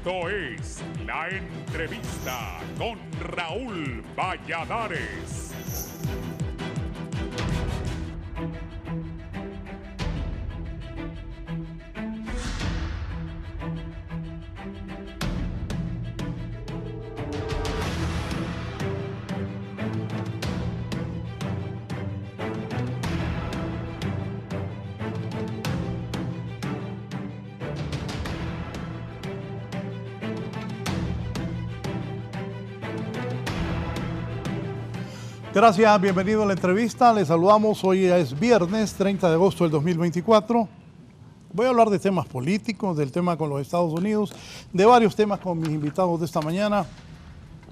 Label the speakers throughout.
Speaker 1: Esto es La Entrevista con Raúl Valladares.
Speaker 2: Gracias, bienvenido a la entrevista. Les saludamos, hoy es viernes 30 de agosto del 2024. Voy a hablar de temas políticos, del tema con los Estados Unidos, de varios temas con mis invitados de esta mañana.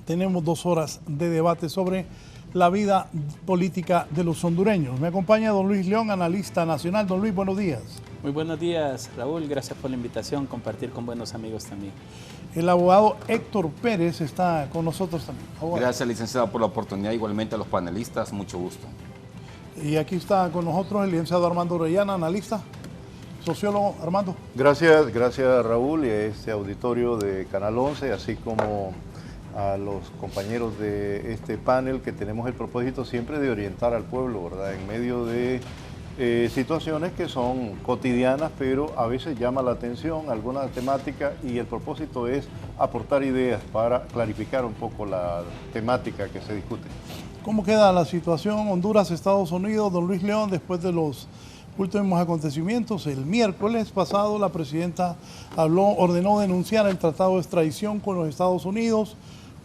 Speaker 2: Tenemos 2 horas de debate sobre la vida política de los hondureños. Me acompaña don Luis León, analista nacional. Don Luis, buenos días.
Speaker 3: Muy buenos días, Raúl. Gracias por la invitación, compartir con buenos amigos también.
Speaker 2: El abogado Héctor Pérez está con nosotros también. Abogado.
Speaker 4: Gracias, licenciado, por la oportunidad. Igualmente a los panelistas, mucho gusto.
Speaker 2: Y aquí está con nosotros el licenciado Armando Orellana, analista, sociólogo. Armando.
Speaker 5: Gracias Raúl y a este auditorio de Canal 11, así como a los compañeros de este panel que tenemos el propósito siempre de orientar al pueblo, ¿verdad? En medio de situaciones que son cotidianas, pero a veces llama la atención alguna temática y el propósito es aportar ideas para clarificar un poco la temática que se discute.
Speaker 2: ¿Cómo queda la situación Honduras-Estados Unidos, don Luis León, después de los últimos acontecimientos? El miércoles pasado la presidenta ordenó denunciar el tratado de extradición con los Estados Unidos.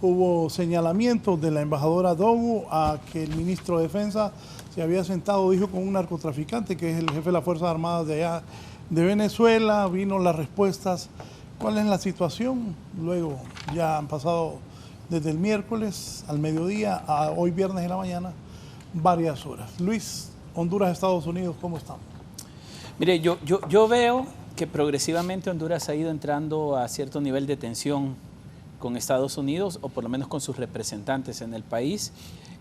Speaker 2: Hubo señalamientos de la embajadora Dogu a que el ministro de Defensa se había sentado, dijo, con un narcotraficante que es el jefe de las Fuerzas Armadas de allá de Venezuela. Vino las respuestas. ¿Cuál es la situación? Luego ya han pasado desde el miércoles al mediodía a hoy viernes en la mañana varias horas. Luis, Honduras, Estados Unidos, ¿cómo estamos?
Speaker 3: Mire, yo veo que progresivamente Honduras ha ido entrando a cierto nivel de tensión con Estados Unidos, o por lo menos con sus representantes en el país.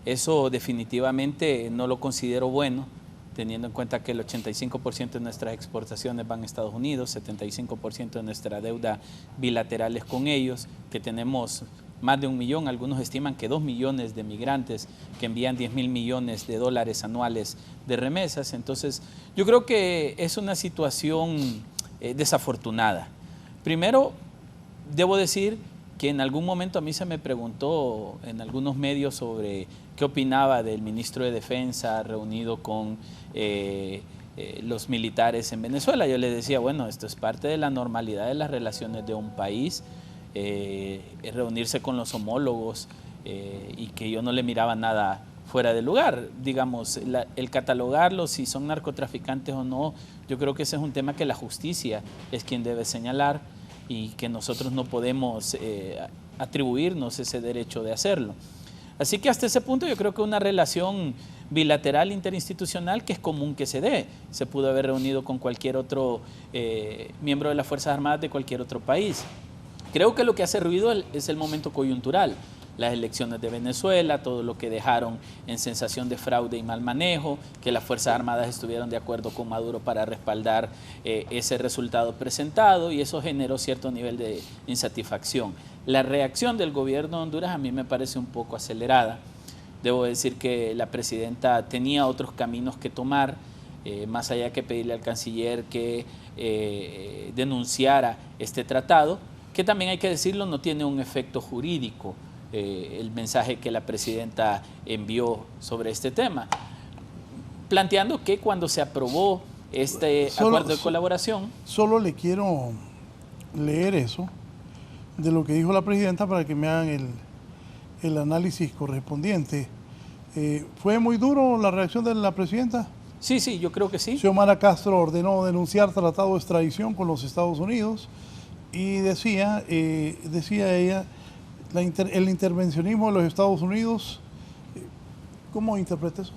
Speaker 3: Eso definitivamente no lo considero bueno, teniendo en cuenta que el 85% de nuestras exportaciones van a Estados Unidos, 75% de nuestra deuda bilateral es con ellos, que tenemos más de 1 millón, algunos estiman que 2 millones de migrantes que envían 10.000 millones de dólares anuales de remesas. Entonces, yo creo que es una situación desafortunada. Primero, debo decir que en algún momento a mí se me preguntó en algunos medios sobre qué opinaba del ministro de Defensa reunido con los militares en Venezuela. Yo le decía, bueno, esto es parte de la normalidad de las relaciones de un país, reunirse con los homólogos y que yo no le miraba nada fuera de lugar. Digamos, el catalogarlos, si son narcotraficantes o no, yo creo que ese es un tema que la justicia es quien debe señalar y que nosotros no podemos atribuirnos ese derecho de hacerlo. Así que hasta ese punto yo creo que una relación bilateral interinstitucional que es común que se dé. Se pudo haber reunido con cualquier otro miembro de las Fuerzas Armadas de cualquier otro país. Creo que lo que hace ruido es el momento coyuntural. Las elecciones de Venezuela, todo lo que dejaron en sensación de fraude y mal manejo, que las Fuerzas Armadas estuvieron de acuerdo con Maduro para respaldar ese resultado presentado, y eso generó cierto nivel de insatisfacción. La reacción del gobierno de Honduras a mí me parece un poco acelerada. Debo decir que la presidenta tenía otros caminos que tomar, más allá que pedirle al canciller que denunciara este tratado, que también hay que decirlo, no tiene un efecto jurídico. El mensaje que la presidenta envió sobre este tema, planteando que cuando se aprobó este acuerdo de colaboración...
Speaker 2: Solo le quiero leer eso de lo que dijo la presidenta para que me hagan el análisis correspondiente. ¿Fue muy duro la reacción de la presidenta?
Speaker 3: Sí, yo creo que sí.
Speaker 2: Xiomara Castro ordenó denunciar tratado de extradición con los Estados Unidos y decía ella, el intervencionismo de los Estados Unidos, ¿cómo interpreta eso?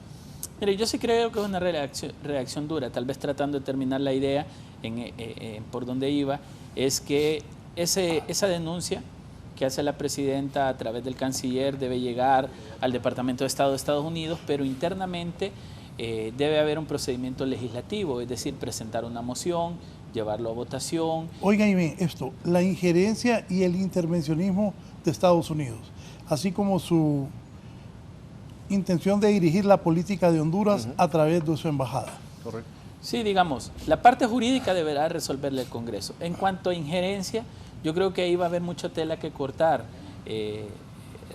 Speaker 3: Mire, yo sí creo que es una reacción dura, tal vez tratando de terminar la idea por donde iba, es que esa denuncia que hace la presidenta a través del canciller debe llegar al Departamento de Estado de Estados Unidos, pero internamente debe haber un procedimiento legislativo, es decir, presentar una moción, llevarlo a votación.
Speaker 2: Óigame esto, la injerencia y el intervencionismo de Estados Unidos, así como su intención de dirigir la política de Honduras a través de su embajada.
Speaker 5: Correcto.
Speaker 3: Sí, digamos, la parte jurídica deberá resolverle el Congreso. En cuanto a injerencia, yo creo que ahí va a haber mucha tela que cortar,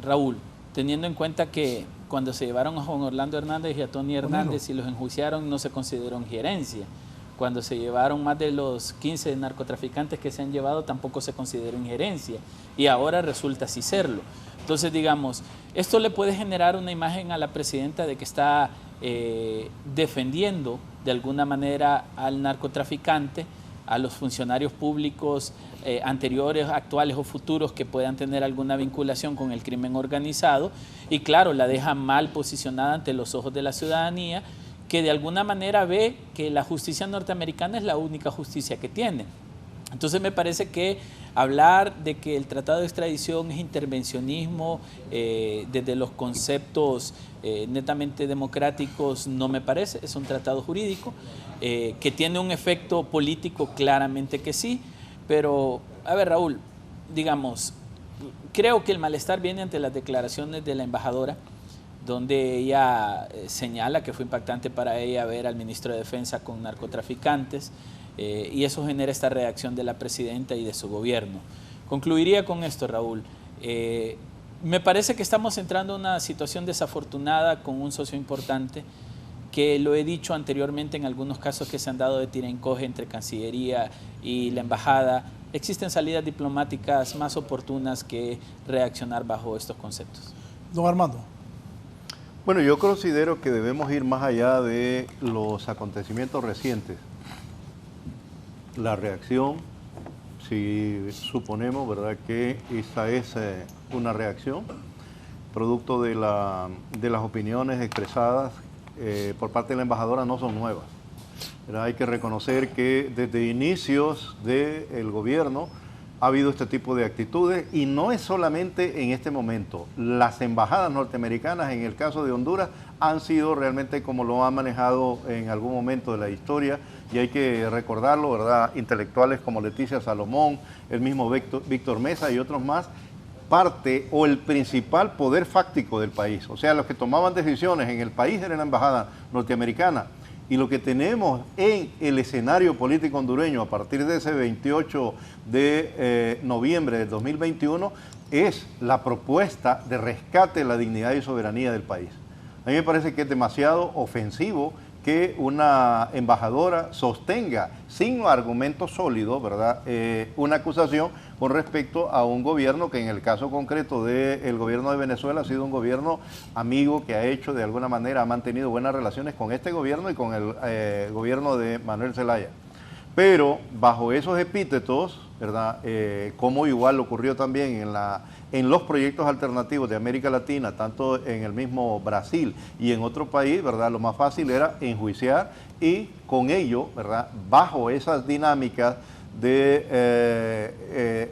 Speaker 3: Raúl, teniendo en cuenta que cuando se llevaron a Juan Orlando Hernández y a Tony Hernández y los enjuiciaron, no se consideró injerencia. Cuando se llevaron más de los 15 narcotraficantes que se han llevado, tampoco se consideró injerencia. Y ahora resulta sí serlo. Entonces, digamos, esto le puede generar una imagen a la presidenta de que está defendiendo de alguna manera al narcotraficante, a los funcionarios públicos anteriores, actuales o futuros que puedan tener alguna vinculación con el crimen organizado, y claro, la deja mal posicionada ante los ojos de la ciudadanía, que de alguna manera ve que la justicia norteamericana es la única justicia que tiene. Entonces me parece que hablar de que el tratado de extradición es intervencionismo desde los conceptos netamente democráticos no me parece, es un tratado jurídico que tiene un efecto político, claramente que sí, pero a ver, Raúl, digamos, creo que el malestar viene ante las declaraciones de la embajadora, donde ella señala que fue impactante para ella ver al ministro de Defensa con narcotraficantes, y eso genera esta reacción de la presidenta y de su gobierno. Concluiría con esto, Raúl. Me parece que estamos entrando en una situación desafortunada con un socio importante, que lo he dicho anteriormente en algunos casos que se han dado de tira y encoge entre Cancillería y la Embajada. Existen salidas diplomáticas más oportunas que reaccionar bajo estos conceptos.
Speaker 2: Don Armando.
Speaker 5: Bueno, yo considero que debemos ir más allá de los acontecimientos recientes. La reacción, si suponemos, ¿verdad?, que esa es una reacción producto de las opiniones expresadas por parte de la embajadora, no son nuevas. ¿Verdad? Hay que reconocer que desde inicios del gobierno ha habido este tipo de actitudes, y no es solamente en este momento. Las embajadas norteamericanas, en el caso de Honduras, han sido realmente como lo han manejado en algún momento de la historia, y hay que recordarlo, ¿verdad? Intelectuales como Leticia Salomón, el mismo Víctor Mesa y otros más, parte o el principal poder fáctico del país. O sea, los que tomaban decisiones en el país era la embajada norteamericana. Y lo que tenemos en el escenario político hondureño a partir de ese 28 de noviembre del 2021 es la propuesta de rescate de la dignidad y soberanía del país. A mí me parece que es demasiado ofensivo que una embajadora sostenga sin argumentos sólidos, ¿verdad?, una acusación con respecto a un gobierno que en el caso concreto del gobierno de Venezuela ha sido un gobierno amigo que ha hecho de alguna manera, ha mantenido buenas relaciones con este gobierno y con el gobierno de Manuel Zelaya. Pero bajo esos epítetos, ¿verdad?, como igual ocurrió también en los proyectos alternativos de América Latina, tanto en el mismo Brasil y en otro país, ¿verdad?, lo más fácil era enjuiciar y con ello, ¿verdad?, bajo esas dinámicas de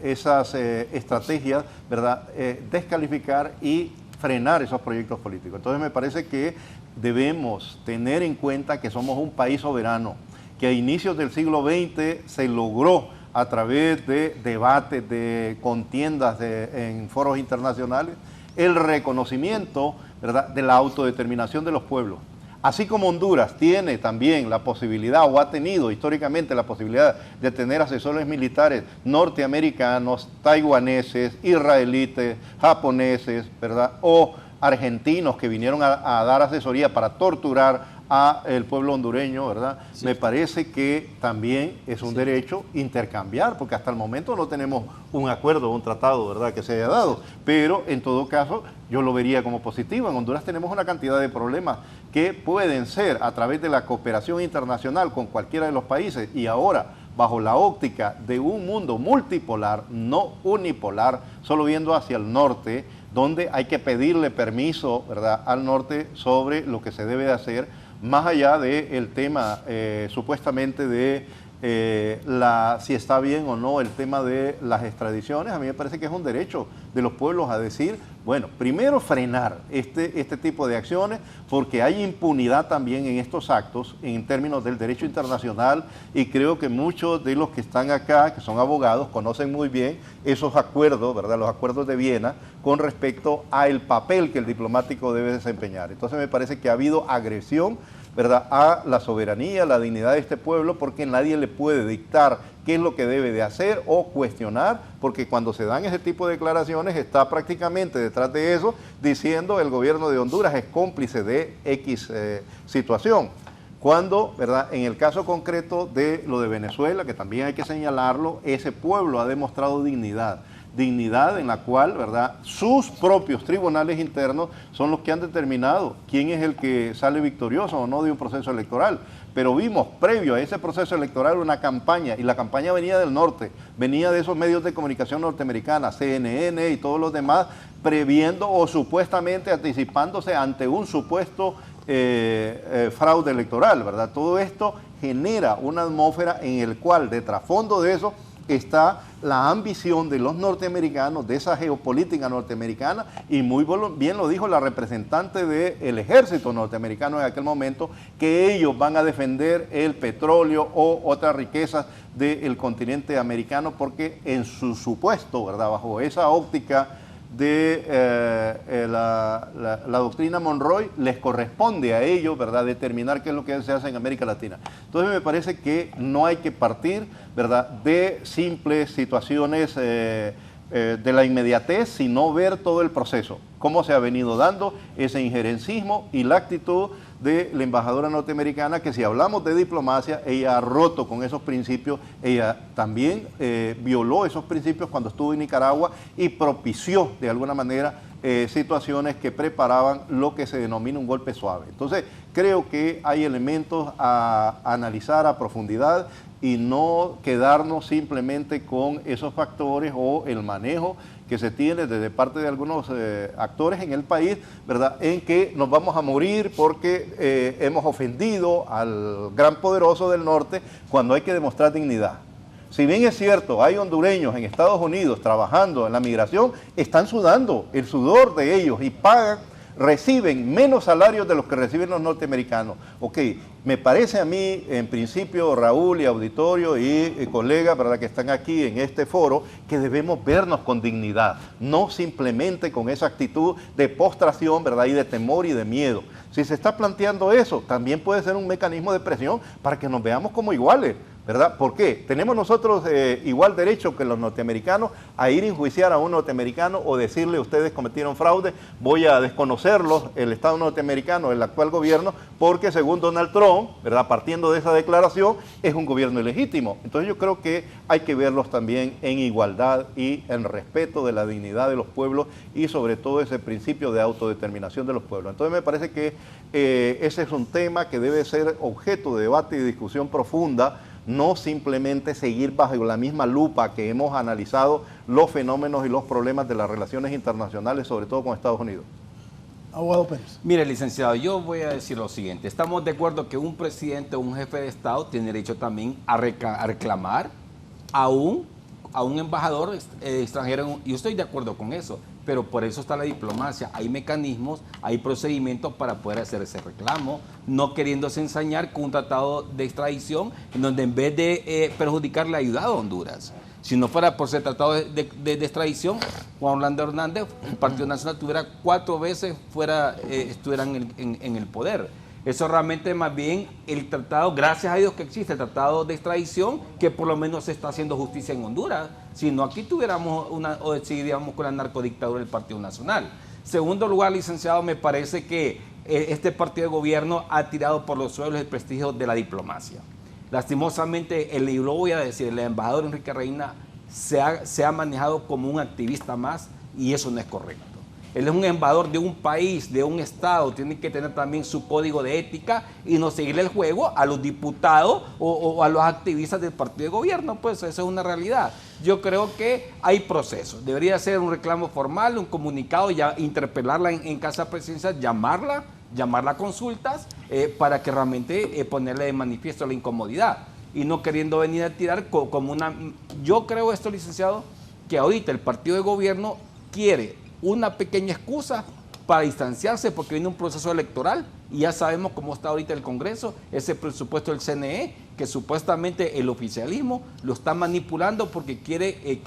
Speaker 5: esas estrategias, ¿verdad?, descalificar y frenar esos proyectos políticos. Entonces me parece que debemos tener en cuenta que somos un país soberano, que a inicios del siglo XX se logró a través de debates, de contiendas en foros internacionales, el reconocimiento, ¿verdad?, de la autodeterminación de los pueblos. Así como Honduras tiene también la posibilidad, o ha tenido históricamente la posibilidad de tener asesores militares norteamericanos, taiwaneses, israelites, japoneses, ¿verdad?, o argentinos que vinieron a dar asesoría para torturar al pueblo hondureño, ¿verdad? Sí. Me parece que también es un derecho intercambiar, porque hasta el momento no tenemos un acuerdo, un tratado, ¿verdad?, que se haya dado. Pero en todo caso, yo lo vería como positivo. En Honduras tenemos una cantidad de problemas que pueden ser a través de la cooperación internacional con cualquiera de los países, y ahora bajo la óptica de un mundo multipolar, no unipolar, solo viendo hacia el norte, donde hay que pedirle permiso, ¿verdad?, al norte sobre lo que se debe de hacer, más allá del tema supuestamente de si está bien o no el tema de las extradiciones. A mí me parece que es un derecho de los pueblos a decir, bueno, primero frenar este tipo de acciones, porque hay impunidad también en estos actos en términos del derecho internacional, y creo que muchos de los que están acá, que son abogados, conocen muy bien esos acuerdos, ¿verdad? Los acuerdos de Viena con respecto al papel que el diplomático debe desempeñar. Entonces me parece que ha habido agresión, ¿verdad?, a la soberanía, a la dignidad de este pueblo, porque nadie le puede dictar qué es lo que debe de hacer o cuestionar, porque cuando se dan ese tipo de declaraciones está prácticamente detrás de eso diciendo el gobierno de Honduras es cómplice de X situación. Cuando, ¿verdad?, en el caso concreto de lo de Venezuela, que también hay que señalarlo, ese pueblo ha demostrado dignidad en la cual, ¿verdad?, sus propios tribunales internos son los que han determinado quién es el que sale victorioso o no de un proceso electoral. Pero vimos previo a ese proceso electoral una campaña, y la campaña venía del norte, venía de esos medios de comunicación norteamericanos, CNN y todos los demás, previendo o supuestamente anticipándose ante un supuesto fraude electoral, ¿verdad? Todo esto genera una atmósfera en el cual, de trasfondo de eso, está la ambición de los norteamericanos, de esa geopolítica norteamericana, y muy bien lo dijo la representante del ejército norteamericano en aquel momento, que ellos van a defender el petróleo o otras riquezas del continente americano, porque en su supuesto, ¿verdad?, bajo esa óptica de la doctrina Monroe, les corresponde a ellos, ¿verdad?, determinar qué es lo que se hace en América Latina. Entonces me parece que no hay que partir, ¿verdad?, de simples situaciones de la inmediatez, sino ver todo el proceso, cómo se ha venido dando ese injerencismo y la actitud de la embajadora norteamericana, que si hablamos de diplomacia, ella ha roto con esos principios. Ella también violó esos principios cuando estuvo en Nicaragua y propició de alguna manera situaciones que preparaban lo que se denomina un golpe suave. Entonces creo que hay elementos a analizar a profundidad y no quedarnos simplemente con esos factores o el manejo que se tiene desde parte de algunos actores en el país, ¿verdad?, en que nos vamos a morir porque hemos ofendido al gran poderoso del norte, cuando hay que demostrar dignidad. Si bien es cierto, hay hondureños en Estados Unidos trabajando en la migración, están sudando el sudor de ellos y reciben menos salarios de los que reciben los norteamericanos. Ok, me parece a mí, en principio, Raúl y auditorio y colegas, ¿verdad?, que están aquí en este foro, que debemos vernos con dignidad, no simplemente con esa actitud de postración, ¿verdad?, y de temor y de miedo. Si se está planteando eso, también puede ser un mecanismo de presión para que nos veamos como iguales, ¿verdad? ¿Por qué? ¿Tenemos nosotros igual derecho que los norteamericanos a ir a enjuiciar a un norteamericano o decirle ustedes cometieron fraude, voy a desconocerlos, el Estado norteamericano, el actual gobierno, porque según Donald Trump, ¿verdad?, partiendo de esa declaración, es un gobierno ilegítimo? Entonces yo creo que hay que verlos también en igualdad y en respeto de la dignidad de los pueblos y sobre todo ese principio de autodeterminación de los pueblos. Entonces me parece que ese es un tema que debe ser objeto de debate y discusión profunda, no simplemente seguir bajo la misma lupa que hemos analizado los fenómenos y los problemas de las relaciones internacionales, sobre todo con Estados Unidos.
Speaker 2: Abogado Pérez.
Speaker 4: Mire, licenciado, yo voy a decir lo siguiente. Estamos de acuerdo que un presidente o un jefe de Estado tiene derecho también a reclamar a un embajador extranjero, y yo estoy de acuerdo con eso, pero por eso está la diplomacia. Hay mecanismos, hay procedimientos para poder hacer ese reclamo, no queriéndose ensañar con un tratado de extradición en donde en vez de perjudicarle, ha ayudado a Honduras. Si no fuera por ser tratado de extradición, Juan Orlando Hernández, el Partido Nacional, tuviera 4 veces estuvieran en el poder. Eso realmente más bien el tratado, gracias a Dios que existe el tratado de extradición, que por lo menos se está haciendo justicia en Honduras. Si no, aquí tuviéramos o decidiéramos con la narcodictadura del Partido Nacional. Segundo lugar, licenciado, me parece que este partido de gobierno ha tirado por los suelos el prestigio de la diplomacia. Lastimosamente, y lo voy a decir, el embajador Enrique Reina se ha manejado como un activista más, y eso no es correcto. Él es un embajador de un país, de un estado, tiene que tener también su código de ética y no seguirle el juego a los diputados o a los activistas del partido de gobierno, pues eso es una realidad. Yo creo que hay procesos, debería ser un reclamo formal, un comunicado, ya interpelarla en Casa Presidencial, llamarla a consultas para que realmente ponerle de manifiesto la incomodidad. y no queriendo venir a tirar como una... Yo creo esto, licenciado, que ahorita el partido de gobierno quiere una pequeña excusa para distanciarse porque viene un proceso electoral y ya sabemos cómo está ahorita el Congreso, ese presupuesto del CNE, que supuestamente el oficialismo lo está manipulando porque quiere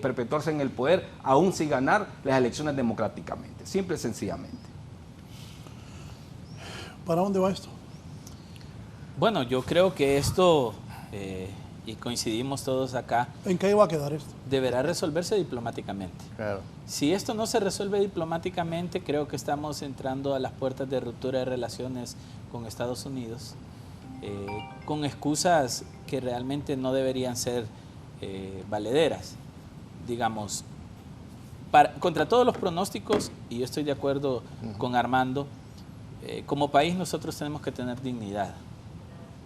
Speaker 4: perpetuarse en el poder aún sin ganar las elecciones democráticamente, simple y sencillamente.
Speaker 2: ¿Para dónde va esto?
Speaker 3: Bueno, yo creo que esto, y coincidimos todos acá,
Speaker 2: ¿En qué va a quedar esto?
Speaker 3: deberá resolverse diplomáticamente.
Speaker 5: Claro.
Speaker 3: Si esto no se resuelve diplomáticamente, creo que estamos entrando a las puertas de ruptura de relaciones con Estados Unidos, con excusas que realmente no deberían ser valederas. Digamos, contra todos los pronósticos, y yo estoy de acuerdo con Armando, como país nosotros tenemos que tener dignidad,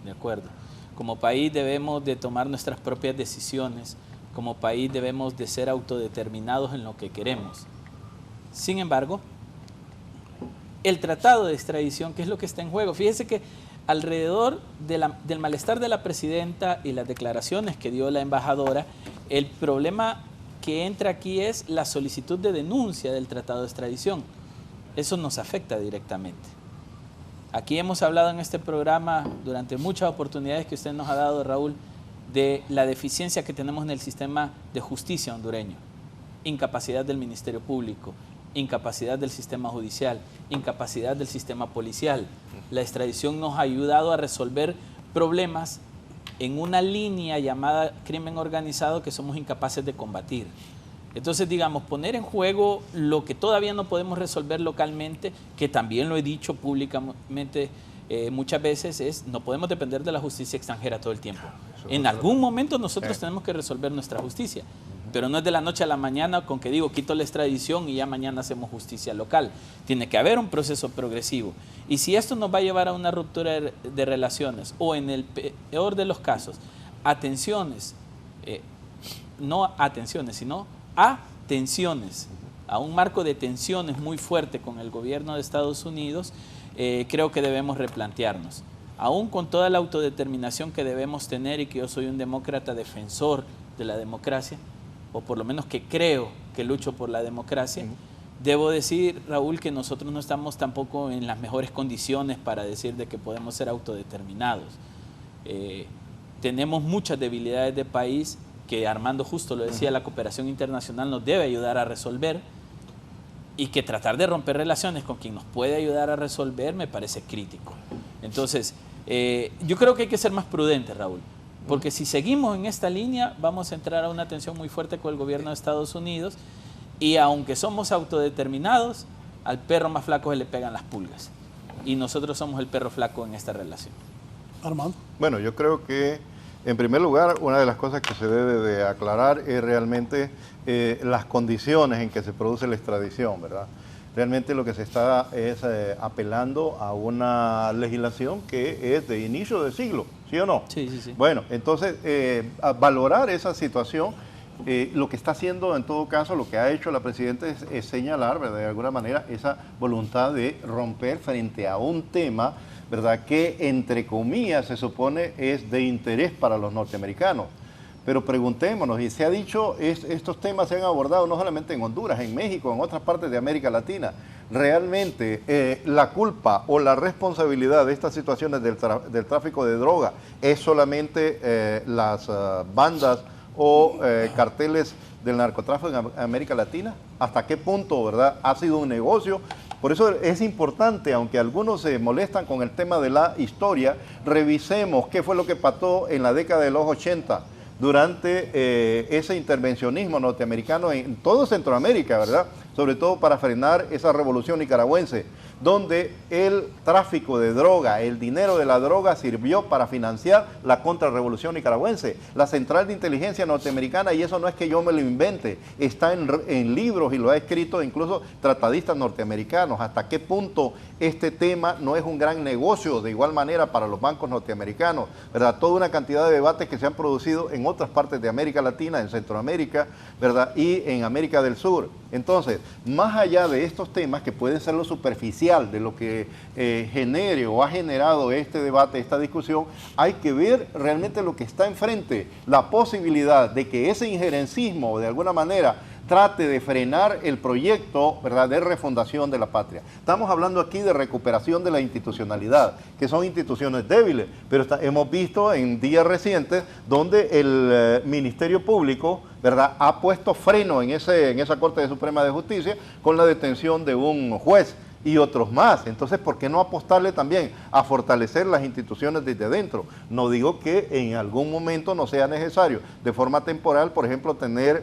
Speaker 3: ¿de acuerdo? Como país debemos de tomar nuestras propias decisiones, como país debemos de ser autodeterminados en lo que queremos. Sin embargo, el tratado de extradición, ¿qué es lo que está en juego? Fíjese que alrededor del malestar de la presidenta y las declaraciones que dio la embajadora, el problema que entra aquí es la solicitud de denuncia del tratado de extradición. Eso nos afecta directamente. Aquí hemos hablado en este programa durante muchas oportunidades que usted nos ha dado, Raúl, de la deficiencia que tenemos en el sistema de justicia hondureño. Incapacidad del Ministerio Público, incapacidad del sistema judicial, incapacidad del sistema policial. La extradición nos ha ayudado a resolver problemas en una línea llamada crimen organizado que somos incapaces de combatir. Entonces, digamos, poner en juego lo que todavía no podemos resolver localmente, que también lo he dicho públicamente muchas veces, es no podemos depender de la justicia extranjera todo el tiempo. En algún momento nosotros tenemos que resolver nuestra justicia, pero no es de la noche a la mañana con que digo quito la extradición y ya mañana hacemos justicia local. Tiene que haber un proceso progresivo. Y si esto nos va a llevar a una ruptura de relaciones o en el peor de los casos, a tensiones, no a tensiones, sino a tensiones, a un marco de tensiones muy fuerte con el gobierno de Estados Unidos, creo que debemos replantearnos. Aún con toda la autodeterminación que debemos tener y que yo soy un demócrata defensor de la democracia, o por lo menos que creo que lucho por la democracia, debo decir, Raúl, que nosotros no estamos tampoco en las mejores condiciones para decir de que podemos ser autodeterminados. Tenemos muchas debilidades de país que Armando justo lo decía, la cooperación internacional nos debe ayudar a resolver, y que tratar de romper relaciones con quien nos puede ayudar a resolver me parece crítico. Entonces, yo creo que hay que ser más prudentes, Raúl, porque si seguimos en esta línea vamos a entrar a una tensión muy fuerte con el gobierno de Estados Unidos, y aunque somos autodeterminados, al perro más flaco se le pegan las pulgas, y nosotros somos el perro flaco en esta relación.
Speaker 2: Armando.
Speaker 5: Bueno, yo creo que en primer lugar, una de las cosas que se debe de aclarar es realmente las condiciones en que se produce la extradición, ¿verdad? Realmente lo que se está es apelando a una legislación que es de inicio de siglo, ¿sí o no?
Speaker 3: Sí, sí, sí.
Speaker 5: Bueno, entonces, a valorar esa situación, lo que está haciendo en todo caso, lo que ha hecho la presidenta es señalar, ¿verdad?, de alguna manera, esa voluntad de romper frente a un tema, ¿verdad?, que entre comillas se supone es de interés para los norteamericanos. Pero preguntémonos, y se ha dicho, estos temas se han abordado no solamente en Honduras, en México, en otras partes de América Latina. ¿Realmente la culpa o la responsabilidad de estas situaciones del tráfico de droga es solamente las bandas o carteles del narcotráfico en América Latina? ¿Hasta qué punto, verdad, ha sido un negocio? Por eso es importante, aunque algunos se molestan con el tema de la historia, revisemos qué fue lo que pasó en la década de los 80 durante ese intervencionismo norteamericano en todo Centroamérica, ¿verdad? Sobre todo para frenar esa revolución nicaragüense, donde el tráfico de droga, el dinero de la droga sirvió para financiar la contrarrevolución nicaragüense. La Central de Inteligencia Norteamericana, y eso no es que yo me lo invente, está en libros y lo ha escrito incluso tratadistas norteamericanos, hasta qué punto este tema no es un gran negocio de igual manera para los bancos norteamericanos, ¿verdad? Toda una cantidad de debates que se han producido en otras partes de América Latina, en Centroamérica, ¿verdad?, y en América del Sur. Entonces, más allá de estos temas que pueden ser lo superficial esencial de lo que genere o ha generado este debate, esta discusión, hay que ver realmente lo que está enfrente, la posibilidad de que ese injerencismo de alguna manera trate de frenar el proyecto, ¿verdad?, de refundación de la patria. Estamos hablando aquí de recuperación de la institucionalidad, que son instituciones débiles, pero hemos visto en días recientes donde el Ministerio Público, ¿verdad?, ha puesto freno en esa Corte Suprema de Justicia con la detención de un juez y otros más. Entonces, ¿por qué no apostarle también a fortalecer las instituciones desde adentro? No digo que en algún momento no sea necesario, de forma temporal, por ejemplo, tener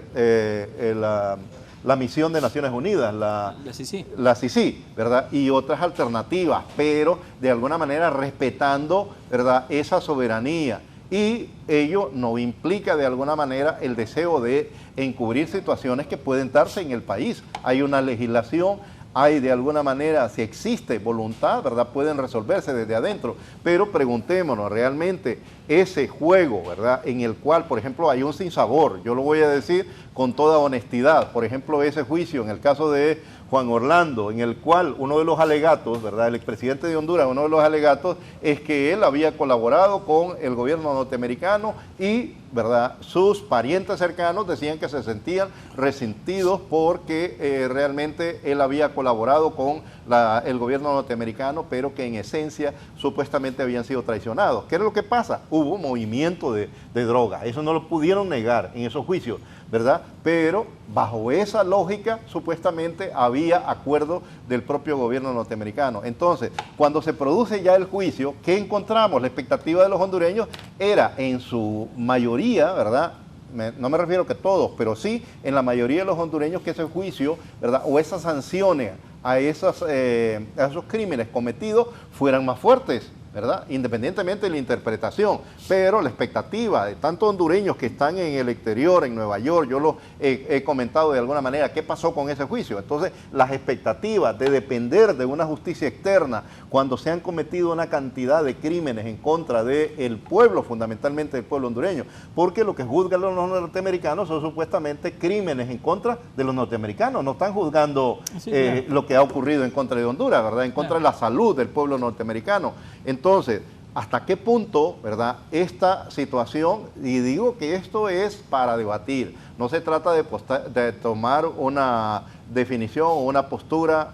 Speaker 5: la misión de Naciones Unidas, la CICI, ¿verdad? Y otras alternativas, pero de alguna manera respetando, ¿verdad?, esa soberanía. Y ello no implica de alguna manera el deseo de encubrir situaciones que pueden darse en el país. Hay una legislación, hay de alguna manera, si existe voluntad, ¿verdad?, pueden resolverse desde adentro, pero preguntémonos, realmente ese juego, ¿verdad?, en el cual, por ejemplo, hay un sinsabor, yo lo voy a decir con toda honestidad, por ejemplo, ese juicio en el caso de Juan Orlando, en el cual uno de los alegatos, ¿verdad?, el expresidente de Honduras, uno de los alegatos es que él había colaborado con el gobierno norteamericano y, ¿verdad?, sus parientes cercanos decían que se sentían resentidos porque realmente él había colaborado con el gobierno norteamericano, pero que en esencia supuestamente habían sido traicionados. ¿Qué es lo que pasa? Hubo movimiento de droga, eso no lo pudieron negar en esos juicios, ¿verdad? Pero bajo esa lógica supuestamente había acuerdo del propio gobierno norteamericano. Entonces, cuando se produce ya el juicio, ¿qué encontramos? La expectativa de los hondureños era en su mayoría, ¿verdad?, no me refiero que todos, pero sí en la mayoría de los hondureños, que ese juicio, ¿verdad?, o esas sanciones a esos crímenes cometidos fueran más fuertes, ¿verdad?, independientemente de la interpretación, pero la expectativa de tantos hondureños que están en el exterior, en Nueva York, yo lo he comentado de alguna manera, ¿qué pasó con ese juicio? Entonces, las expectativas de depender de una justicia externa cuando se han cometido una cantidad de crímenes en contra del pueblo, fundamentalmente del pueblo hondureño, porque lo que juzgan los norteamericanos son supuestamente crímenes en contra de los norteamericanos, no están juzgando claro, lo que ha ocurrido en contra de Honduras, ¿verdad?, en contra de la salud del pueblo norteamericano. Entonces, ¿hasta qué punto, verdad, esta situación? Y digo que esto es para debatir, no se trata de tomar una definición o una postura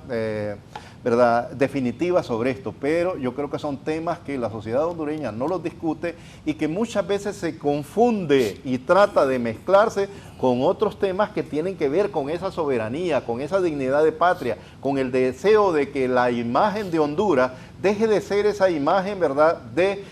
Speaker 5: ¿verdad?, definitiva sobre esto, pero yo creo que son temas que la sociedad hondureña no los discute y que muchas veces se confunde y trata de mezclarse con otros temas que tienen que ver con esa soberanía, con esa dignidad de patria, con el deseo de que la imagen de Honduras deje de ser esa imagen, ¿verdad?, de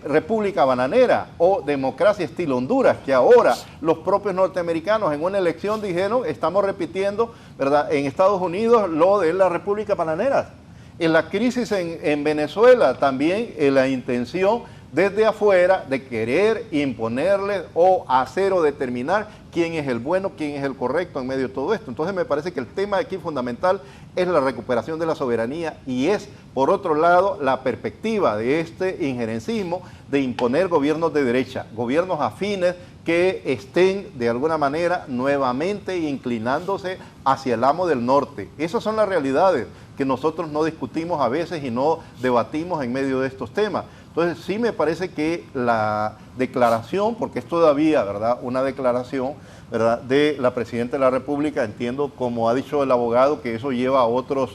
Speaker 5: república bananera o democracia estilo Honduras, que ahora los propios norteamericanos en una elección dijeron, estamos repitiendo, ¿verdad?, en Estados Unidos lo de la república bananera. En la crisis en Venezuela también la intención desde afuera de querer imponerle o hacer o determinar quién es el bueno, quién es el correcto en medio de todo esto. Entonces me parece que el tema aquí fundamental es la recuperación de la soberanía y es, por otro lado, la perspectiva de este injerencismo de imponer gobiernos de derecha, gobiernos afines que estén de alguna manera nuevamente inclinándose hacia el amo del norte. Esas son las realidades que nosotros no discutimos a veces y no debatimos en medio de estos temas. Entonces sí me parece que la declaración, porque es todavía, ¿verdad?, una declaración, ¿verdad?, de la Presidenta de la República, entiendo, como ha dicho el abogado, que eso lleva a otros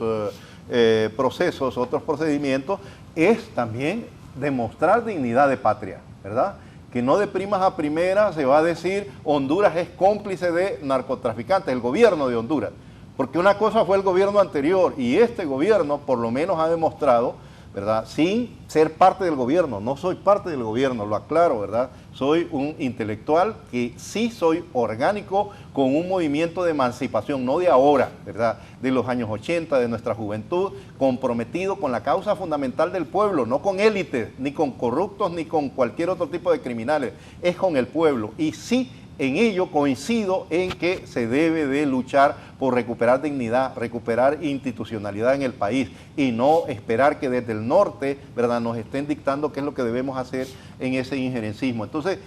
Speaker 5: procesos, otros procedimientos, es también demostrar dignidad de patria, ¿verdad?, que no de primas a primeras se va a decir Honduras es cómplice de narcotraficantes, el gobierno de Honduras, porque una cosa fue el gobierno anterior y este gobierno por lo menos ha demostrado, ¿verdad?, sin ser parte del gobierno, no soy parte del gobierno, lo aclaro, ¿verdad?, soy un intelectual que sí soy orgánico con un movimiento de emancipación, no de ahora, ¿verdad?, de los años 80, de nuestra juventud, comprometido con la causa fundamental del pueblo, no con élites, ni con corruptos, ni con cualquier otro tipo de criminales, es con el pueblo. Y sí en ello coincido en que se debe de luchar por recuperar dignidad, recuperar institucionalidad en el país y no esperar que desde el norte, ¿verdad?, nos estén dictando qué es lo que debemos hacer en ese injerencismo. Entonces,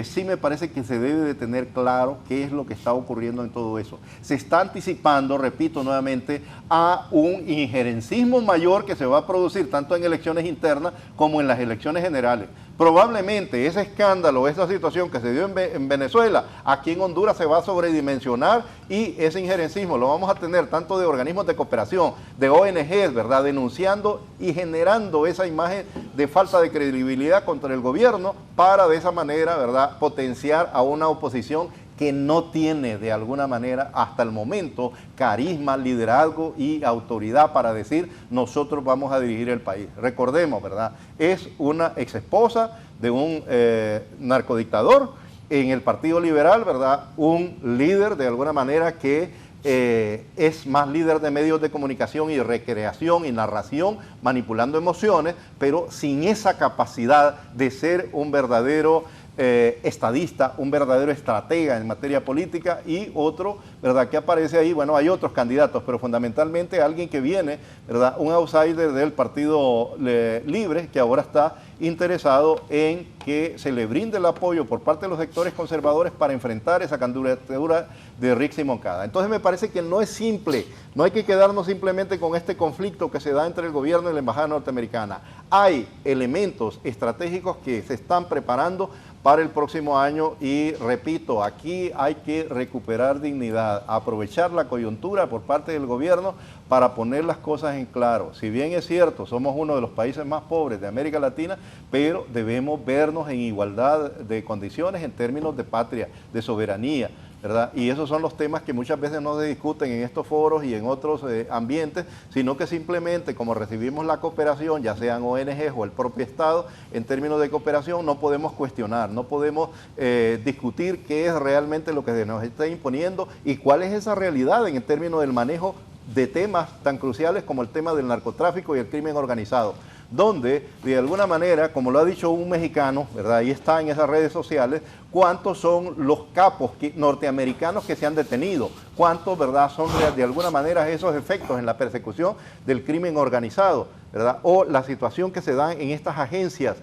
Speaker 5: sí me parece que se debe de tener claro qué es lo que está ocurriendo en todo eso. Se está anticipando, repito nuevamente, a un injerencismo mayor que se va a producir tanto en elecciones internas como en las elecciones generales. Probablemente ese escándalo, esa situación que se dio en Venezuela, aquí en Honduras se va a sobredimensionar y ese injerencismo lo vamos a tener tanto de organismos de cooperación, de ONGs, ¿verdad?, denunciando y generando esa imagen de falta de credibilidad contra el gobierno para de esa manera, ¿verdad?, potenciar a una oposición que no tiene de alguna manera hasta el momento carisma, liderazgo y autoridad para decir nosotros vamos a dirigir el país. Recordemos, ¿verdad? Es una ex esposa de un narcodictador en el Partido Liberal, ¿verdad? Un líder de alguna manera que es más líder de medios de comunicación y recreación y narración, manipulando emociones, pero sin esa capacidad de ser un verdadero estadista, un verdadero estratega en materia política, y otro, ¿verdad?, que aparece ahí. Bueno, hay otros candidatos, pero fundamentalmente alguien que viene, ¿verdad?, un outsider del Partido Libre, que ahora está interesado en que se le brinde el apoyo por parte de los sectores conservadores para enfrentar esa candidatura de Rixi Moncada. Entonces me parece que no es simple, no hay que quedarnos simplemente con este conflicto que se da entre el gobierno y la embajada norteamericana. Hay elementos estratégicos que se están preparando para el próximo año y repito, aquí hay que recuperar dignidad, aprovechar la coyuntura por parte del gobierno para poner las cosas en claro. Si bien es cierto, somos uno de los países más pobres de América Latina, pero debemos vernos en igualdad de condiciones en términos de patria, de soberanía, ¿verdad? Y esos son los temas que muchas veces no se discuten en estos foros y en otros ambientes, sino que simplemente como recibimos la cooperación, ya sean ONGs o el propio Estado, en términos de cooperación no podemos cuestionar, no podemos discutir qué es realmente lo que se nos está imponiendo y cuál es esa realidad en términos del manejo de temas tan cruciales como el tema del narcotráfico y el crimen organizado, donde de alguna manera, como lo ha dicho un mexicano, ¿verdad?, ahí está en esas redes sociales, cuántos son los capos norteamericanos que se han detenido, cuántos, ¿verdad?, son de alguna manera esos efectos en la persecución del crimen organizado, ¿verdad?, o la situación que se da en estas agencias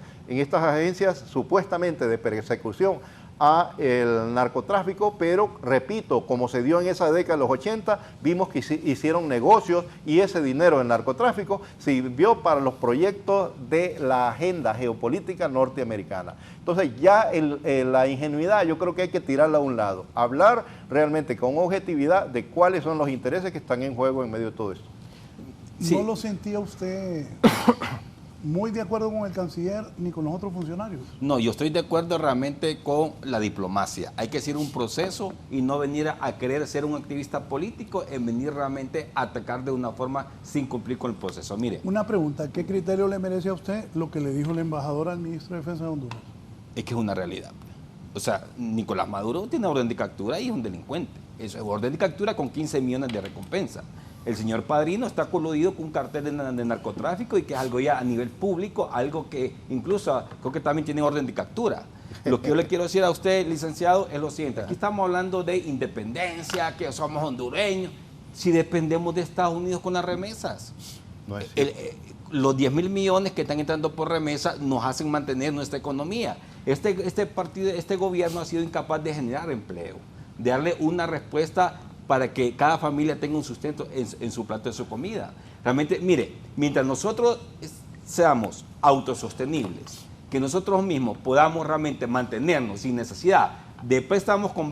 Speaker 5: supuestamente de persecución a el narcotráfico, pero repito, como se dio en esa década de los 80, vimos que hicieron negocios y ese dinero del narcotráfico sirvió para los proyectos de la agenda geopolítica norteamericana. Entonces ya la ingenuidad yo creo que hay que tirarla a un lado, hablar realmente con objetividad de cuáles son los intereses que están en juego en medio de todo esto.
Speaker 2: Sí. ¿No lo sentía usted muy de acuerdo con el canciller ni con los otros funcionarios?
Speaker 4: No, yo estoy de acuerdo realmente con la diplomacia. Hay que seguir un proceso y no venir a querer ser un activista político, en venir realmente a atacar de una forma sin cumplir con el proceso. Mire.
Speaker 2: Una pregunta, ¿qué criterio le merece a usted lo que le dijo el embajador al ministro de Defensa de Honduras?
Speaker 4: Es que es una realidad. O sea, Nicolás Maduro tiene orden de captura y es un delincuente. Eso es orden de captura con 15 millones de recompensa. El señor Padrino está coludido con un cartel de narcotráfico y que es algo ya a nivel público, algo que incluso creo que también tiene orden de captura. Lo que yo le quiero decir a usted, licenciado, es lo siguiente. Aquí estamos hablando de independencia, que somos hondureños. Si dependemos de Estados Unidos con las remesas. No es los 10.000 millones que están entrando por remesa nos hacen mantener nuestra economía. Este gobierno ha sido incapaz de generar empleo, de darle una respuesta para que cada familia tenga un sustento en su plato de su comida. Realmente, mire, mientras nosotros seamos autosostenibles, que nosotros mismos podamos realmente mantenernos sin necesidad de préstamos con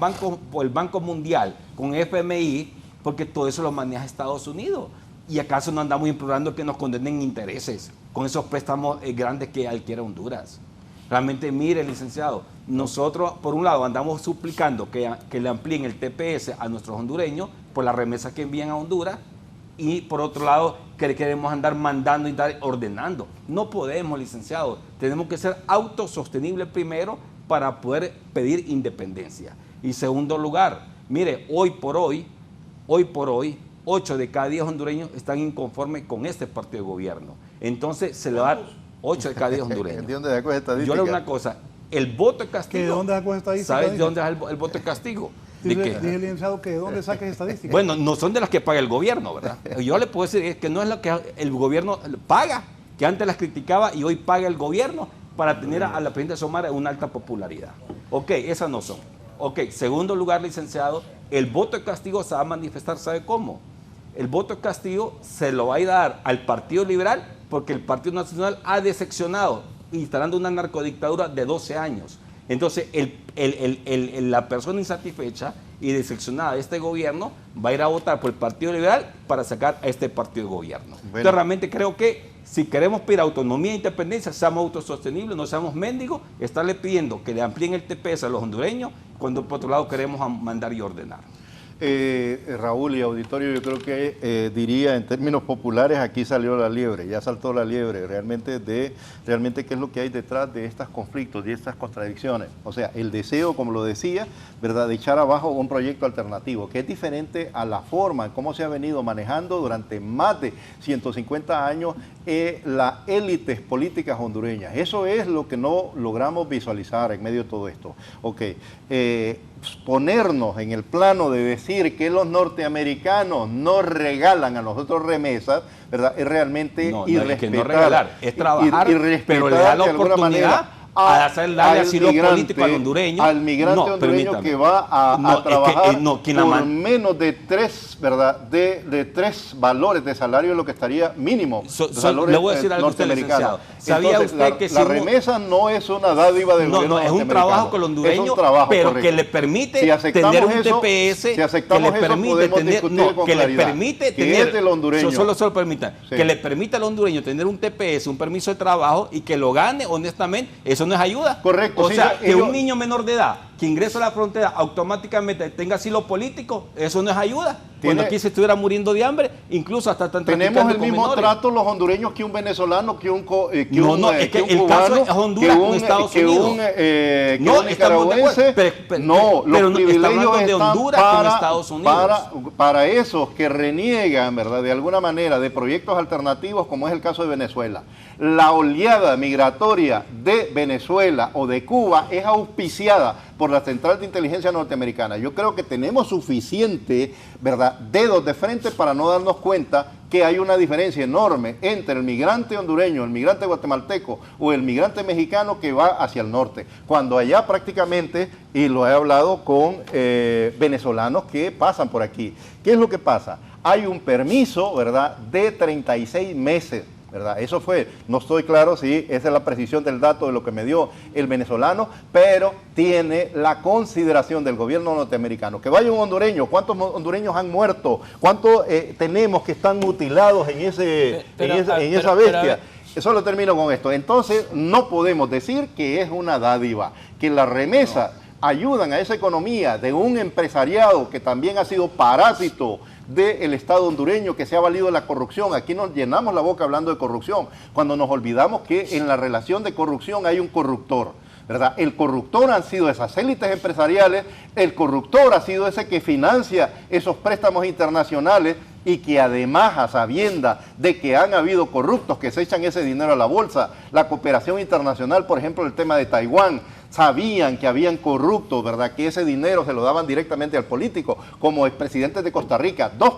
Speaker 4: el Banco Mundial, con FMI, porque todo eso lo maneja Estados Unidos. ¿Y acaso no andamos implorando que nos condenen intereses con esos préstamos grandes que adquiere Honduras? Realmente, mire, licenciado, nosotros, por un lado, andamos suplicando que le amplíen el TPS a nuestros hondureños por las remesas que envían a Honduras, y por otro lado, que queremos andar mandando y ordenando. No podemos, licenciado. Tenemos que ser autosostenibles primero para poder pedir independencia. Y segundo lugar, mire, hoy por hoy, 8 de cada 10 hondureños están inconformes con este partido de gobierno. Entonces, se le va a dar 8 de cada 10 hondureños.
Speaker 5: ¿De dónde sacó esta estadística?
Speaker 4: Yo le digo una cosa, el voto de castigo.
Speaker 2: ¿De dónde sacó estadística?
Speaker 4: ¿Sabes de dónde es el voto de castigo?
Speaker 2: Dije el licenciado que de dónde saques estadísticas.
Speaker 4: Bueno, no son de las que paga el gobierno, ¿verdad? Yo le puedo decir que no es lo que el gobierno paga, que antes las criticaba y hoy paga el gobierno para tener a la presidenta Xiomara una alta popularidad. Ok, esas no son. Ok, segundo lugar, licenciado, el voto de castigo se va a manifestar, ¿sabe cómo? El voto de castigo se lo va a dar al Partido Liberal porque el Partido Nacional ha decepcionado, instalando una narcodictadura de 12 años. Entonces, la persona insatisfecha y decepcionada de este gobierno va a ir a votar por el Partido Liberal para sacar a este partido de gobierno. Bueno. Entonces, realmente creo que si queremos pedir autonomía e independencia, seamos autosostenibles, no seamos mendigos, estarle pidiendo que le amplíen el TPS a los hondureños, cuando por otro lado queremos mandar y ordenar.
Speaker 5: Raúl y auditorio, yo creo que diría en términos populares, aquí salió la liebre, ya saltó la liebre, realmente qué es lo que hay detrás de estos conflictos, de estas contradicciones. O sea, el deseo, como lo decía, ¿verdad?, de echar abajo un proyecto alternativo, que es diferente a la forma en cómo se ha venido manejando durante más de 150 años las élites políticas hondureñas. Eso es lo que no logramos visualizar en medio de todo esto. Ok, ponernos en el plano de decir que los norteamericanos nos regalan a nosotros remesas, ¿verdad?, es realmente irrespetar.
Speaker 4: Es que no regalar, es trabajar, pero le da la oportunidad a darle asilo político al hondureño.
Speaker 5: Al migrante hondureño que va a trabajar por menos de 3, ¿verdad?, de 3 valores de salario, lo que estaría mínimo.
Speaker 4: Le voy a decir algo a usted, licenciado. ¿Sabía usted que
Speaker 5: la remesa no es una dádiva del gobierno?
Speaker 4: No, es un trabajo con el hondureño, pero que le permite tener un TPS, que le permite tener, que le permite tener, solo permita, que le permita al hondureño tener un TPS, un permiso de trabajo y que lo gane honestamente. Eso no es ayuda.
Speaker 5: Correcto.
Speaker 4: O sea, que un niño menor de edad que ingresa a la frontera automáticamente tenga asilo político, eso no es ayuda. Cuando aquí se estuviera muriendo de hambre, incluso hasta tan
Speaker 5: tenemos el mismo trato los hondureños que un venezolano, que un cubano,
Speaker 4: es que el caso es Honduras con Estados Unidos.
Speaker 5: Un nicaragüense. No, los privilegios
Speaker 4: de Honduras con Estados Unidos.
Speaker 5: Para esos que reniegan, ¿verdad?, de alguna manera de proyectos alternativos, como es el caso de Venezuela. La oleada migratoria de Venezuela o de Cuba es auspiciada por la Central de Inteligencia Norteamericana. Yo creo que tenemos suficiente, ¿verdad?, dedos de frente para no darnos cuenta que hay una diferencia enorme entre el migrante hondureño, el migrante guatemalteco o el migrante mexicano que va hacia el norte, cuando allá prácticamente, y lo he hablado con venezolanos que pasan por aquí. ¿Qué es lo que pasa? Hay un permiso, ¿verdad?, de 36 meses. ¿Verdad? Eso fue, no estoy claro si esa es la precisión del dato de lo que me dio el venezolano, pero tiene la consideración del gobierno norteamericano. Que vaya un hondureño, ¿cuántos hondureños han muerto? ¿Cuántos tenemos que están mutilados en esa bestia? Solo termino con esto. Entonces, no podemos decir que es una dádiva, que la remesa ayudan a esa economía de un empresariado que también ha sido parásito del Estado hondureño, que se ha valido de la corrupción. Aquí nos llenamos la boca hablando de corrupción, cuando nos olvidamos que en la relación de corrupción hay un corruptor, ¿verdad? El corruptor han sido esas élites empresariales, el corruptor ha sido ese que financia esos préstamos internacionales y que además, a sabienda de que han habido corruptos que se echan ese dinero a la bolsa, la cooperación internacional, por ejemplo, el tema de Taiwán, sabían que habían corruptos, ¿verdad?, que ese dinero se lo daban directamente al político, como expresidentes de Costa Rica, 2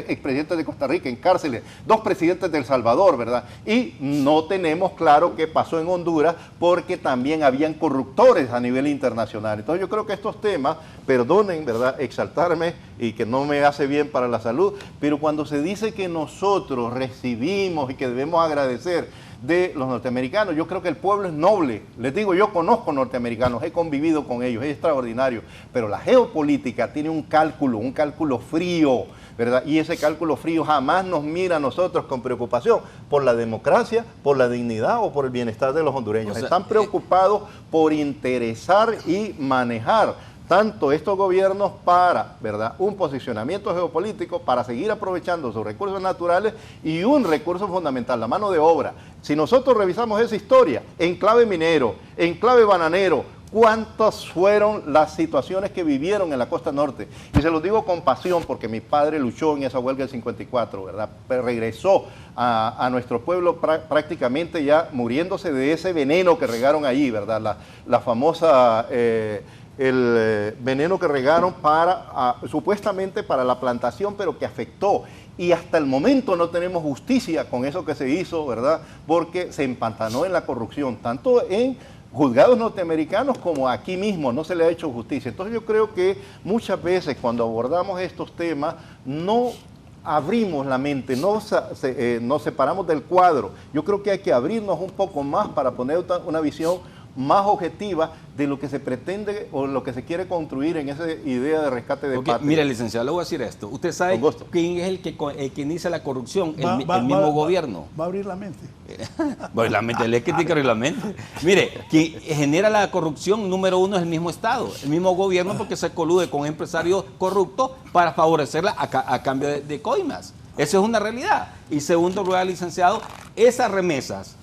Speaker 5: expresidentes de Costa Rica en cárceles, 2 presidentes de El Salvador, ¿verdad? Y no tenemos claro qué pasó en Honduras, porque también habían corruptores a nivel internacional. Entonces yo creo que estos temas, perdonen, ¿verdad?, exaltarme y que no me hace bien para la salud, pero cuando se dice que nosotros recibimos y que debemos agradecer de los norteamericanos, yo creo que el pueblo es noble. Les digo, yo conozco norteamericanos, he convivido con ellos, es extraordinario, pero la geopolítica tiene un cálculo frío, ¿verdad? Y ese cálculo frío jamás nos mira a nosotros con preocupación por la democracia, por la dignidad o por el bienestar de los hondureños. Están preocupados por interesar y manejar tanto estos gobiernos para, ¿verdad?, un posicionamiento geopolítico, para seguir aprovechando sus recursos naturales y un recurso fundamental, la mano de obra. Si nosotros revisamos esa historia en clave minero, en clave bananero, cuántas fueron las situaciones que vivieron en la costa norte. Y se los digo con pasión porque mi padre luchó en esa huelga del 54, ¿verdad? Pero regresó a nuestro pueblo prácticamente ya muriéndose de ese veneno que regaron allí, ¿verdad? La famosa... el veneno que regaron supuestamente para la plantación, pero que afectó. Y hasta el momento no tenemos justicia con eso que se hizo, ¿verdad? Porque se empantanó en la corrupción, tanto en juzgados norteamericanos como aquí mismo, no se le ha hecho justicia. Entonces yo creo que muchas veces cuando abordamos estos temas no abrimos la mente, nos separamos del cuadro. Yo creo que hay que abrirnos un poco más para poner una visión más objetiva de lo que se pretende o lo que se quiere construir en esa idea de rescate de patria.
Speaker 4: Mire, licenciado, le voy a decir esto. Usted sabe quién es el que inicia la corrupción, el mismo gobierno.
Speaker 2: Va a abrir la mente.
Speaker 4: Pues la mente, le tiene que abrir la mente. Mire, quien genera la corrupción número uno es el mismo Estado, el mismo gobierno, porque se colude con empresarios corruptos para favorecerla a cambio de coimas. Eso es una realidad. Y segundo lugar, licenciado, esas remesas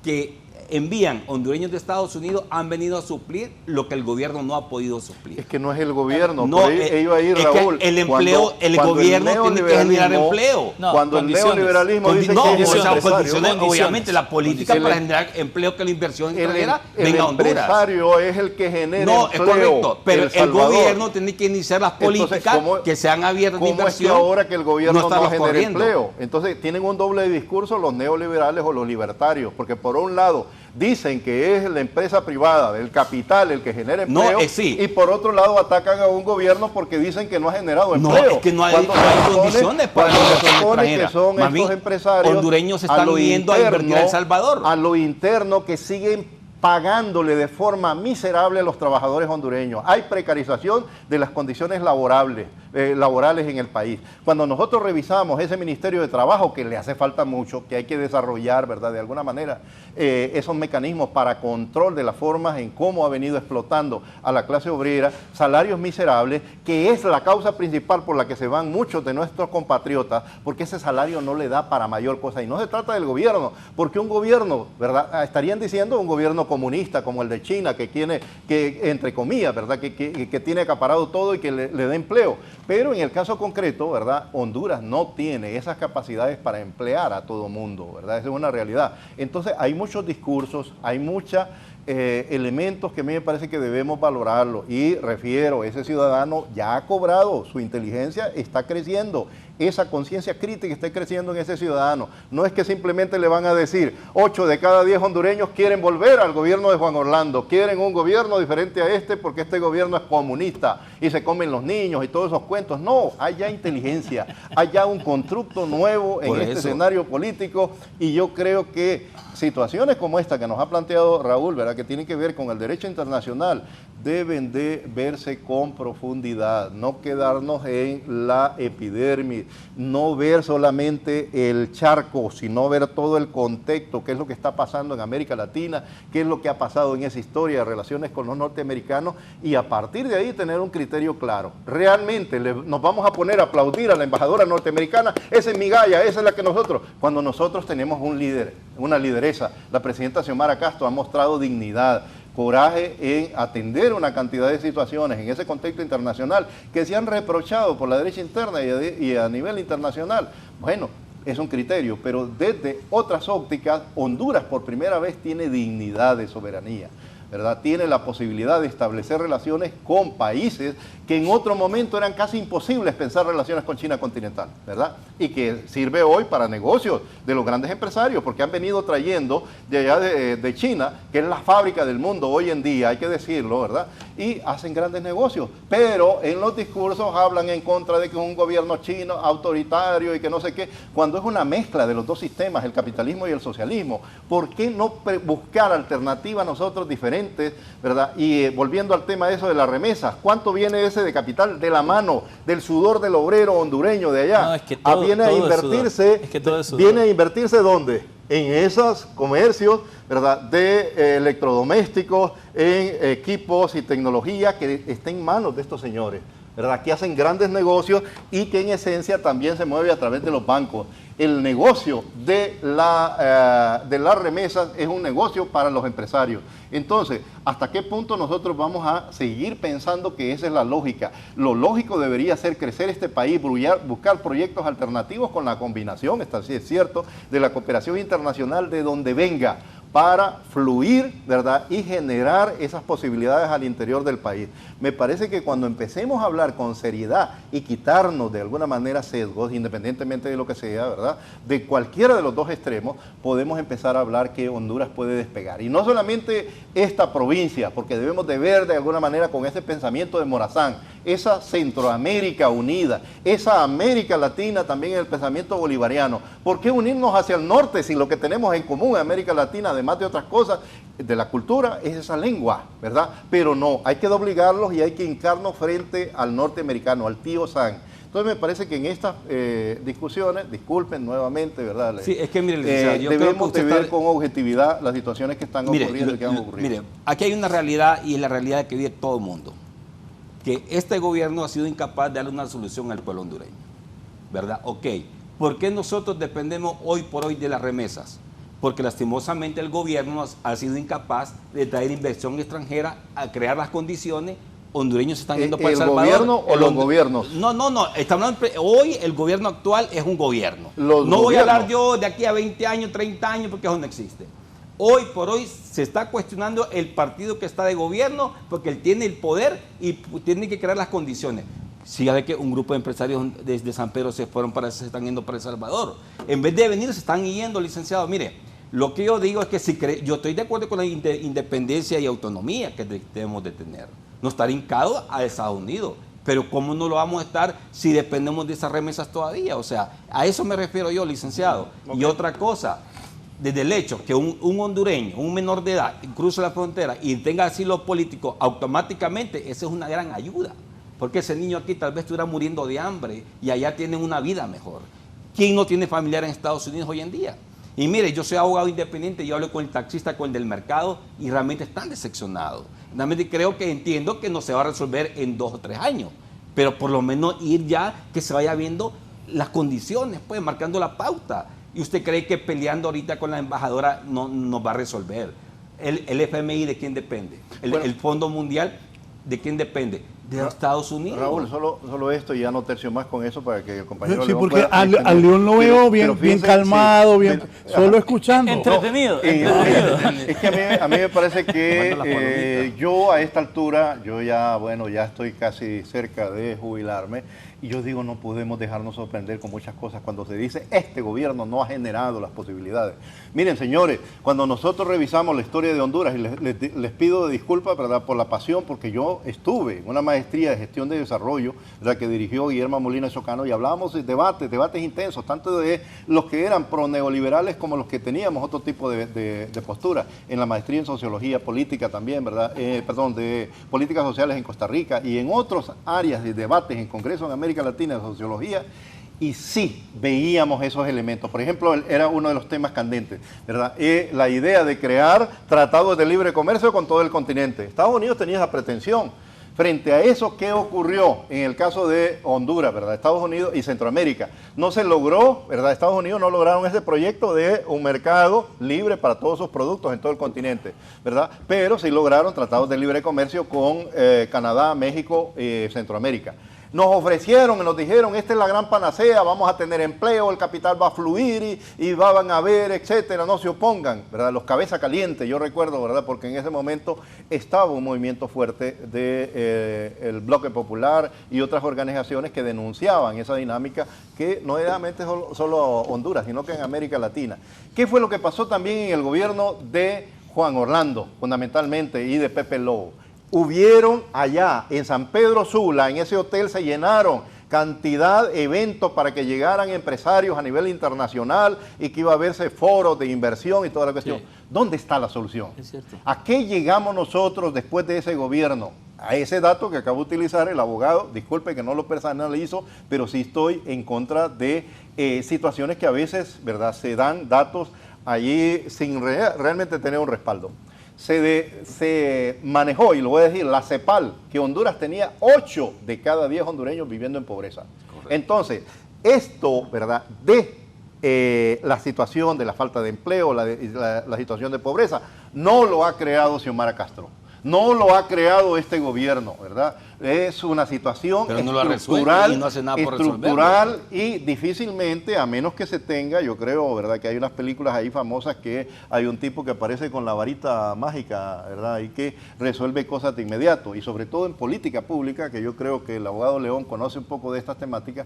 Speaker 4: que envían hondureños de Estados Unidos han venido a suplir lo que el gobierno no ha podido suplir.
Speaker 5: Es que no es el gobierno,
Speaker 4: no,
Speaker 5: ellos ahí,
Speaker 4: Raúl, el empleo, el gobierno tiene que generar empleo.
Speaker 5: No, cuando el neoliberalismo dice que es
Speaker 4: condiciones, obviamente la política para generar empleo, que la inversión extranjera venga a Honduras.
Speaker 5: El empresario es el que genera empleo.
Speaker 4: No, es correcto, pero el gobierno tiene que iniciar las políticas que sean abiertas de inversión.
Speaker 5: ¿Cómo es que ahora que el gobierno no genera empleo? Entonces tienen un doble discurso los neoliberales o los libertarios, porque por un lado dicen que es la empresa privada, el capital, el que genera empleo, y por otro lado atacan a un gobierno porque dicen que no ha generado empleo.
Speaker 4: No, es que no hay condiciones para la inversión extranjera.
Speaker 5: Que son estos empresarios
Speaker 4: hondureños están yendo a invertir a El Salvador.
Speaker 5: A lo interno, que siguen pagándole de forma miserable a los trabajadores hondureños. Hay precarización de las condiciones laborales en el país. Cuando nosotros revisamos ese Ministerio de Trabajo, que le hace falta mucho, que hay que desarrollar, ¿verdad?, de alguna manera, esos mecanismos para control de las formas en cómo ha venido explotando a la clase obrera, salarios miserables, que es la causa principal por la que se van muchos de nuestros compatriotas, porque ese salario no le da para mayor cosa. Y no se trata del gobierno, porque un gobierno, ¿verdad?, estarían diciendo un gobierno comunista como el de China, que tiene, entre comillas, ¿verdad?, que tiene acaparado todo y que le da empleo. Pero en el caso concreto, ¿verdad?, Honduras no tiene esas capacidades para emplear a todo mundo, ¿verdad? Esa es una realidad. Entonces hay muchos discursos, hay muchos elementos que a mí me parece que debemos valorarlo. Y refiero, ese ciudadano ya ha cobrado, su inteligencia está creciendo, esa conciencia crítica está creciendo en ese ciudadano. No es que simplemente le van a decir 8 de cada 10 hondureños quieren volver al gobierno de Juan Orlando, quieren un gobierno diferente a este porque este gobierno es comunista y se comen los niños y todos esos cuentos. No, hay ya inteligencia, hay ya un constructo nuevo en este escenario político, y yo creo que situaciones como esta que nos ha planteado Raúl, ¿verdad?, que tienen que ver con el derecho internacional, deben de verse con profundidad, no quedarnos en la epidermis, no ver solamente el charco, sino ver todo el contexto, qué es lo que está pasando en América Latina, qué es lo que ha pasado en esa historia de relaciones con los norteamericanos, y a partir de ahí tener un criterio claro. Realmente nos vamos a poner a aplaudir a la embajadora norteamericana, esa es mi galla, esa es la que nosotros, cuando nosotros tenemos un líder, una lideresa. La presidenta Xiomara Castro ha mostrado dignidad, coraje en atender una cantidad de situaciones en ese contexto internacional que se han reprochado por la derecha interna y a nivel internacional. Bueno, es un criterio, pero desde otras ópticas, Honduras por primera vez tiene dignidad de soberanía, ¿verdad? Tiene la posibilidad de establecer relaciones con países que en otro momento eran casi imposibles pensar relaciones con China continental, ¿verdad? Y que sirve hoy para negocios de los grandes empresarios, porque han venido trayendo de allá de China, que es la fábrica del mundo hoy en día, hay que decirlo, ¿verdad? Y hacen grandes negocios, pero en los discursos hablan en contra de que es un gobierno chino autoritario y que no sé qué, cuando es una mezcla de los dos sistemas, el capitalismo y el socialismo. ¿Por qué no buscar alternativas nosotros diferentes, ¿verdad? Y volviendo al tema de eso de las remesas, ¿cuánto viene ese de capital? De la mano del sudor del obrero hondureño de allá.
Speaker 3: No, es que todo,
Speaker 5: viene a invertirse, ¿viene a invertirse dónde? En esos comercios, ¿verdad?, de electrodomésticos, en equipos y tecnología que está en manos de estos señores, ¿verdad?, que hacen grandes negocios y que en esencia también se mueve a través de los bancos. el negocio de las remesas es un negocio para los empresarios. Entonces, ¿hasta qué punto nosotros vamos a seguir pensando que esa es la lógica? Lo lógico debería ser crecer este país, buscar proyectos alternativos con la combinación, esta sí es cierto, de la cooperación internacional de donde venga, para fluir, ¿verdad? Y generar esas posibilidades al interior del país. Me parece que cuando empecemos a hablar con seriedad y quitarnos de alguna manera sesgos, independientemente de lo que sea, ¿verdad? De cualquiera de los dos extremos, podemos empezar a hablar que Honduras puede despegar. Y no solamente esta provincia, porque debemos de ver de alguna manera con ese pensamiento de Morazán, esa Centroamérica unida, esa América Latina también en el pensamiento bolivariano. ¿Por qué unirnos hacia el norte si lo que tenemos en común en América Latina, además de otras cosas, de la cultura, es esa lengua, ¿verdad? Pero no, hay que obligarlos y hay que hincarnos frente al norteamericano, al tío Sam. Entonces me parece que en estas discusiones, disculpen nuevamente, ¿verdad?
Speaker 4: Sí, es que mire, licenciado, yo creo
Speaker 5: debemos
Speaker 4: que
Speaker 5: de ver con objetividad las situaciones que están ocurriendo y que han ocurrido.
Speaker 4: Mire, aquí hay una realidad y es la realidad que vive todo el mundo. Que este gobierno ha sido incapaz de darle una solución al pueblo hondureño, ¿verdad? Ok, ¿por qué nosotros dependemos hoy por hoy de las remesas? Porque lastimosamente el gobierno ha sido incapaz de traer inversión extranjera a crear las condiciones. Hondureños se están yendo para El Salvador.
Speaker 5: ¿El gobierno o los gobiernos?
Speaker 4: No, estamos hablando, hoy el gobierno actual es un gobierno.
Speaker 5: No
Speaker 4: voy a hablar yo de aquí a 20 años, 30 años, porque eso no existe. Hoy por hoy se está cuestionando el partido que está de gobierno porque él tiene el poder y tiene que crear las condiciones. Sí, ya ve que un grupo de empresarios desde San Pedro se están yendo para El Salvador. En vez de venir, se están yendo, licenciado. Mire, lo que yo digo es que yo estoy de acuerdo con la independencia y autonomía que debemos de tener. No estar hincados a Estados Unidos. Pero ¿cómo no lo vamos a estar si dependemos de esas remesas todavía? O sea, a eso me refiero yo, licenciado. Okay. Y otra cosa, desde el hecho que un hondureño, un menor de edad, cruce la frontera y tenga asilo político automáticamente, esa es una gran ayuda. Porque ese niño aquí tal vez estuviera muriendo de hambre y allá tienen una vida mejor. ¿Quién no tiene familiar en Estados Unidos hoy en día? Y mire, yo soy abogado independiente, yo hablo con el taxista, con el del mercado y realmente están decepcionados. Realmente entiendo que no se va a resolver en 2 o 3 años, pero por lo menos ir ya, que se vaya viendo las condiciones, pues marcando la pauta. ¿Y usted cree que peleando ahorita con la embajadora no nos va a resolver? ¿El FMI de quién depende? ¿El Fondo Mundial de quién depende? De Estados Unidos.
Speaker 5: Raúl, solo esto y ya no tercio más con eso para que el compañero
Speaker 2: sí,
Speaker 5: León
Speaker 2: porque
Speaker 5: pueda
Speaker 2: al León lo veo bien calmado, sí, bien, solo escuchando.
Speaker 3: Entretenido.
Speaker 5: Es que a mí me parece que yo a esta altura, yo ya estoy casi cerca de jubilarme, y yo digo, no podemos dejarnos sorprender con muchas cosas cuando se dice, este gobierno no ha generado las posibilidades. Miren, señores, cuando nosotros revisamos la historia de Honduras, y les pido disculpas, ¿verdad?, por la pasión, porque yo estuve en una maestría de gestión de desarrollo, la que dirigió Guillermo Molina Chocano, y hablábamos de debates intensos, tanto de los que eran pro-neoliberales como los que teníamos otro tipo de postura. En la maestría en sociología política también, ¿verdad?, de políticas sociales en Costa Rica, y en otras áreas de debates en Congreso en América Latina de sociología, y sí veíamos esos elementos. Por ejemplo, era uno de los temas candentes, ¿verdad? La idea de crear tratados de libre comercio con todo el continente. Estados Unidos tenía esa pretensión. Frente a eso, ¿qué ocurrió en el caso de Honduras, ¿verdad? Estados Unidos y Centroamérica? No se logró, ¿verdad? Estados Unidos no lograron ese proyecto de un mercado libre para todos sus productos en todo el continente, ¿verdad? Pero sí lograron tratados de libre comercio con Canadá, México y Centroamérica. Nos ofrecieron y nos dijeron, esta es la gran panacea, vamos a tener empleo, el capital va a fluir y van a ver, etcétera, no se opongan, ¿verdad? Los cabezas calientes, yo recuerdo, ¿verdad?, porque en ese momento estaba un movimiento fuerte del Bloque Popular y otras organizaciones que denunciaban esa dinámica que no era solo Honduras, sino que en América Latina. ¿Qué fue lo que pasó también en el gobierno de Juan Orlando, fundamentalmente, y de Pepe Lobo? Hubieron allá en San Pedro Sula, en ese hotel se llenaron cantidad de eventos para que llegaran empresarios a nivel internacional y que iba a verse foros de inversión y toda la cuestión. Sí. ¿Dónde está la solución? Es cierto. ¿A qué llegamos nosotros después de ese gobierno? A ese dato que acabo de utilizar el abogado, disculpe que no lo personalizo, pero sí estoy en contra de situaciones que a veces, ¿verdad?, se dan datos allí sin realmente tener un respaldo. Se manejó, y lo voy a decir, la CEPAL, que Honduras tenía 8 de cada 10 hondureños viviendo en pobreza. Correcto. Entonces, esto, ¿verdad?, de la situación de la falta de empleo, la situación de pobreza, no lo ha creado Xiomara Castro. No lo ha creado este gobierno, ¿verdad? Es una situación estructural,
Speaker 4: y no hace nada por
Speaker 5: estructural y difícilmente, a menos que se tenga, yo creo, ¿verdad? Que hay unas películas ahí famosas que hay un tipo que aparece con la varita mágica, ¿verdad? Y que resuelve cosas de inmediato. Y sobre todo en política pública, que yo creo que el abogado León conoce un poco de estas temáticas,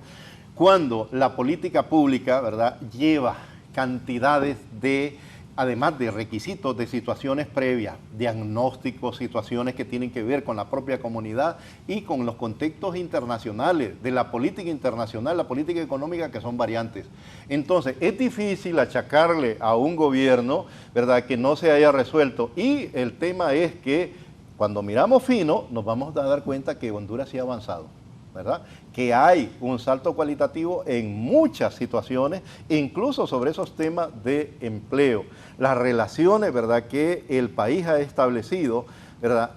Speaker 5: cuando la política pública, ¿verdad? Lleva cantidades de, además de requisitos de situaciones previas, diagnósticos, situaciones que tienen que ver con la propia comunidad y con los contextos internacionales, de la política internacional, la política económica, que son variantes. Entonces, es difícil achacarle a un gobierno, ¿verdad?, que no se haya resuelto. Y el tema es que cuando miramos fino, nos vamos a dar cuenta que Honduras sí ha avanzado, ¿verdad? Que hay un salto cualitativo en muchas situaciones, incluso sobre esos temas de empleo. Las relaciones, ¿verdad?, que el país ha establecido, ¿verdad?,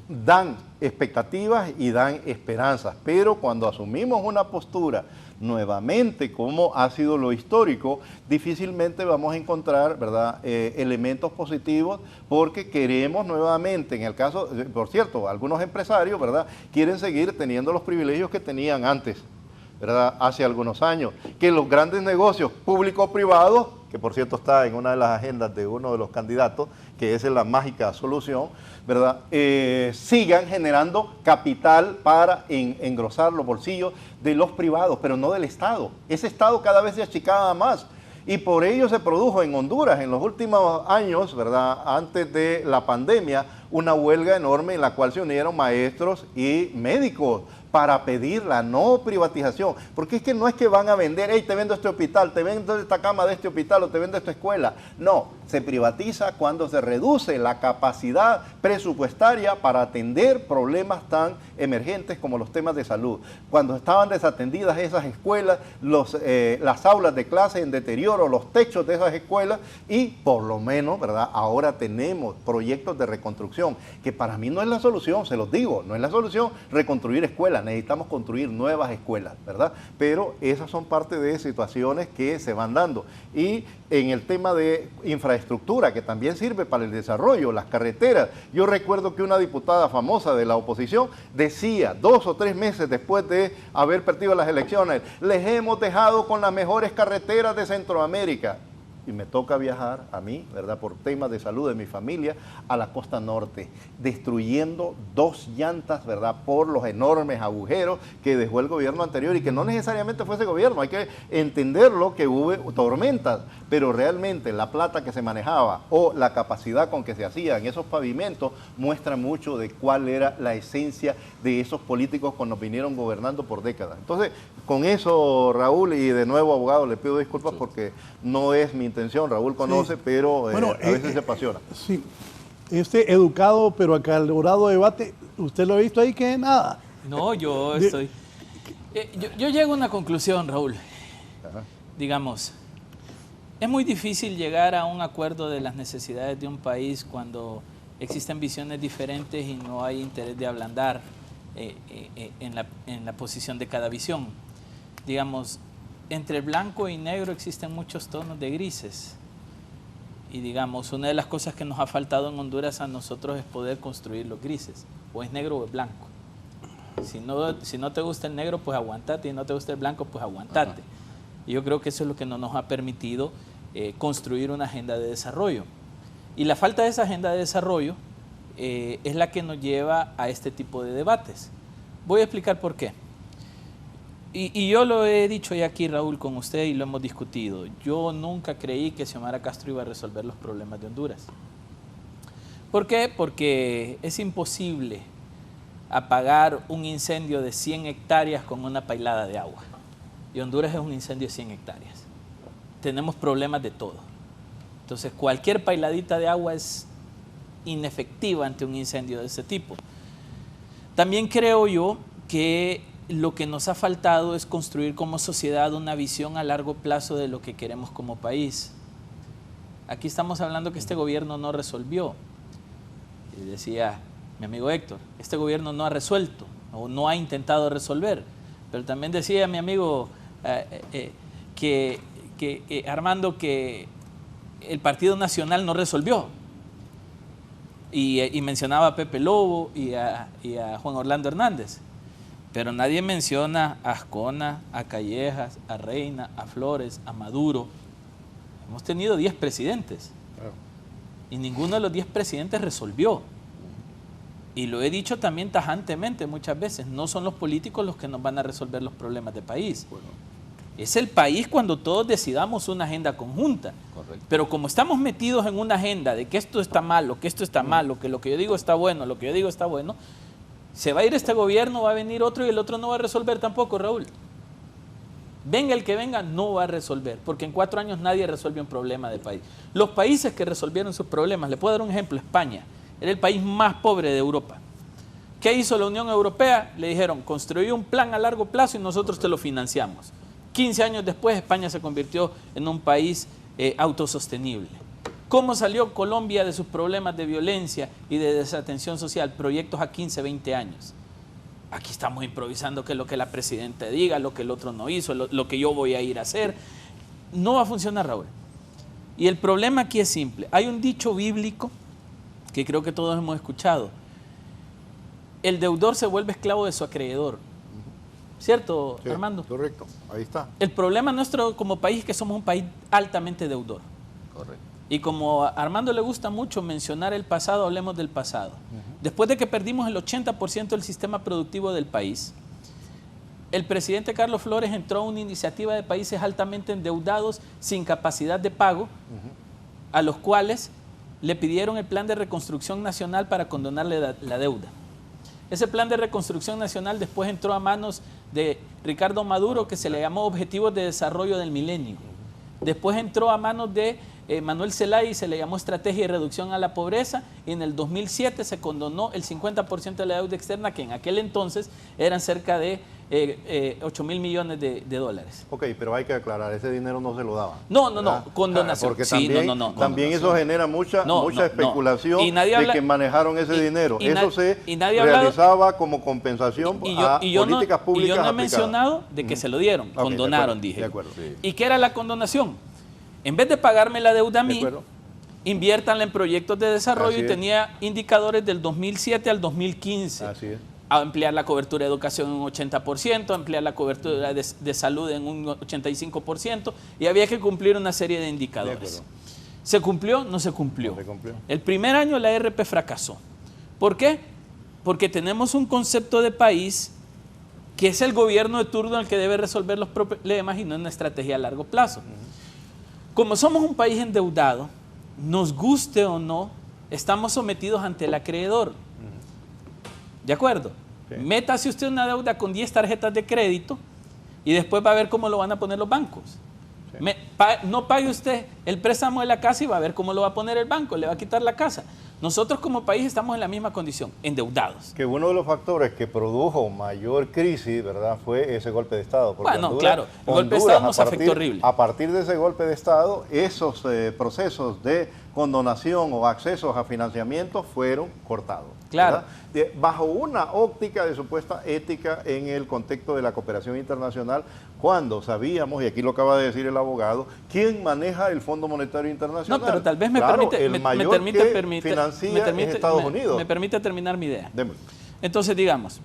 Speaker 5: dan expectativas y dan esperanzas, pero cuando asumimos una postura nuevamente, como ha sido lo histórico, difícilmente vamos a encontrar, ¿verdad?, elementos positivos, porque queremos nuevamente, en el caso, por cierto, algunos empresarios, ¿verdad?, quieren seguir teniendo los privilegios que tenían antes, ¿verdad?, hace algunos años, que los grandes negocios público-privados, que por cierto está en una de las agendas de uno de los candidatos, que esa es la mágica solución, ¿verdad?, sigan generando capital para engrosar los bolsillos de los privados, pero no del Estado. Ese Estado cada vez se achicaba más. Y por ello se produjo en Honduras en los últimos años, ¿verdad?, antes de la pandemia, una huelga enorme en la cual se unieron maestros y médicos para pedir la no privatización. Porque es que no es que van a vender, hey, te vendo este hospital, te vendo esta cama de este hospital o te vendo esta escuela. No, se privatiza cuando se reduce la capacidad presupuestaria para atender problemas tan emergentes como los temas de salud. Cuando estaban desatendidas esas escuelas, las aulas de clase en deterioro, los techos de esas escuelas, y por lo menos, ¿verdad?, ahora tenemos proyectos de reconstrucción, que para mí no es la solución, se los digo, no es la solución reconstruir escuelas, necesitamos construir nuevas escuelas, ¿verdad? Pero esas son parte de situaciones que se van dando. Y en el tema de infraestructura, que también sirve para el desarrollo, las carreteras. Yo recuerdo que una diputada famosa de la oposición decía, 2 o 3 meses después de haber perdido las elecciones, les hemos dejado con las mejores carreteras de Centroamérica. Y me toca viajar a mí, ¿verdad?, por temas de salud de mi familia, a la costa norte, destruyendo 2 llantas, ¿verdad?, por los enormes agujeros que dejó el gobierno anterior, y que no necesariamente fue ese gobierno, hay que entenderlo, que hubo tormentas, pero realmente la plata que se manejaba o la capacidad con que se hacían esos pavimentos muestra mucho de cuál era la esencia de esos políticos cuando vinieron gobernando por décadas. Entonces, con eso, Raúl, y de nuevo, abogado, le pido disculpas porque no es mi intención, Raúl conoce, sí, pero bueno, a veces se apasiona.
Speaker 2: Sí, este educado pero acalorado debate, ¿usted lo ha visto ahí que nada?
Speaker 3: No, yo estoy... yo llego a una conclusión, Raúl. Ajá. Digamos, es muy difícil llegar a un acuerdo de las necesidades de un país cuando existen visiones diferentes y no hay interés de ablandar en la posición de cada visión. Digamos, entre blanco y negro existen muchos tonos de grises. Y digamos, una de las cosas que nos ha faltado en Honduras a nosotros es poder construir los grises. O es negro o es blanco. Si no te gusta el negro, pues aguantate. Y no te gusta el blanco, pues aguantate. Y yo creo que eso es lo que no nos ha permitido construir una agenda de desarrollo. Y la falta de esa agenda de desarrollo es la que nos lleva a este tipo de debates. Voy a explicar por qué. Y yo lo he dicho ya aquí, Raúl, con usted, y lo hemos discutido. Yo nunca creí que Xiomara Castro iba a resolver los problemas de Honduras. ¿Por qué? Porque es imposible apagar un incendio de 100 hectáreas con una pailada de agua. Y Honduras es un incendio de 100 hectáreas. Tenemos problemas de todo. Entonces, cualquier pailadita de agua es inefectiva ante un incendio de ese tipo. También creo yo que lo que nos ha faltado es construir como sociedad una visión a largo plazo de lo que queremos como país. Aquí estamos hablando que este gobierno no resolvió. Y decía mi amigo Héctor, este gobierno no ha resuelto o no ha intentado resolver. Pero también decía mi amigo que Armando, que el Partido Nacional no resolvió. Y mencionaba a Pepe Lobo y a Juan Orlando Hernández. Pero nadie menciona a Ascona, a Callejas, a Reina, a Flores, a Maduro. Hemos tenido 10 presidentes. Y ninguno de los 10 presidentes resolvió. Y lo he dicho también tajantemente muchas veces, no son los políticos los que nos van a resolver los problemas del país. Bueno. Es el país cuando todos decidamos una agenda conjunta. Correcto. Pero como estamos metidos en una agenda de que esto está malo, que esto está malo, que lo que yo digo está bueno, lo que yo digo está bueno, se va a ir este gobierno, va a venir otro y el otro no va a resolver tampoco, Raúl. Venga el que venga, no va a resolver, porque en 4 años nadie resuelve un problema del país. Los países que resolvieron sus problemas, le puedo dar un ejemplo, España, era el país más pobre de Europa. ¿Qué hizo la Unión Europea? Le dijeron, construí un plan a largo plazo y nosotros te lo financiamos. 15 años después, España se convirtió en un país autosostenible. ¿Cómo salió Colombia de sus problemas de violencia y de desatención social? Proyectos a 15, 20 años. Aquí estamos improvisando que lo que la presidenta diga, lo que el otro no hizo, lo que yo voy a ir a hacer. No va a funcionar, Raúl. Y el problema aquí es simple. Hay un dicho bíblico que creo que todos hemos escuchado. El deudor se vuelve esclavo de su acreedor. ¿Cierto, sí, Armando?
Speaker 5: Correcto, ahí está.
Speaker 3: El problema nuestro como país es que somos un país altamente deudor.
Speaker 4: Correcto.
Speaker 3: Y como a Armando le gusta mucho mencionar el pasado, hablemos del pasado. Después de que perdimos el 80% del sistema productivo del país, el presidente Carlos Flores entró a una iniciativa de países altamente endeudados sin capacidad de pago, a los cuales le pidieron el plan de reconstrucción nacional para condonarle la deuda. Ese plan de reconstrucción nacional después entró a manos de Ricardo Maduro, que se le llamó Objetivos de Desarrollo del Milenio. Después entró a manos de Manuel Zelaya y se le llamó Estrategia de Reducción a la Pobreza, y en el 2007 se condonó el 50% de la deuda externa, que en aquel entonces eran cerca de 8.000 millones de dólares.
Speaker 5: Ok, pero hay que aclarar, ese dinero no se lo daban.
Speaker 3: No, condonación.
Speaker 5: Porque
Speaker 3: sí,
Speaker 5: también eso genera mucha especulación de que manejaron ese dinero. Eso se realizaba como compensación a políticas públicas.
Speaker 3: Y yo no he mencionado de que se lo dieron, condonaron, dije.
Speaker 5: De acuerdo. Sí.
Speaker 3: ¿Y qué era la condonación? En vez de pagarme la deuda a mí, inviértanla en proyectos de desarrollo. Y tenía indicadores del 2007 al 2015.
Speaker 5: Así es.
Speaker 3: A ampliar la cobertura de educación en un 80%, ampliar la cobertura de salud en un 85%, y había que cumplir una serie de indicadores. ¿Se cumplió? No se cumplió.
Speaker 5: No se cumplió.
Speaker 3: El primer año la ERP fracasó. ¿Por qué? Porque tenemos un concepto de país que es el gobierno de turno el que debe resolver los problemas y no una estrategia a largo plazo. Como somos un país endeudado, nos guste o no, estamos sometidos ante el acreedor. ¿De acuerdo? Sí. Métase usted una deuda con 10 tarjetas de crédito y después va a ver cómo lo van a poner los bancos. Sí. No pague usted el préstamo de la casa y va a ver cómo lo va a poner el banco, le va a quitar la casa. Nosotros como país estamos en la misma condición, endeudados.
Speaker 5: Que uno de los factores que produjo mayor crisis, ¿verdad?, fue ese golpe de Estado.
Speaker 3: Porque bueno, claro, el golpe de Estado nos afectó horrible.
Speaker 5: A partir de ese golpe de Estado, esos procesos de condonación o accesos a financiamiento fueron cortados.
Speaker 3: Claro.
Speaker 5: Bajo una óptica de supuesta ética en el contexto de la cooperación internacional, cuando sabíamos, y aquí lo acaba de decir el abogado, ¿quién maneja el Fondo Monetario Internacional?
Speaker 3: No, pero tal vez me permite terminar mi idea.
Speaker 5: Démosle.
Speaker 3: Entonces, digamos,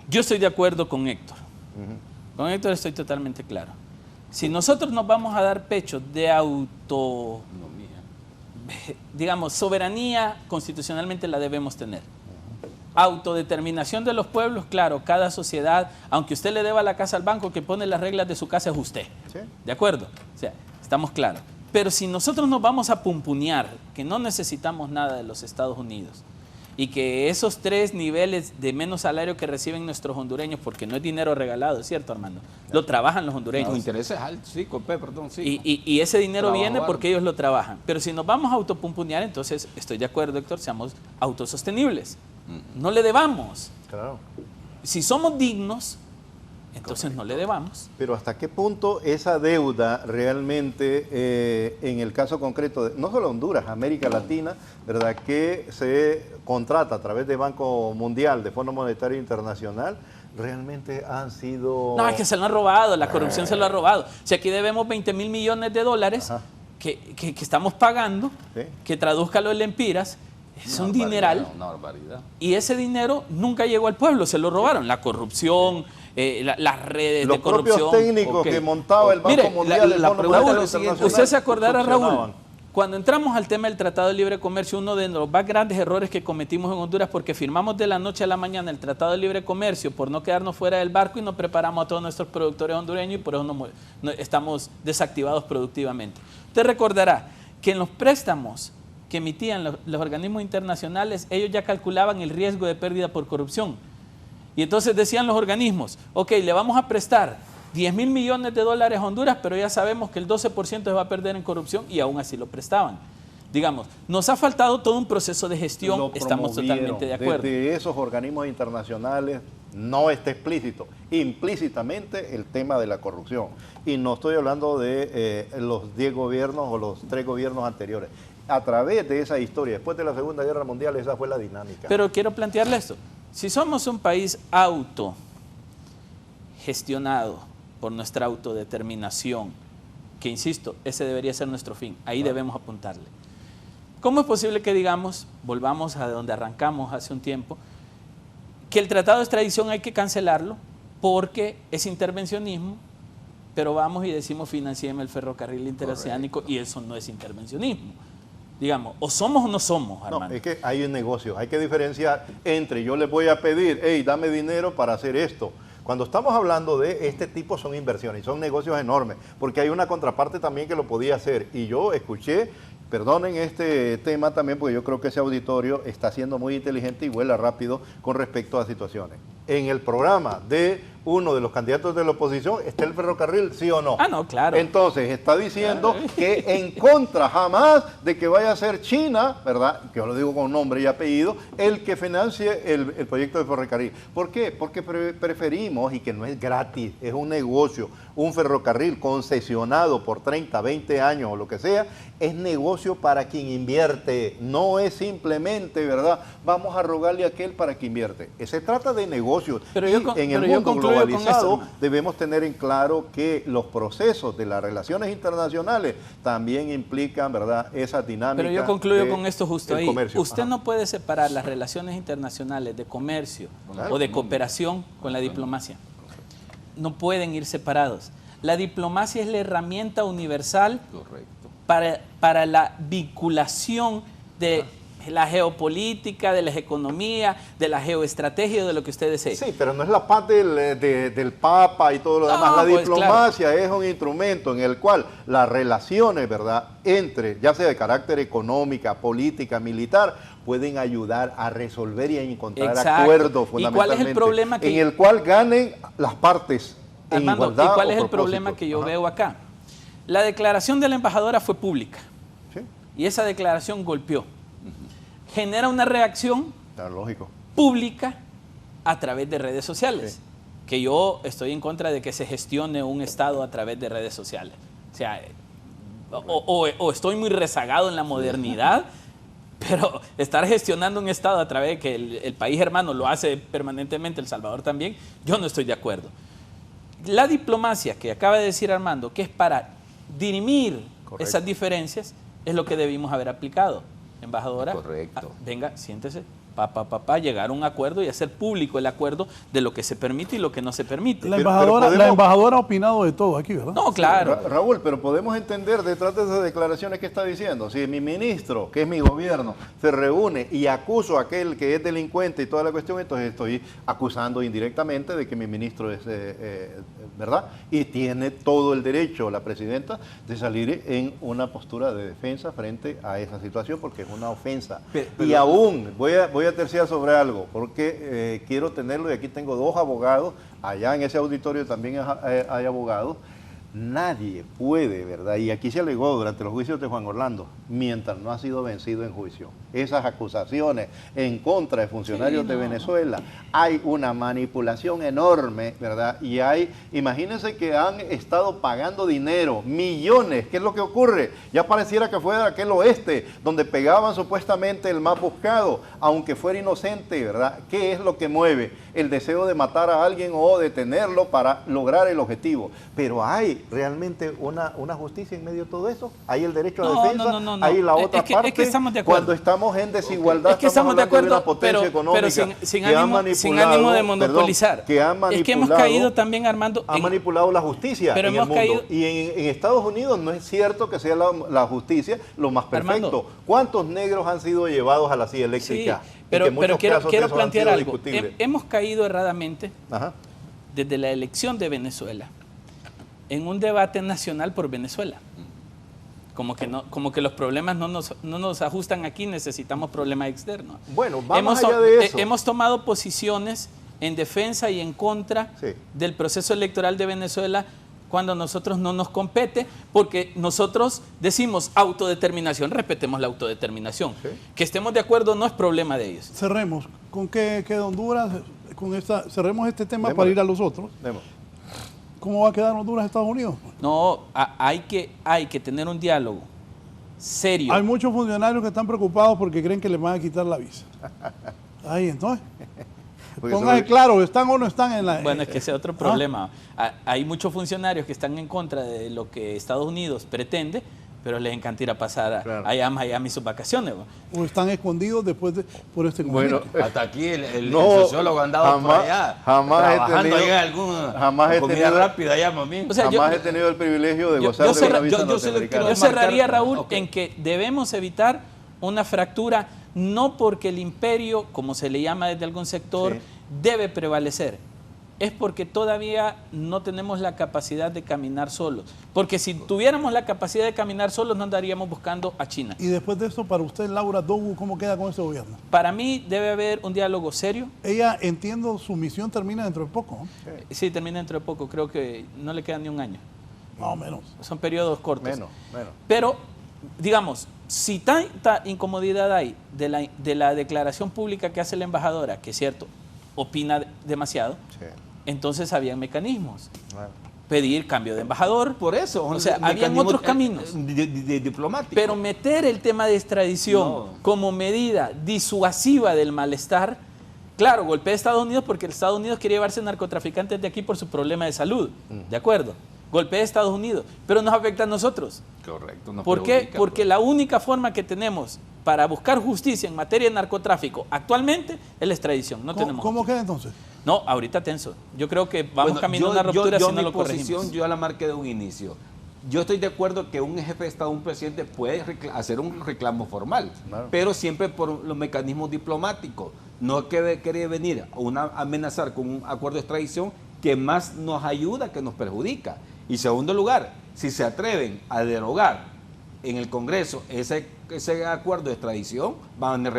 Speaker 3: yo estoy de acuerdo con Héctor. Con Héctor estoy totalmente claro. Si nosotros nos vamos a dar pecho de digamos, soberanía constitucionalmente la debemos tener. Autodeterminación de los pueblos, claro, cada sociedad, aunque usted le deba la casa al banco, que pone las reglas de su casa es usted. ¿Sí? ¿De acuerdo? O sea, estamos claros. Pero si nosotros nos vamos a pumpunear que no necesitamos nada de los Estados Unidos y que esos 3 niveles de menos salario que reciben nuestros hondureños, porque no es dinero regalado, ¿es cierto, Armando? Lo trabajan los hondureños.
Speaker 4: Los intereses altos, sí, perdón, sí.
Speaker 3: Y ese dinero viene porque ellos lo trabajan. Pero si nos vamos a autopumpunear, entonces estoy de acuerdo, Héctor, seamos autosostenibles. No le debamos.
Speaker 5: Claro.
Speaker 3: Si somos dignos, entonces no le debamos.
Speaker 5: Pero ¿hasta qué punto esa deuda realmente, en el caso concreto de no solo Honduras, América Latina, ¿verdad?, que se contrata a través del Banco Mundial, de Fondo Monetario Internacional, realmente han sido...
Speaker 3: No, es que se lo han robado, la corrupción se lo ha robado. Si aquí debemos 20 mil millones de dólares que estamos pagando,
Speaker 5: Sí.
Speaker 3: que tradúzcalo en lempiras, es un dineral.
Speaker 4: Una barbaridad.
Speaker 3: Y ese dinero nunca llegó al pueblo, se lo robaron. La corrupción, las redes
Speaker 5: Los
Speaker 3: de corrupción.
Speaker 5: propios técnicos
Speaker 3: Ok.
Speaker 5: que montaba el Banco
Speaker 3: Mire,
Speaker 5: Mundial, el
Speaker 4: la
Speaker 5: Fondo
Speaker 4: pregunta
Speaker 5: Monetario
Speaker 4: es lo siguiente.
Speaker 5: Internacional,
Speaker 3: Usted se acordará, Raúl,
Speaker 5: funcionaban.
Speaker 3: cuando entramos al tema del Tratado de Libre Comercio, uno de los más grandes errores que cometimos en Honduras, porque firmamos de la noche a la mañana el Tratado de Libre Comercio por no quedarnos fuera del barco y no preparamos a todos nuestros productores hondureños y por eso no estamos desactivados productivamente. Usted recordará que en los préstamos que emitían los organismos internacionales, ellos ya calculaban el riesgo de pérdida por corrupción. Y entonces decían los organismos, ok, le vamos a prestar 10 mil millones de dólares a Honduras, pero ya sabemos que el 12% se va a perder en corrupción y aún así lo prestaban. Digamos, nos ha faltado todo un proceso de gestión,
Speaker 5: Lo
Speaker 3: estamos
Speaker 5: promovieron.
Speaker 3: totalmente de acuerdo.
Speaker 5: Desde esos organismos internacionales no está explícito, implícitamente el tema de la corrupción. Y no estoy hablando de los 10 gobiernos o los 3 gobiernos anteriores. A través de esa historia, después de la Segunda Guerra Mundial, esa fue la dinámica.
Speaker 3: Pero quiero plantearle esto. Si somos un país autogestionado por nuestra autodeterminación, que insisto, ese debería ser nuestro fin, ahí debemos apuntarle. ¿Cómo es posible que digamos, volvamos a donde arrancamos hace un tiempo, que el tratado de extradición hay que cancelarlo porque es intervencionismo, pero vamos y decimos financiemos el ferrocarril interoceánico y eso no es intervencionismo? Digamos, o somos o no somos, Armando.
Speaker 5: No, es que hay un negocio, hay que diferenciar entre yo les voy a pedir, hey, dame dinero para hacer esto. Cuando estamos hablando de este tipo son inversiones, son negocios enormes, porque hay una contraparte también que lo podía hacer. Y yo escuché, perdonen este tema también, porque yo creo que ese auditorio está siendo muy inteligente y vuela rápido con respecto a situaciones. En el programa de uno de los candidatos de la oposición está el ferrocarril, ¿sí o no?
Speaker 3: Ah, no, claro.
Speaker 5: Entonces está diciendo que en contra jamás de que vaya a ser China, ¿verdad? Que yo lo digo con nombre y apellido, el que financie el proyecto de ferrocarril. ¿Por qué? Porque preferimos, y que no es gratis, es un negocio, un ferrocarril concesionado por 30, 20 años o lo que sea, es negocio para quien invierte, no es simplemente, ¿verdad? Vamos a rogarle a aquel para que invierte. Se trata de negocios.
Speaker 3: Pero
Speaker 5: Y
Speaker 3: yo
Speaker 5: en el
Speaker 3: concluyo
Speaker 5: mundo
Speaker 3: con
Speaker 5: globalizado
Speaker 3: esto,
Speaker 5: debemos tener en claro que los procesos de las relaciones internacionales también implican, ¿verdad?, esa dinámica.
Speaker 3: Pero yo concluyo
Speaker 5: de
Speaker 3: con esto justo
Speaker 5: el
Speaker 3: ahí.
Speaker 5: comercio.
Speaker 3: Usted
Speaker 5: Ajá.
Speaker 3: no puede separar las relaciones internacionales de comercio o de cooperación con la diplomacia. No pueden ir separados. La diplomacia es la herramienta universal
Speaker 4: Correcto.
Speaker 3: para la vinculación de la geopolítica, de las economías, de la geoestrategia, de lo que usted desee.
Speaker 5: Sí, pero no es la paz del Papa y todo lo
Speaker 3: No,
Speaker 5: demás. La
Speaker 3: pues,
Speaker 5: diplomacia es un instrumento en el cual las relaciones, ¿verdad?, entre, ya sea de carácter económica, política, militar, pueden ayudar a resolver y a encontrar
Speaker 3: Exacto.
Speaker 5: acuerdos
Speaker 3: ¿Y cuál
Speaker 5: fundamentalmente.
Speaker 3: es el problema que-
Speaker 5: en el cual ganen las partes en
Speaker 3: Armando,
Speaker 5: igualdad
Speaker 3: ¿y cuál
Speaker 5: o
Speaker 3: es el
Speaker 5: propósitos?
Speaker 3: problema que yo
Speaker 5: Ajá.
Speaker 3: veo acá? La declaración de la embajadora fue pública
Speaker 5: Sí,
Speaker 3: y esa declaración golpeó. Genera una reacción
Speaker 5: está lógico.
Speaker 3: pública a través de redes sociales. Que yo estoy en contra de que se gestione un Estado a través de redes sociales. O sea, o estoy muy rezagado en la modernidad, pero estar gestionando un Estado a través de que el país hermano lo hace permanentemente, El Salvador también, yo no estoy de acuerdo. La diplomacia que acaba de decir Armando, que es para dirimir
Speaker 5: Correcto.
Speaker 3: esas diferencias, es lo que debimos haber aplicado. Embajadora,
Speaker 4: Correcto.
Speaker 3: venga, siéntese, llegar a un acuerdo y hacer público el acuerdo de lo que se permite y lo que no se permite.
Speaker 2: La
Speaker 5: Pero
Speaker 2: embajadora, la
Speaker 5: podemos-
Speaker 2: embajadora ha opinado de todo aquí, ¿verdad?
Speaker 3: No, claro.
Speaker 5: Raúl, pero podemos entender detrás de esas declaraciones que está diciendo. Si mi ministro, que es mi gobierno, se reúne y acuso a aquel que es delincuente y toda la cuestión, entonces estoy acusando indirectamente de que mi ministro es, ¿verdad? Y tiene todo el derecho, la presidenta, de salir en una postura de defensa frente a esa situación porque es una ofensa. Y aún, voy a terciar sobre algo, porque quiero tenerlo, y aquí tengo 2 abogados, allá en ese auditorio también hay abogados. nadie puede, ¿verdad? Y aquí se alegó durante los juicios de Juan Orlando, mientras no ha sido vencido en juicio. Esas acusaciones en contra de funcionarios de Venezuela, hay una manipulación enorme, ¿verdad? Y imagínense que han estado pagando dinero, millones. ¿Qué es lo que ocurre? Ya pareciera que fuera aquel oeste, donde pegaban supuestamente el más buscado, aunque fuera inocente, ¿verdad? ¿Qué es lo que mueve? El deseo de matar a alguien o detenerlo para lograr el objetivo. Pero hay realmente una justicia en medio de todo eso. Hay el derecho a defensa, hay la otra parte.
Speaker 3: Es que estamos de acuerdo.
Speaker 5: Cuando estamos en desigualdad,
Speaker 3: es que estamos de acuerdo,
Speaker 5: de una potencia económica
Speaker 3: sin ánimo de monopolizar.
Speaker 5: Es
Speaker 3: que hemos caído también, Armando.
Speaker 5: Ha manipulado la justicia en el mundo. Y en Estados Unidos no es cierto que sea la justicia lo más perfecto. Armando, ¿cuántos negros han sido llevados a la silla eléctrica?
Speaker 3: Sí, pero quiero plantear algo. Hemos caído erradamente desde la elección de Venezuela en un debate nacional por Venezuela. Como que los problemas no nos ajustan aquí, necesitamos problemas externos.
Speaker 5: Bueno, vamos allá de eso.
Speaker 3: Hemos tomado posiciones en defensa y en contra del proceso electoral de Venezuela cuando a nosotros no nos compete, porque nosotros decimos autodeterminación, respetemos la autodeterminación. Sí. Que estemos de acuerdo no es problema de ellos.
Speaker 2: Cerremos. ¿Con qué queda Honduras? Cerremos este tema para ir a los otros. ¿Cómo va a quedar Honduras Estados Unidos?
Speaker 3: No, hay que tener un diálogo serio.
Speaker 2: Hay muchos funcionarios que están preocupados porque creen que les van a quitar la visa. Ahí, entonces. Póngase claro, ¿están o no están en la...?
Speaker 3: Bueno, es que ese es otro problema. Hay muchos funcionarios que están en contra de lo que Estados Unidos pretende, pero les encanta ir a pasar allá a Miami sus vacaciones.
Speaker 2: O están escondidos por este conflicto.
Speaker 4: Bueno, hasta aquí el sociólogo andaba por allá.
Speaker 5: Jamás he tenido
Speaker 4: rápida allá, mami.
Speaker 5: O sea, jamás he tenido el privilegio de gozar de una visa norteamericana.
Speaker 3: Yo cerraría, Raúl, en que debemos evitar una fractura, no porque el imperio, como se le llama desde algún sector, debe prevalecer. Es porque todavía no tenemos la capacidad de caminar solos. Porque si tuviéramos la capacidad de caminar solos, no andaríamos buscando a China.
Speaker 2: Y después de esto, para usted, Laura Dogu, ¿cómo queda con este gobierno?
Speaker 3: Para mí debe haber un diálogo serio.
Speaker 2: Ella, entiendo, su misión termina dentro de poco, ¿no?
Speaker 3: Sí, termina dentro de poco. Creo que no le queda ni un año.
Speaker 2: Más o menos.
Speaker 3: Son periodos cortos.
Speaker 5: Menos.
Speaker 3: Pero, digamos, si tanta incomodidad hay de la declaración pública que hace la embajadora, que es cierto, opina demasiado, entonces habían mecanismos. Pedir cambio de embajador.
Speaker 4: Por eso.
Speaker 3: O sea, habían otros caminos.
Speaker 4: Diplomáticos.
Speaker 3: Pero meter el tema de extradición como medida disuasiva del malestar, claro, golpea a Estados Unidos porque Estados Unidos quiere llevarse narcotraficantes de aquí por su problema de salud. ¿De acuerdo? Golpea a Estados Unidos, pero nos afecta a nosotros.
Speaker 4: Correcto.
Speaker 3: ¿Por qué? Porque la única forma que tenemos para buscar justicia en materia de narcotráfico actualmente es la extradición.
Speaker 2: ¿Cómo queda entonces?
Speaker 3: No, ahorita tenso. Yo creo que vamos camino a una ruptura si no lo corregimos.
Speaker 4: Yo la marqué de un inicio. Yo estoy de acuerdo que un jefe de Estado, un presidente, puede hacer un reclamo formal, pero siempre por los mecanismos diplomáticos. No quiere venir a amenazar con un acuerdo de extradición que más nos ayuda que nos perjudica. Y segundo lugar, si se atreven a derogar en el Congreso ese acuerdo de extradición, van a tener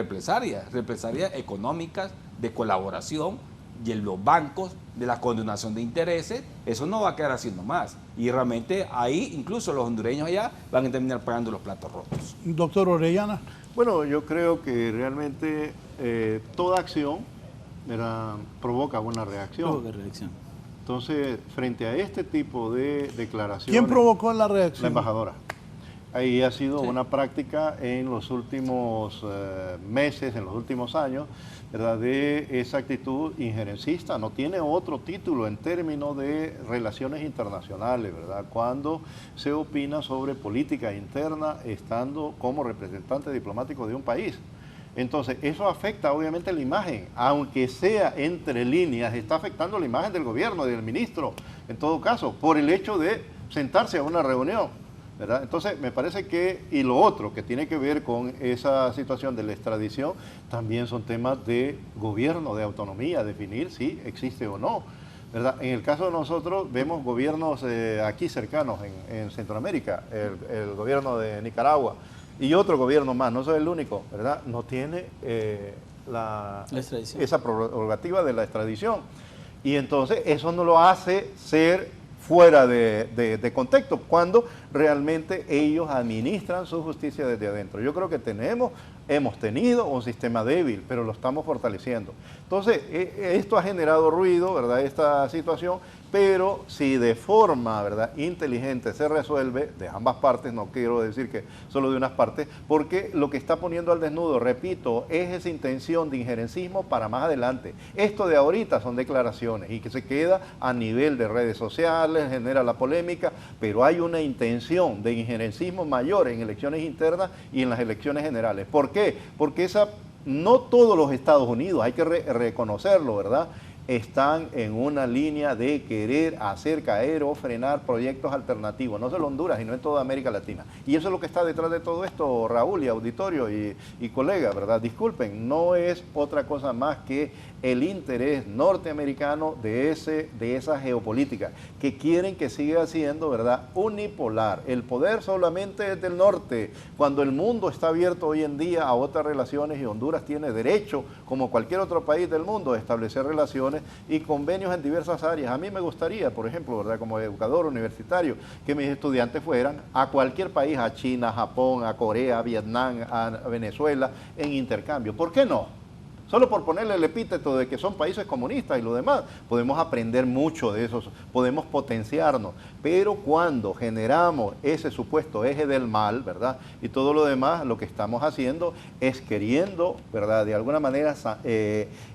Speaker 4: represalias económicas, de colaboración, y en los bancos, de la condonación de intereses. Eso no va a quedar haciendo más. Y realmente ahí, incluso los hondureños allá, van a terminar pagando los platos rotos.
Speaker 2: Doctor Orellana.
Speaker 5: Bueno, yo creo que realmente toda acción provoca una reacción. Entonces, frente a este tipo de declaraciones...
Speaker 2: ¿Quién provocó la reacción?
Speaker 5: La embajadora. Ahí ha sido una práctica en los últimos meses, en los últimos años, ¿verdad?, de esa actitud injerencista. No tiene otro título en términos de relaciones internacionales, ¿verdad?, cuando se opina sobre política interna estando como representante diplomático de un país. Entonces, eso afecta obviamente la imagen, aunque sea entre líneas, está afectando la imagen del gobierno, del ministro, en todo caso, por el hecho de sentarse a una reunión, ¿verdad? Entonces, me parece que, y lo otro que tiene que ver con esa situación de la extradición, también son temas de gobierno, de autonomía, definir si existe o no, ¿verdad? En el caso de nosotros, vemos gobiernos aquí cercanos en Centroamérica, el gobierno de Nicaragua, y otro gobierno más, no soy el único, ¿verdad? No tiene esa prerrogativa de la extradición. Y entonces eso no lo hace ser fuera de contexto, cuando realmente ellos administran su justicia desde adentro. Yo creo que hemos tenido un sistema débil, pero lo estamos fortaleciendo. Entonces, esto ha generado ruido, ¿verdad?, esta situación, pero si de forma, ¿verdad?, inteligente se resuelve de ambas partes, no quiero decir que solo de unas partes, porque lo que está poniendo al desnudo, repito, es esa intención de injerencismo para más adelante. Esto de ahorita son declaraciones y que se queda a nivel de redes sociales, genera la polémica, pero hay una intención de injerencismo mayor en elecciones internas y en las elecciones generales. ¿Por qué? Porque no todos los Estados Unidos, hay que reconocerlo, ¿verdad?, están en una línea de querer hacer caer o frenar proyectos alternativos, no solo Honduras, sino en toda América Latina. Y eso es lo que está detrás de todo esto, Raúl y auditorio y colega, ¿verdad? Disculpen, no es otra cosa más que el interés norteamericano de esa geopolítica, que quieren que siga siendo, ¿verdad?, unipolar. El poder solamente es del norte, cuando el mundo está abierto hoy en día a otras relaciones y Honduras tiene derecho, como cualquier otro país del mundo, a establecer relaciones y convenios en diversas áreas. A mí me gustaría, por ejemplo, ¿verdad?, como educador universitario, que mis estudiantes fueran a cualquier país, a China, a Japón, a Corea, a Vietnam, a Venezuela, en intercambio. ¿Por qué no? Solo por ponerle el epíteto de que son países comunistas y lo demás, podemos aprender mucho de eso, podemos potenciarnos, pero cuando generamos ese supuesto eje del mal, ¿verdad?, y todo lo demás, lo que estamos haciendo es queriendo, ¿verdad?, de alguna manera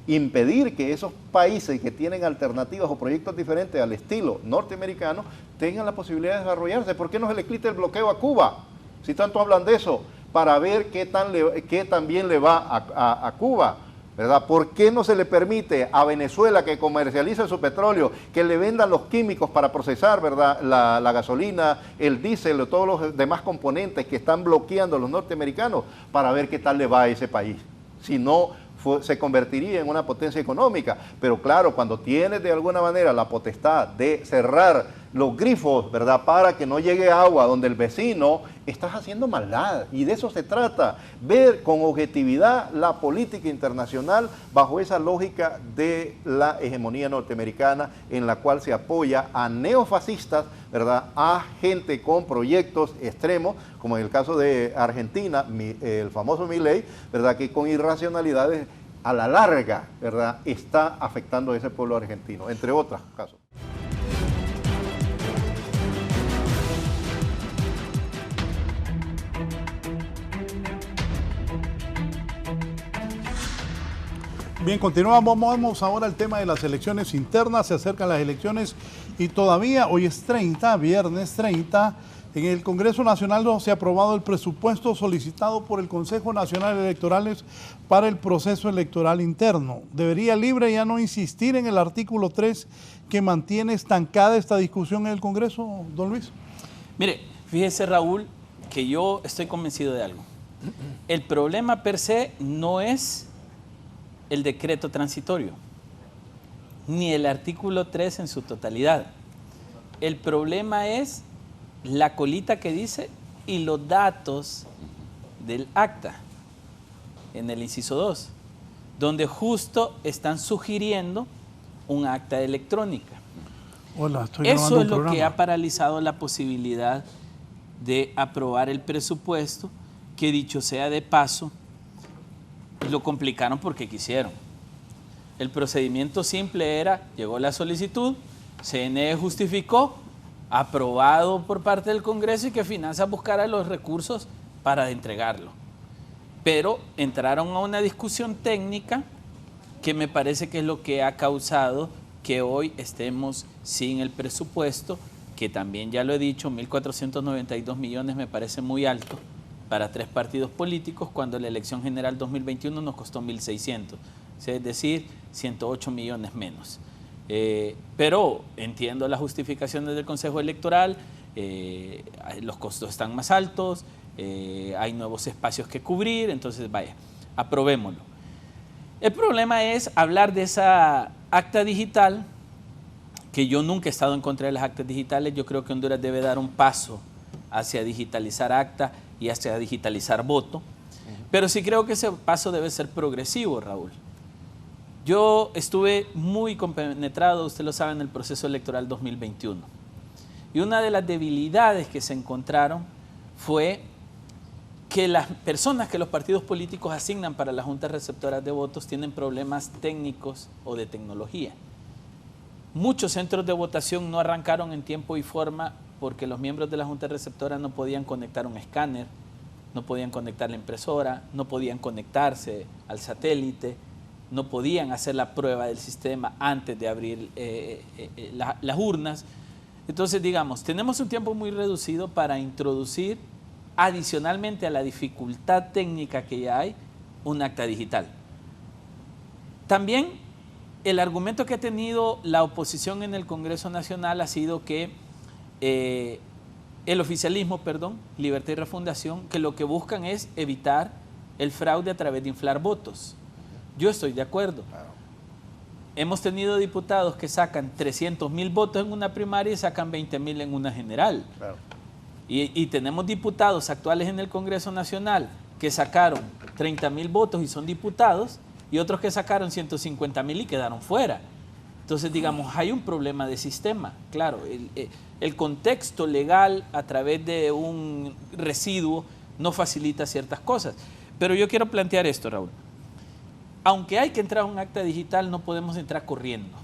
Speaker 5: impedir que esos países que tienen alternativas o proyectos diferentes al estilo norteamericano tengan la posibilidad de desarrollarse. ¿Por qué no se le quita el bloqueo a Cuba? Si tanto hablan de eso, para ver qué tan bien le va a Cuba, ¿verdad? ¿Por qué no se le permite a Venezuela que comercialice su petróleo, que le vendan los químicos para procesar, ¿verdad?, la gasolina, el diésel o todos los demás componentes que están bloqueando a los norteamericanos, para ver qué tal le va a ese país? Si no, se convertiría en una potencia económica. Pero claro, cuando tienes de alguna manera la potestad de cerrar los grifos, ¿verdad?, para que no llegue agua donde el vecino, estás haciendo maldad. Y de eso se trata, ver con objetividad la política internacional bajo esa lógica de la hegemonía norteamericana, en la cual se apoya a neofascistas, ¿verdad?, a gente con proyectos extremos, como en el caso de Argentina, el famoso Milei, ¿verdad?, que con irracionalidades a la larga, ¿verdad?, está afectando a ese pueblo argentino, entre otros casos.
Speaker 2: Bien, continuamos. Vamos ahora al tema de las elecciones internas. Se acercan las elecciones y todavía hoy es 30, viernes 30. En el Congreso Nacional no se ha aprobado el presupuesto solicitado por el Consejo Nacional Electoral para el proceso electoral interno. Debería Libre ya no insistir en el artículo 3 que mantiene estancada esta discusión en el Congreso, don Luis.
Speaker 3: Mire, fíjese, Raúl, que yo estoy convencido de algo. El problema per se no es el decreto transitorio, ni el artículo 3 en su totalidad. El problema es la colita que dice y los datos del acta en el inciso 2, donde justo están sugiriendo un acta electrónica.
Speaker 2: Hola,
Speaker 3: Eso es lo que ha paralizado la posibilidad de aprobar el presupuesto, que dicho sea de paso, lo complicaron porque quisieron. El procedimiento simple era, llegó la solicitud, CNE justificó, aprobado por parte del Congreso y que Finanzas buscara los recursos para entregarlo. Pero entraron a una discusión técnica que me parece que es lo que ha causado que hoy estemos sin el presupuesto, que también ya lo he dicho, 1.492 millones me parece muy alto para 3 partidos políticos, cuando la elección general 2021 nos costó 1.600, es decir, 108 millones menos. Pero entiendo las justificaciones del Consejo Electoral, los costos están más altos, hay nuevos espacios que cubrir, entonces vaya, aprobémoslo. El problema es hablar de esa acta digital, que yo nunca he estado en contra de las actas digitales. Yo creo que Honduras debe dar un paso hacia digitalizar acta y hacia digitalizar voto, pero sí creo que ese paso debe ser progresivo, Raúl. Yo estuve muy compenetrado, usted lo sabe, en el proceso electoral 2021. Y una de las debilidades que se encontraron fue que las personas que los partidos políticos asignan para las juntas receptoras de votos tienen problemas técnicos o de tecnología. Muchos centros de votación no arrancaron en tiempo y forma porque los miembros de la junta receptora no podían conectar un escáner, no podían conectar la impresora, no podían conectarse al satélite, no podían hacer la prueba del sistema antes de abrir las urnas. Entonces, digamos, tenemos un tiempo muy reducido para introducir, adicionalmente a la dificultad técnica que ya hay, un acta digital. También el argumento que ha tenido la oposición en el Congreso Nacional ha sido que el oficialismo, Libertad y Refundación, que lo que buscan es evitar el fraude a través de inflar votos. Yo estoy de acuerdo. Claro. Hemos tenido diputados que sacan 300.000 votos en una primaria y sacan 20.000 en una general. Claro. Y tenemos diputados actuales en el Congreso Nacional que sacaron 30.000 votos y son diputados, y otros que sacaron 150.000 y quedaron fuera. Entonces, digamos, hay un problema de sistema. Claro, el contexto legal a través de un residuo no facilita ciertas cosas. Pero yo quiero plantear esto, Raúl. Aunque hay que entrar a un acta digital, no podemos entrar corriendo,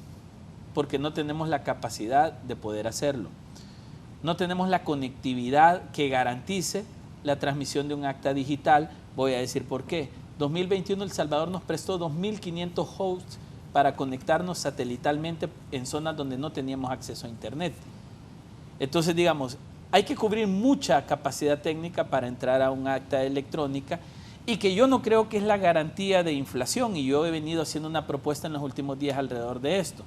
Speaker 3: porque no tenemos la capacidad de poder hacerlo. No tenemos la conectividad que garantice la transmisión de un acta digital. Voy a decir por qué. 2021 El Salvador nos prestó 2.500 hosts para conectarnos satelitalmente en zonas donde no teníamos acceso a internet. Entonces, digamos, hay que cubrir mucha capacidad técnica para entrar a un acta electrónica, y que yo no creo que es la garantía de inflación, y yo he venido haciendo una propuesta en los últimos días alrededor de esto.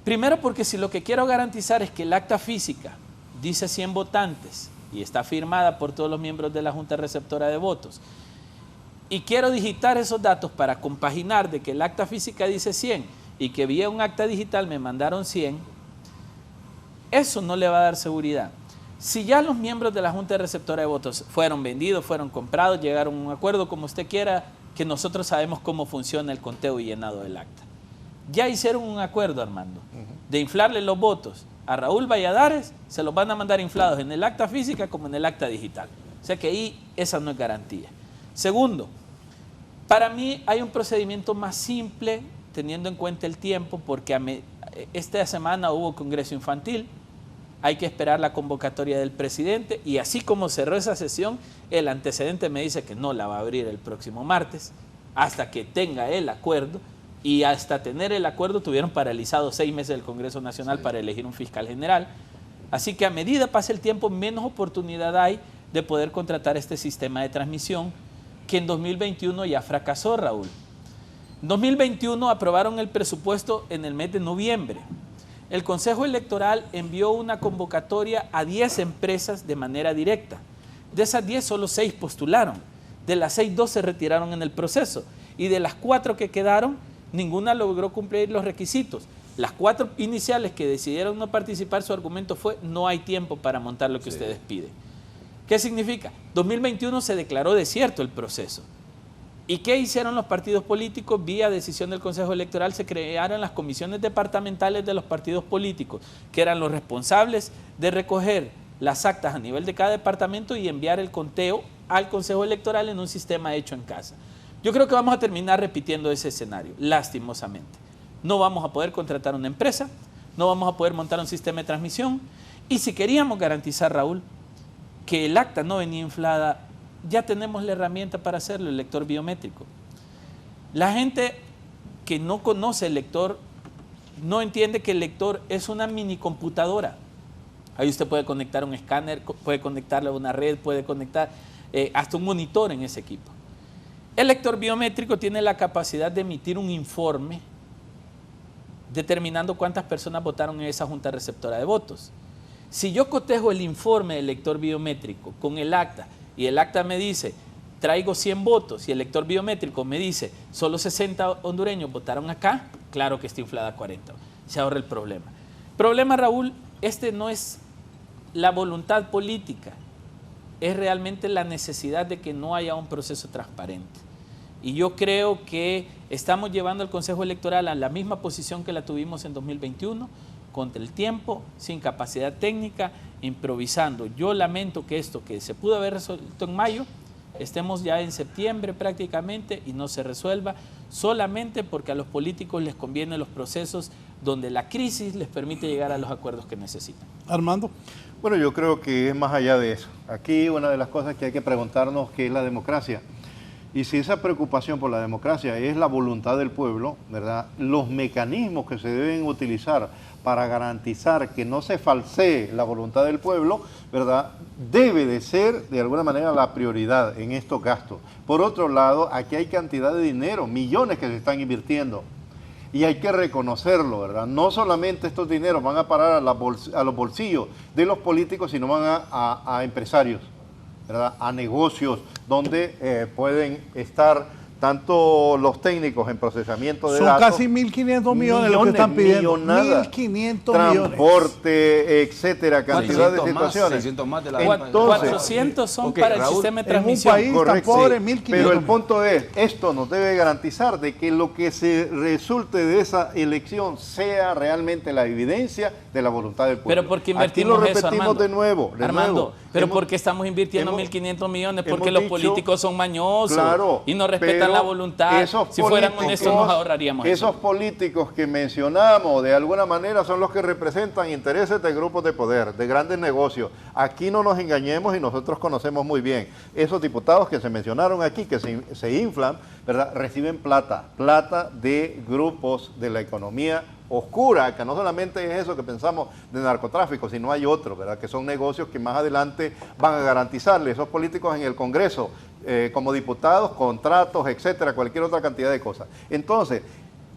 Speaker 3: Primero, porque si lo que quiero garantizar es que el acta física dice 100 votantes y está firmada por todos los miembros de la Junta Receptora de Votos, y quiero digitar esos datos para compaginar de que el acta física dice 100 y que vía un acta digital me mandaron 100, eso no le va a dar seguridad. Si ya los miembros de la Junta Receptora de Votos fueron vendidos, fueron comprados, llegaron a un acuerdo, como usted quiera, que nosotros sabemos cómo funciona el conteo y llenado del acta. Ya hicieron un acuerdo, Armando, de inflarle los votos a Raúl Valladares, se los van a mandar inflados en el acta física como en el acta digital. O sea que ahí esa no es garantía. Segundo, para mí hay un procedimiento más simple, teniendo en cuenta el tiempo, porque esta semana hubo Congreso Infantil. Hay que esperar la convocatoria del presidente, y así como cerró esa sesión, el antecedente me dice que no la va a abrir el próximo martes hasta que tenga el acuerdo, y hasta tener el acuerdo tuvieron paralizado 6 meses el Congreso Nacional para elegir un fiscal general. Así que a medida pase el tiempo, menos oportunidad hay de poder contratar este sistema de transmisión que en 2021 ya fracasó, Raúl. En 2021 aprobaron el presupuesto en el mes de noviembre. El Consejo Electoral envió una convocatoria a 10 empresas de manera directa. De esas 10, solo 6 postularon. De las 6, 2 se retiraron en el proceso. Y de las 4 que quedaron, ninguna logró cumplir los requisitos. Las 4 iniciales que decidieron no participar, su argumento fue: no hay tiempo para montar lo que ustedes piden. ¿Qué significa? 2021 se declaró desierto el proceso. ¿Y qué hicieron los partidos políticos? Vía decisión del Consejo Electoral se crearon las comisiones departamentales de los partidos políticos, que eran los responsables de recoger las actas a nivel de cada departamento y enviar el conteo al Consejo Electoral en un sistema hecho en casa. Yo creo que vamos a terminar repitiendo ese escenario, lastimosamente. No vamos a poder contratar una empresa, no vamos a poder montar un sistema de transmisión, y si queríamos garantizar, Raúl, que el acta no venía inflada, ya tenemos la herramienta para hacerlo, el lector biométrico. La gente que no conoce el lector no entiende que el lector es una mini computadora. Ahí usted puede conectar un escáner, puede conectarlo a una red, puede conectar hasta un monitor en ese equipo. El lector biométrico tiene la capacidad de emitir un informe determinando cuántas personas votaron en esa junta receptora de votos. Si yo cotejo el informe del lector biométrico con el acta, y el acta me dice, traigo 100 votos, y el lector biométrico me dice, solo 60 hondureños votaron acá, claro que está inflada a 40. Se ahorra el problema. El problema, Raúl, no es la voluntad política, es realmente la necesidad de que no haya un proceso transparente. Y yo creo que estamos llevando al Consejo Electoral a la misma posición que la tuvimos en 2021, contra el tiempo, sin capacidad técnica, improvisando. Yo lamento que esto que se pudo haber resuelto en mayo, estemos ya en septiembre prácticamente y no se resuelva solamente porque a los políticos les convienen los procesos donde la crisis les permite llegar a los acuerdos que necesitan.
Speaker 2: Armando.
Speaker 5: Bueno, yo creo que es más allá de eso. Aquí una de las cosas que hay que preguntarnos qué es la democracia. Y si esa preocupación por la democracia es la voluntad del pueblo, ¿verdad? Los mecanismos que se deben utilizar para garantizar que no se falsee la voluntad del pueblo, ¿verdad? Debe de ser de alguna manera la prioridad en estos gastos. Por otro lado, aquí hay cantidad de dinero, millones que se están invirtiendo. Y hay que reconocerlo, ¿verdad? No solamente estos dineros van a parar a los bolsillos de los políticos, sino van a empresarios, ¿verdad? A negocios donde pueden estar tanto los técnicos en procesamiento de datos.
Speaker 2: Son casi 1.500 millones lo que están pidiendo. 1.500 millones.
Speaker 5: Transporte, etcétera, cantidad de situaciones.
Speaker 4: 600 más de la
Speaker 5: Entonces,
Speaker 3: 400 son para el sistema de transmisión.
Speaker 2: En un país tan pobre, 1.500.
Speaker 5: Pero el punto es, esto nos debe garantizar de que lo que se resulte de esa elección sea realmente la evidencia de la voluntad del pueblo.
Speaker 3: Pero porque invertimos
Speaker 5: aquí lo
Speaker 3: eso,
Speaker 5: repetimos
Speaker 3: Armando.
Speaker 5: de nuevo.
Speaker 3: Armando, pero ¿por qué estamos invirtiendo 1.500 millones? Porque los políticos son mañosos,
Speaker 5: claro,
Speaker 3: y no respetan la voluntad. Si fueran honestos nos ahorraríamos eso.
Speaker 5: Esos políticos que mencionamos de alguna manera son los que representan intereses de grupos de poder, de grandes negocios. Aquí no nos engañemos y nosotros conocemos muy bien. Esos diputados que se mencionaron aquí, que se inflan, ¿verdad? Reciben plata de grupos de la economía oscura, que no solamente es eso que pensamos de narcotráfico, sino hay otro, ¿verdad? Que son negocios que más adelante van a garantizarle esos políticos en el Congreso, como diputados, contratos, etcétera, cualquier otra cantidad de cosas. Entonces,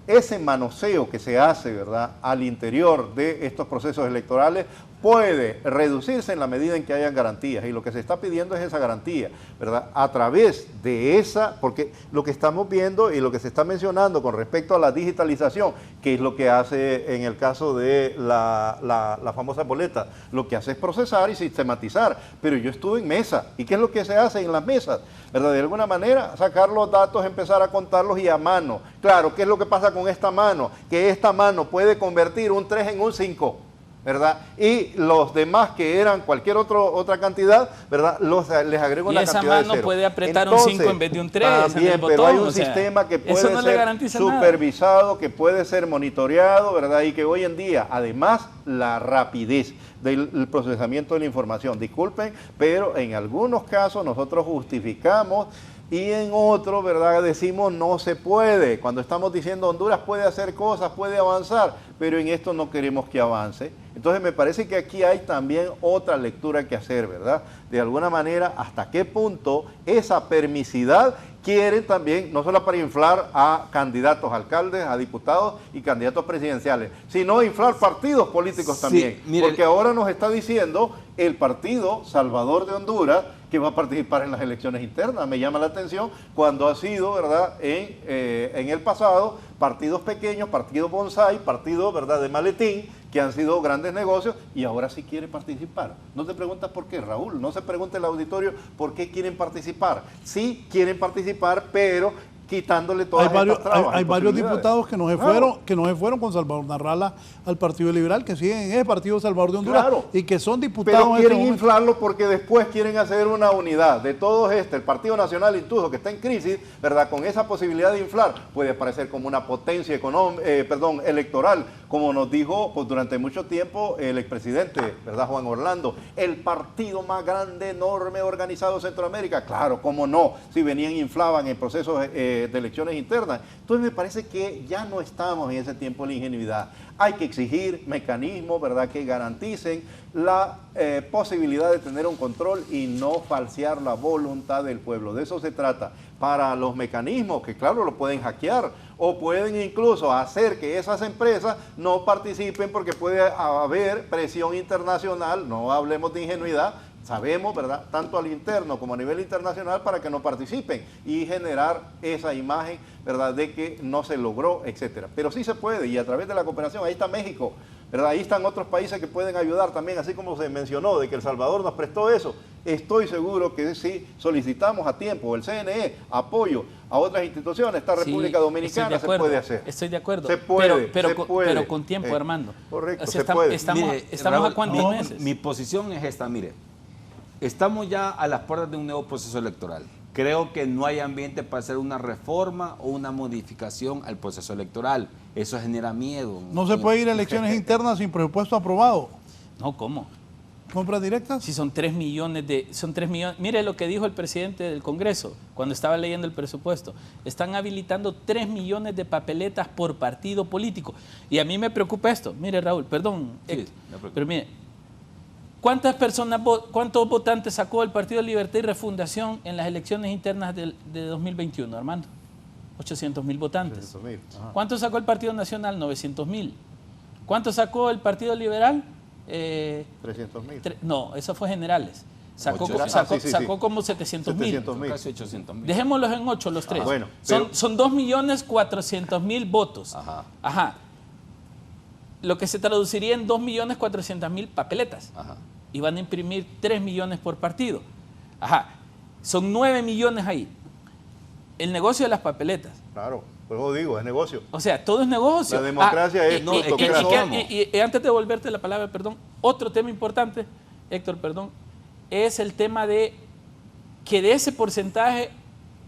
Speaker 5: ese manoseo que se hace, ¿verdad?, al interior de estos procesos electorales puede reducirse en la medida en que hayan garantías, y lo que se está pidiendo es esa garantía, ¿verdad?, a través de esa, porque lo que estamos viendo y lo que se está mencionando con respecto a la digitalización, que es lo que hace en el caso de la famosa boleta, lo que hace es procesar y sistematizar, pero yo estuve en mesa, ¿y qué es lo que se hace en las mesas? ¿Verdad? De alguna manera sacar los datos, empezar a contarlos y a mano. Claro, ¿qué es lo que pasa con esta mano? Que esta mano puede convertir un 3 en un 5. ¿Verdad? Y los demás que eran cualquier otra cantidad, ¿verdad? Les agrego una cantidad de cero.
Speaker 3: Y esa mano puede apretar un 5 en vez de un 3
Speaker 5: también,
Speaker 3: en el botón.
Speaker 5: pero hay un sistema que puede ser supervisado, que puede ser monitoreado, ¿verdad? Y que hoy en día, además, la rapidez del procesamiento de la información. Disculpen, pero en algunos casos nosotros justificamos y en otros, ¿verdad?, decimos no se puede. Cuando estamos diciendo Honduras puede hacer cosas, puede avanzar, pero en esto no queremos que avance. Entonces me parece que aquí hay también otra lectura que hacer, ¿verdad? De alguna manera, hasta qué punto esa permisidad quieren también, no solo para inflar a candidatos, alcaldes, a diputados y candidatos presidenciales, sino inflar partidos políticos también.
Speaker 4: Sí, mire,
Speaker 5: porque ahora nos está diciendo el Partido Salvador de Honduras que va a participar en las elecciones internas. Me llama la atención cuando ha sido, ¿verdad?, en el pasado, partidos pequeños, partidos bonsai, partidos, ¿verdad?, de maletín, que han sido grandes negocios, y ahora sí quiere participar. No te preguntas por qué, Raúl, no se pregunta el auditorio por qué quieren participar. Sí quieren participar, pero quitándole todas estas trabas.
Speaker 2: Hay varios diputados que no se fueron con Salvador Narrala al Partido Liberal, que siguen en el Partido Salvador de Honduras,
Speaker 5: claro,
Speaker 2: y que son diputados.
Speaker 5: Pero quieren inflarlo porque después quieren hacer una unidad de todos el Partido Nacional Intuso, que está en crisis, ¿verdad? Con esa posibilidad de inflar, puede aparecer como una potencia electoral, como nos dijo pues, durante mucho tiempo el expresidente, ¿verdad?, Juan Orlando, el partido más grande, enorme, organizado de Centroamérica. Claro, cómo no, si venían e inflaban en procesos de elecciones internas. Entonces me parece que ya no estamos en ese tiempo de la ingenuidad. Hay que exigir mecanismos, ¿verdad?, que garanticen la posibilidad de tener un control y no falsear la voluntad del pueblo. De eso se trata. Para los mecanismos, que claro, lo pueden hackear o pueden incluso hacer que esas empresas no participen porque puede haber presión internacional, no hablemos de ingenuidad, sabemos, ¿verdad?, tanto al interno como a nivel internacional, para que no participen y generar esa imagen, ¿verdad?, de que no se logró, etcétera. Pero sí se puede, y a través de la cooperación, ahí está México, ¿verdad? Ahí están otros países que pueden ayudar también, así como se mencionó de que El Salvador nos prestó eso. estoy seguro que si solicitamos a tiempo el CNE apoyo a otras instituciones, esta República Dominicana se puede hacer.
Speaker 3: Estoy de acuerdo.
Speaker 5: Se puede,
Speaker 3: pero con tiempo, Armando.
Speaker 5: Correcto,
Speaker 3: o sea,
Speaker 5: se puede.
Speaker 3: Estamos
Speaker 4: Raúl,
Speaker 3: a cuántos meses.
Speaker 4: Mi posición es esta, mire. Estamos ya a las puertas de un nuevo proceso electoral. Creo que no hay ambiente para hacer una reforma o una modificación al proceso electoral. Eso genera miedo.
Speaker 2: No se puede ir a elecciones internas sin presupuesto aprobado.
Speaker 3: No, ¿cómo?
Speaker 2: ¿Compras directas?
Speaker 3: Si son 3 millones Mire lo que dijo el presidente del Congreso cuando estaba leyendo el presupuesto. Están habilitando 3 millones de papeletas por partido político. Y a mí me preocupa esto. Mire, Raúl, perdón,
Speaker 4: Sí,
Speaker 3: pero mire, ¿cuántos votantes sacó el Partido Libertad y Refundación en las elecciones internas de 2021, Armando? 800.000 votantes.
Speaker 5: 300.000. Ajá.
Speaker 3: ¿Cuánto sacó el Partido Nacional? 900.000. ¿Cuánto sacó el Partido Liberal?
Speaker 5: 300.000.
Speaker 3: No, eso fue generales. Sacó
Speaker 5: sí.
Speaker 3: como 700.000.
Speaker 5: 700.000.
Speaker 4: Casi 800.000.
Speaker 3: Dejémoslos en 8 los tres.
Speaker 5: Bueno,
Speaker 3: son 2.400.000 votos.
Speaker 4: Ajá.
Speaker 3: Lo que se traduciría en 2.400.000 papeletas.
Speaker 4: Ajá.
Speaker 3: Y van a imprimir 3 millones por partido. Ajá. Son 9 millones ahí. El negocio de las papeletas.
Speaker 5: Claro, por eso digo, es negocio.
Speaker 3: O sea, todo es negocio.
Speaker 5: La democracia es
Speaker 3: y antes de volverte la palabra, perdón, otro tema importante, Héctor, perdón, es el tema de que de ese porcentaje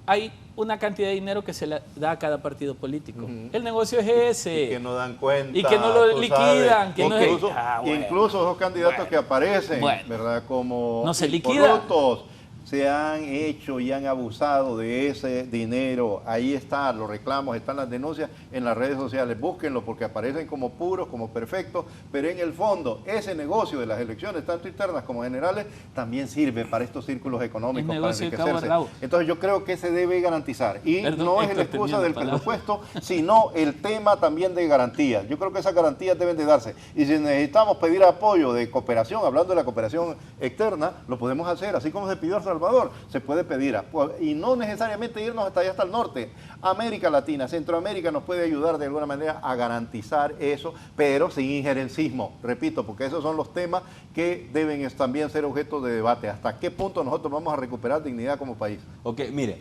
Speaker 3: hay una cantidad de dinero que se le da a cada partido político. El negocio es ese.
Speaker 5: Y que no dan cuenta.
Speaker 3: Y que no lo
Speaker 5: tú
Speaker 3: liquidan.
Speaker 5: sabes.
Speaker 3: Que no
Speaker 5: Incluso,
Speaker 3: bueno.
Speaker 5: incluso esos candidatos que aparecen, ¿verdad? Como
Speaker 3: no se liquidan.
Speaker 5: corruptos, se han hecho y han abusado de ese dinero. Ahí está, los reclamos, están las denuncias en las redes sociales. Búsquenlo porque aparecen como puros, como perfectos, pero en el fondo ese negocio de las elecciones, tanto internas como generales, también sirve para estos círculos económicos, para enriquecerse. Entonces yo creo que se debe garantizar. Y no es la excusa del presupuesto, sino el tema también de garantías. Yo creo que esas garantías deben de darse. Y si necesitamos pedir apoyo de cooperación, hablando de la cooperación externa, lo podemos hacer, así como se pidió a Salvador, se puede pedir, y no necesariamente irnos hasta allá, hasta el norte. América Latina, Centroamérica nos puede ayudar de alguna manera a garantizar eso, pero sin injerencismo, repito, porque esos son los temas que deben también ser objeto de debate. ¿Hasta qué punto nosotros vamos a recuperar dignidad como país?
Speaker 4: Ok, mire,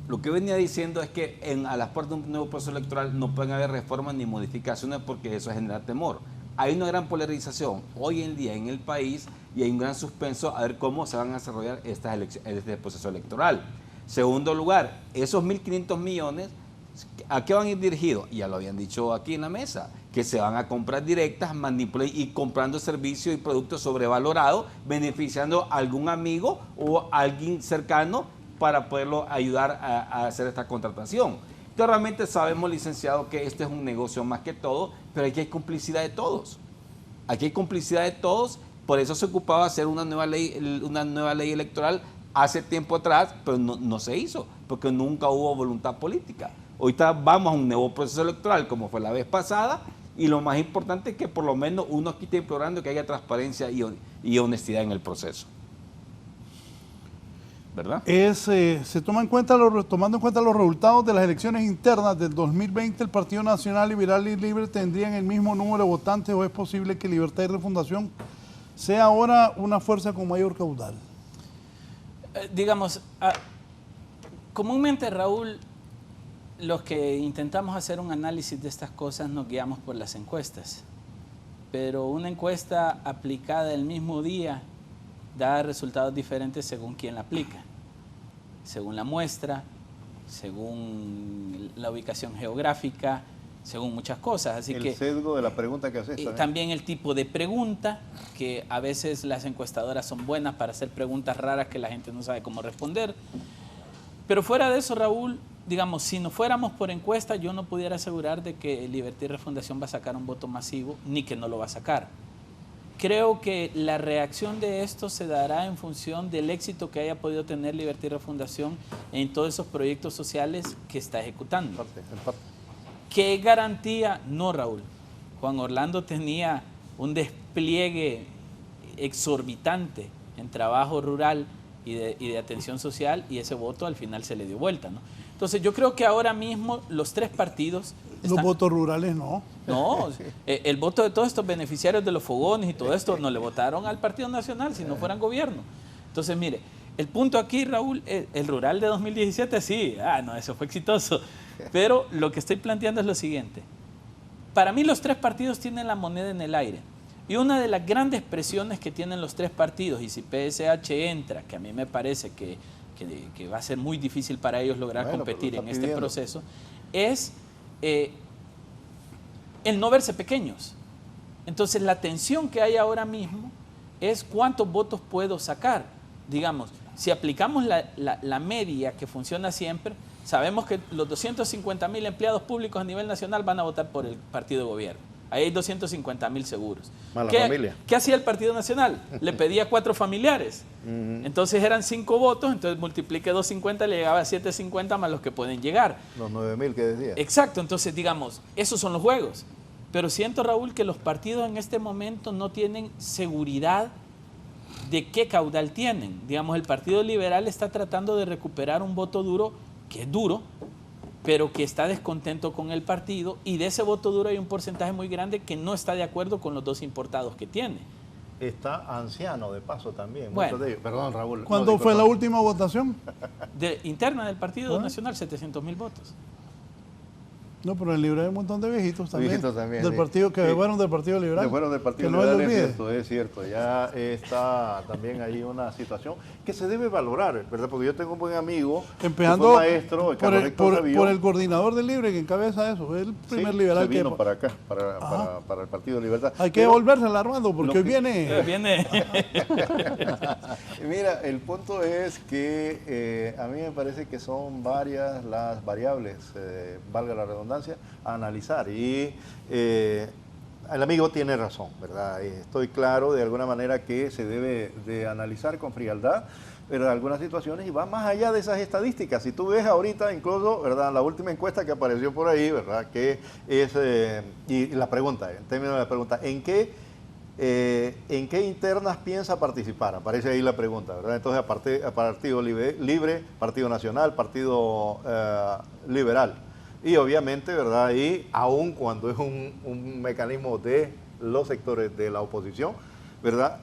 Speaker 4: lo que venía diciendo es que a las puertas de un nuevo proceso electoral no pueden haber reformas ni modificaciones porque eso genera temor. Hay una gran polarización hoy en día en el país y hay un gran suspenso a ver cómo se van a desarrollar este proceso electoral. Segundo lugar, esos 1.500 millones, ¿a qué van a ir dirigidos? Ya lo habían dicho aquí en la mesa, que se van a comprar directas, manipular y comprando servicios y productos sobrevalorados, beneficiando a algún amigo o a alguien cercano para poderlo ayudar a hacer esta contratación. Entonces realmente sabemos, licenciado, que este es un negocio más que todo, pero aquí hay complicidad de todos. Aquí hay complicidad de todos, por eso se ocupaba hacer una nueva ley electoral hace tiempo atrás, pero no se hizo, porque nunca hubo voluntad política. Ahorita vamos a un nuevo proceso electoral, como fue la vez pasada, y lo más importante es que por lo menos uno aquí está implorando que haya transparencia y honestidad en el proceso. ¿Verdad?
Speaker 2: Se toma en cuenta tomando en cuenta los resultados de las elecciones internas del 2020, el Partido Nacional Liberal y Libre tendrían el mismo número de votantes, o es posible que Libertad y Refundación sea ahora una fuerza con mayor caudal.
Speaker 3: Digamos, comúnmente, Raúl, los que intentamos hacer un análisis de estas cosas nos guiamos por las encuestas, pero una encuesta aplicada el mismo día da resultados diferentes según quién la aplica, según la muestra, según la ubicación geográfica, según muchas cosas. Así
Speaker 5: el
Speaker 3: que
Speaker 5: sesgo de la pregunta que haces
Speaker 3: también el tipo de pregunta, que a veces las encuestadoras son buenas para hacer preguntas raras que la gente no sabe cómo responder. Pero fuera de eso, Raúl, digamos, si no fuéramos por encuesta, yo no pudiera asegurar de que Libertad y Refundación va a sacar un voto masivo, ni que no lo va a sacar. Creo que la reacción de esto se dará en función del éxito que haya podido tener Libertad y Refundación en todos esos proyectos sociales que está ejecutando. ¿Qué garantía? No, Raúl. Juan Orlando tenía un despliegue exorbitante en trabajo rural y de atención social, y ese voto al final se le dio vuelta, ¿no? Entonces yo creo que ahora mismo los tres partidos...
Speaker 2: Los votos rurales no.
Speaker 3: No, el voto de todos estos beneficiarios de los fogones y todo esto no le votaron al Partido Nacional si no fueran gobierno. Entonces, mire, el punto aquí, Raúl, el rural de 2017, sí, no, eso fue exitoso. Pero lo que estoy planteando es lo siguiente. Para mí los tres partidos tienen la moneda en el aire. Y una de las grandes presiones que tienen los tres partidos, y si PSH entra, que a mí me parece que va a ser muy difícil para ellos lograr competir en este proceso, es el no verse pequeños. Entonces la tensión que hay ahora mismo es cuántos votos puedo sacar. Digamos, si aplicamos la media que funciona siempre, sabemos que los 250.000 empleados públicos a nivel nacional van a votar por el partido de gobierno. Ahí hay 250.000 seguros. ¿Qué hacía el Partido Nacional? Le pedía 4 familiares. Entonces eran 5 votos, entonces multiplique 250, le llegaba a 750 más los que pueden llegar.
Speaker 5: Los 9.000 que decía.
Speaker 3: Exacto, entonces digamos, esos son los juegos. Pero siento, Raúl, que los partidos en este momento no tienen seguridad de qué caudal tienen. Digamos, el Partido Liberal está tratando de recuperar un voto duro, que es duro, pero que está descontento con el partido, y de ese voto duro hay un porcentaje muy grande que no está de acuerdo con los 2 importados que tiene.
Speaker 5: Está anciano de paso también.
Speaker 3: Bueno.
Speaker 5: Muchos de ellos. Perdón, Raúl.
Speaker 2: ¿Cuándo fue la última votación?
Speaker 3: Interna del Partido Nacional, 700.000 votos.
Speaker 2: No, pero en el Libre hay un montón de viejitos también.
Speaker 5: Viejitos también,
Speaker 2: del
Speaker 5: sí.
Speaker 2: partido, que fueron del Partido Liberal.
Speaker 5: Que fueron del Partido
Speaker 2: que
Speaker 5: Liberal,
Speaker 2: no se
Speaker 5: es
Speaker 2: olvide.
Speaker 5: cierto. Ya está también ahí una situación que se debe valorar, ¿verdad? Porque yo tengo un buen amigo,
Speaker 2: Empezando
Speaker 5: que fue maestro, Carlos Héctor Revió.
Speaker 2: por el coordinador del Libre que encabeza eso. Es el primer liberal
Speaker 5: se vino
Speaker 2: que...
Speaker 5: para acá, para el Partido Libertad.
Speaker 2: Hay que devolvérsela, Armando, porque hoy viene...
Speaker 5: Mira, el punto es que a mí me parece que son varias las variables, valga la redundancia, a analizar. Y el amigo tiene razón, ¿verdad? Estoy claro de alguna manera que se debe de analizar con frialdad, ¿verdad?, algunas situaciones, y va más allá de esas estadísticas. Si tú ves ahorita, incluso, ¿verdad?, la última encuesta que apareció por ahí, ¿verdad?, que es, y la pregunta, en términos de la pregunta, ¿en qué internas piensa participar? Aparece ahí la pregunta, ¿verdad? Entonces, Partido Libre, Partido Nacional, Partido Liberal. Y obviamente, ¿verdad?, y aun cuando es un mecanismo de los sectores de la oposición, ¿verdad?,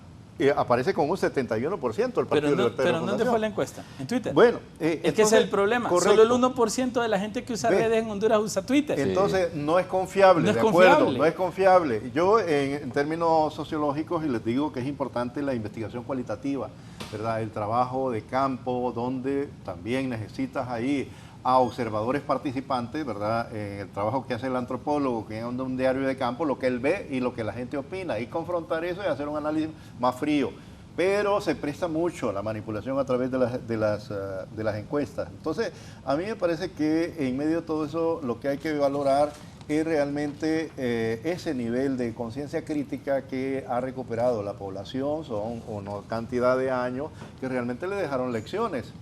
Speaker 5: aparece con un 71% el Partido Libertario.
Speaker 3: Pero ¿dónde fue la encuesta? ¿En Twitter?
Speaker 5: Bueno,
Speaker 3: es que ese es el problema.
Speaker 5: Correcto.
Speaker 3: Solo el 1% de la gente que usa redes en Honduras usa Twitter.
Speaker 5: Entonces, no es confiable,
Speaker 3: No es
Speaker 5: de acuerdo,
Speaker 3: confiable.
Speaker 5: no es confiable. Yo, en términos sociológicos, y les digo que es importante la investigación cualitativa, ¿verdad?, el trabajo de campo, donde también necesitas ahí a observadores participantes, ¿verdad?, en el trabajo que hace el antropólogo, que es un diario de campo, lo que él ve y lo que la gente opina, y confrontar eso y hacer un análisis más frío. Pero se presta mucho la manipulación a través de las encuestas. Entonces, a mí me parece que en medio de todo eso lo que hay que valorar es realmente ese nivel de conciencia crítica que ha recuperado la población. Son una cantidad de años que realmente le dejaron lecciones.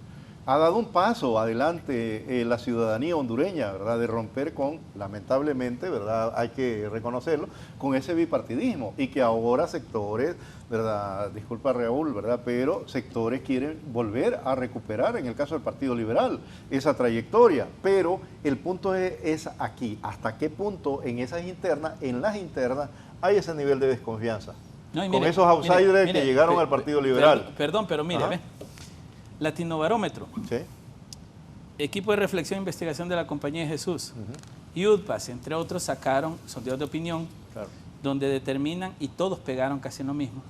Speaker 5: Ha dado un paso adelante la ciudadanía hondureña, ¿verdad?, de romper con, lamentablemente, ¿verdad?, hay que reconocerlo, con ese bipartidismo, y que ahora sectores, ¿verdad?, disculpa Raúl, ¿verdad?, pero sectores quieren volver a recuperar, en el caso del Partido Liberal, esa trayectoria. Pero el punto es aquí, ¿hasta qué punto en las internas hay ese nivel de desconfianza?
Speaker 3: No, y
Speaker 5: con
Speaker 3: mire,
Speaker 5: esos outsiders que llegaron al Partido Liberal.
Speaker 3: Perdón, pero mire,
Speaker 5: Ajá.
Speaker 3: ve. Latinobarómetro,
Speaker 5: Sí.
Speaker 3: equipo de reflexión e investigación de la Compañía de Jesús, y UDPAS, entre otros, sacaron sondeos de opinión,
Speaker 5: Claro.
Speaker 3: donde determinan, y todos pegaron casi lo mismo,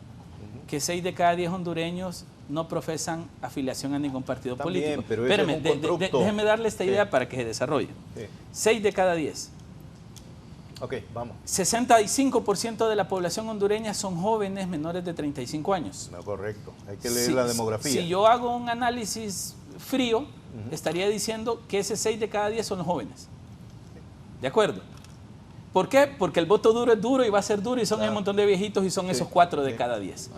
Speaker 3: que 6 de cada 10 hondureños no profesan afiliación a ningún partido
Speaker 5: También,
Speaker 3: político.
Speaker 5: pero ese es
Speaker 3: Espéreme,
Speaker 5: un constructo.
Speaker 3: déjeme darle esta idea
Speaker 5: Sí.
Speaker 3: para que se desarrolle.
Speaker 5: Sí.
Speaker 3: 6 de cada 10.
Speaker 5: Ok, vamos.
Speaker 3: 65% de la población hondureña son jóvenes menores de 35 años.
Speaker 5: No, correcto. Hay que leer la demografía.
Speaker 3: Si yo hago un análisis frío, estaría diciendo que ese 6 de cada 10 son los jóvenes. ¿De acuerdo? ¿Por qué? Porque el voto duro es duro y va a ser duro, y son un montón de viejitos, y son esos 4 de cada 10.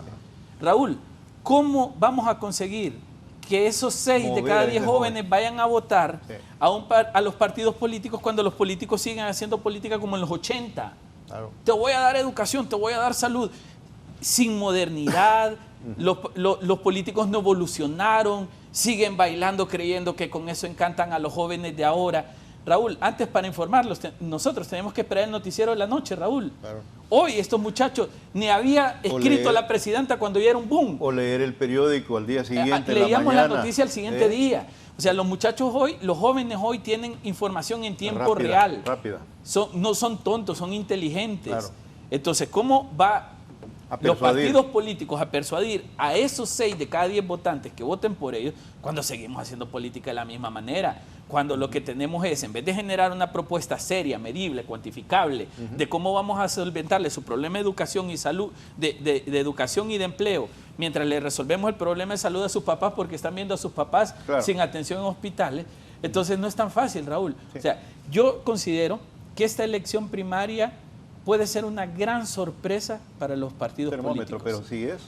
Speaker 3: Raúl, ¿cómo vamos a conseguir que esos 6 de
Speaker 5: Mover
Speaker 3: cada
Speaker 5: a
Speaker 3: 10
Speaker 5: ese
Speaker 3: jóvenes vayan a votar
Speaker 5: Sí.
Speaker 3: a los partidos políticos cuando los políticos siguen haciendo política como en los 80?
Speaker 5: Claro.
Speaker 3: Te voy a dar educación, te voy a dar salud. Sin modernidad, los políticos no evolucionaron, siguen bailando creyendo que con eso encantan a los jóvenes de ahora. Raúl, antes, para informarlos, nosotros tenemos que esperar el noticiero de la noche, Raúl.
Speaker 5: Claro.
Speaker 3: Hoy estos muchachos ni había escrito
Speaker 5: leer-
Speaker 3: la presidenta cuando ya era un boom.
Speaker 5: O leer el periódico al día siguiente, en
Speaker 3: Leíamos
Speaker 5: la
Speaker 3: la
Speaker 5: mañana.
Speaker 3: noticia al siguiente día. O sea, los muchachos hoy, los jóvenes hoy tienen información en tiempo
Speaker 5: Rápida,
Speaker 3: real.
Speaker 5: rápida.
Speaker 3: No son tontos, son inteligentes.
Speaker 5: Claro.
Speaker 3: Entonces, ¿cómo va
Speaker 5: A
Speaker 3: los
Speaker 5: persuadir.
Speaker 3: partidos políticos a persuadir a esos 6 de cada 10 votantes que voten por ellos cuando seguimos haciendo política de la misma manera? Cuando lo que tenemos es, en vez de generar una propuesta seria, medible, cuantificable, de cómo vamos a solventarle su problema de educación y salud, de educación y de empleo, mientras le resolvemos el problema de salud a sus papás porque están viendo a sus papás
Speaker 5: Claro.
Speaker 3: sin atención en hospitales, entonces no es tan fácil, Raúl.
Speaker 5: Sí.
Speaker 3: O sea, yo considero que esta elección primaria puede ser una gran sorpresa para los partidos
Speaker 5: Termómetro,
Speaker 3: políticos.
Speaker 5: pero sí es.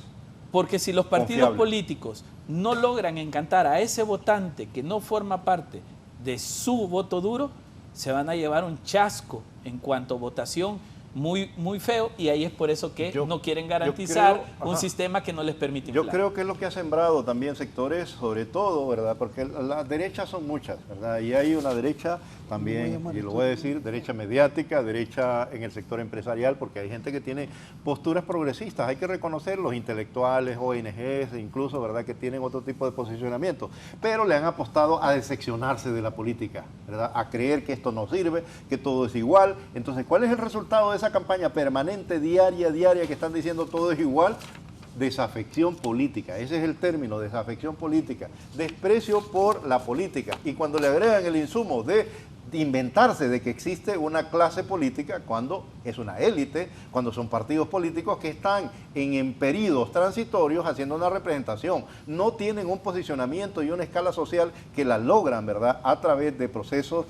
Speaker 3: Porque si los partidos
Speaker 5: Confiable.
Speaker 3: políticos no logran encantar a ese votante que no forma parte de su voto duro, se van a llevar un chasco en cuanto a votación muy, muy feo, y ahí es por eso que
Speaker 5: Yo-
Speaker 3: no quieren
Speaker 5: yo
Speaker 3: garantizar
Speaker 5: creo-
Speaker 3: un
Speaker 5: ajá.
Speaker 3: sistema que no les permite
Speaker 5: Yo
Speaker 3: inflar.
Speaker 5: creo que es lo que ha sembrado también sectores, sobre todo, ¿verdad? Porque las derechas son muchas, ¿verdad? Y hay una derecha también, y lo voy a decir, derecha mediática, derecha en el sector empresarial, porque hay gente que tiene posturas progresistas, hay que reconocer los intelectuales, ONGs, incluso, ¿verdad? Que tienen otro tipo de posicionamiento, pero le han apostado a decepcionarse de la política, ¿verdad? A creer que esto no sirve, que todo es igual. Entonces, ¿cuál es el resultado de esa campaña permanente, diaria, que están diciendo todo es igual? Desafección política, ese es el término, desafección política, desprecio por la política. Y cuando le agregan el insumo de inventarse de que existe una clase política, cuando es una élite, cuando son partidos políticos que están en periodos transitorios haciendo una representación, no tienen un posicionamiento y una escala social que la logran, ¿verdad?, a través de procesos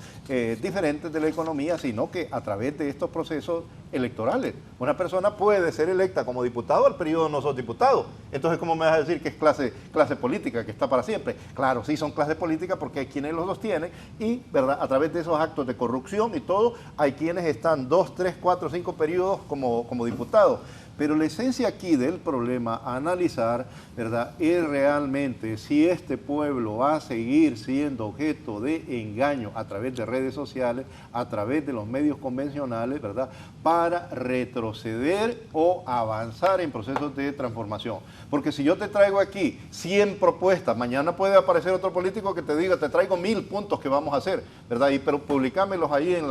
Speaker 5: diferentes de la economía, sino que a través de estos procesos electorales. Una persona puede ser electa como diputado, al periodo no sos diputado. Entonces, ¿cómo me vas a decir que es clase política, que está para siempre? Claro, sí son clases políticas porque hay quienes los sostienen y, ¿verdad?, a través de esos actos de corrupción y todo, hay quienes están 2, 3, 4, 5 periodos como diputados. Pero la esencia aquí del problema a analizar, ¿verdad?, es realmente si este pueblo va a seguir siendo objeto de engaño a través de redes sociales, a través de los medios convencionales, ¿verdad?, para retroceder o avanzar en procesos de transformación. Porque si yo te traigo aquí 100 propuestas, mañana puede aparecer otro político que te diga, te traigo 1000 puntos que vamos a hacer, ¿verdad? Pero publicámelos ahí en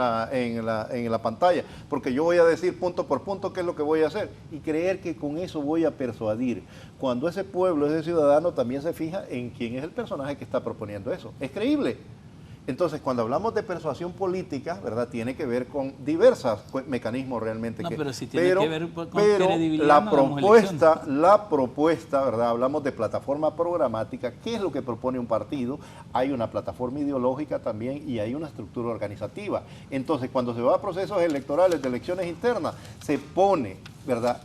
Speaker 5: la pantalla, porque yo voy a decir punto por punto qué es lo que voy a hacer. Y creer que con eso voy a persuadir, cuando ese pueblo, ese ciudadano también se fija en quién es el personaje que está proponiendo eso. Es creíble. Entonces, cuando hablamos de persuasión política, ¿verdad?, tiene que ver con diversos mecanismos realmente.
Speaker 3: No, pero si tiene que ver con credibilidad,
Speaker 5: la
Speaker 3: no damos
Speaker 5: propuesta, ¿verdad?, hablamos de plataforma programática. ¿Qué es lo que propone un partido? Hay una plataforma ideológica también y hay una estructura organizativa. Entonces, cuando se va a procesos electorales de elecciones internas, se pone, ¿verdad?,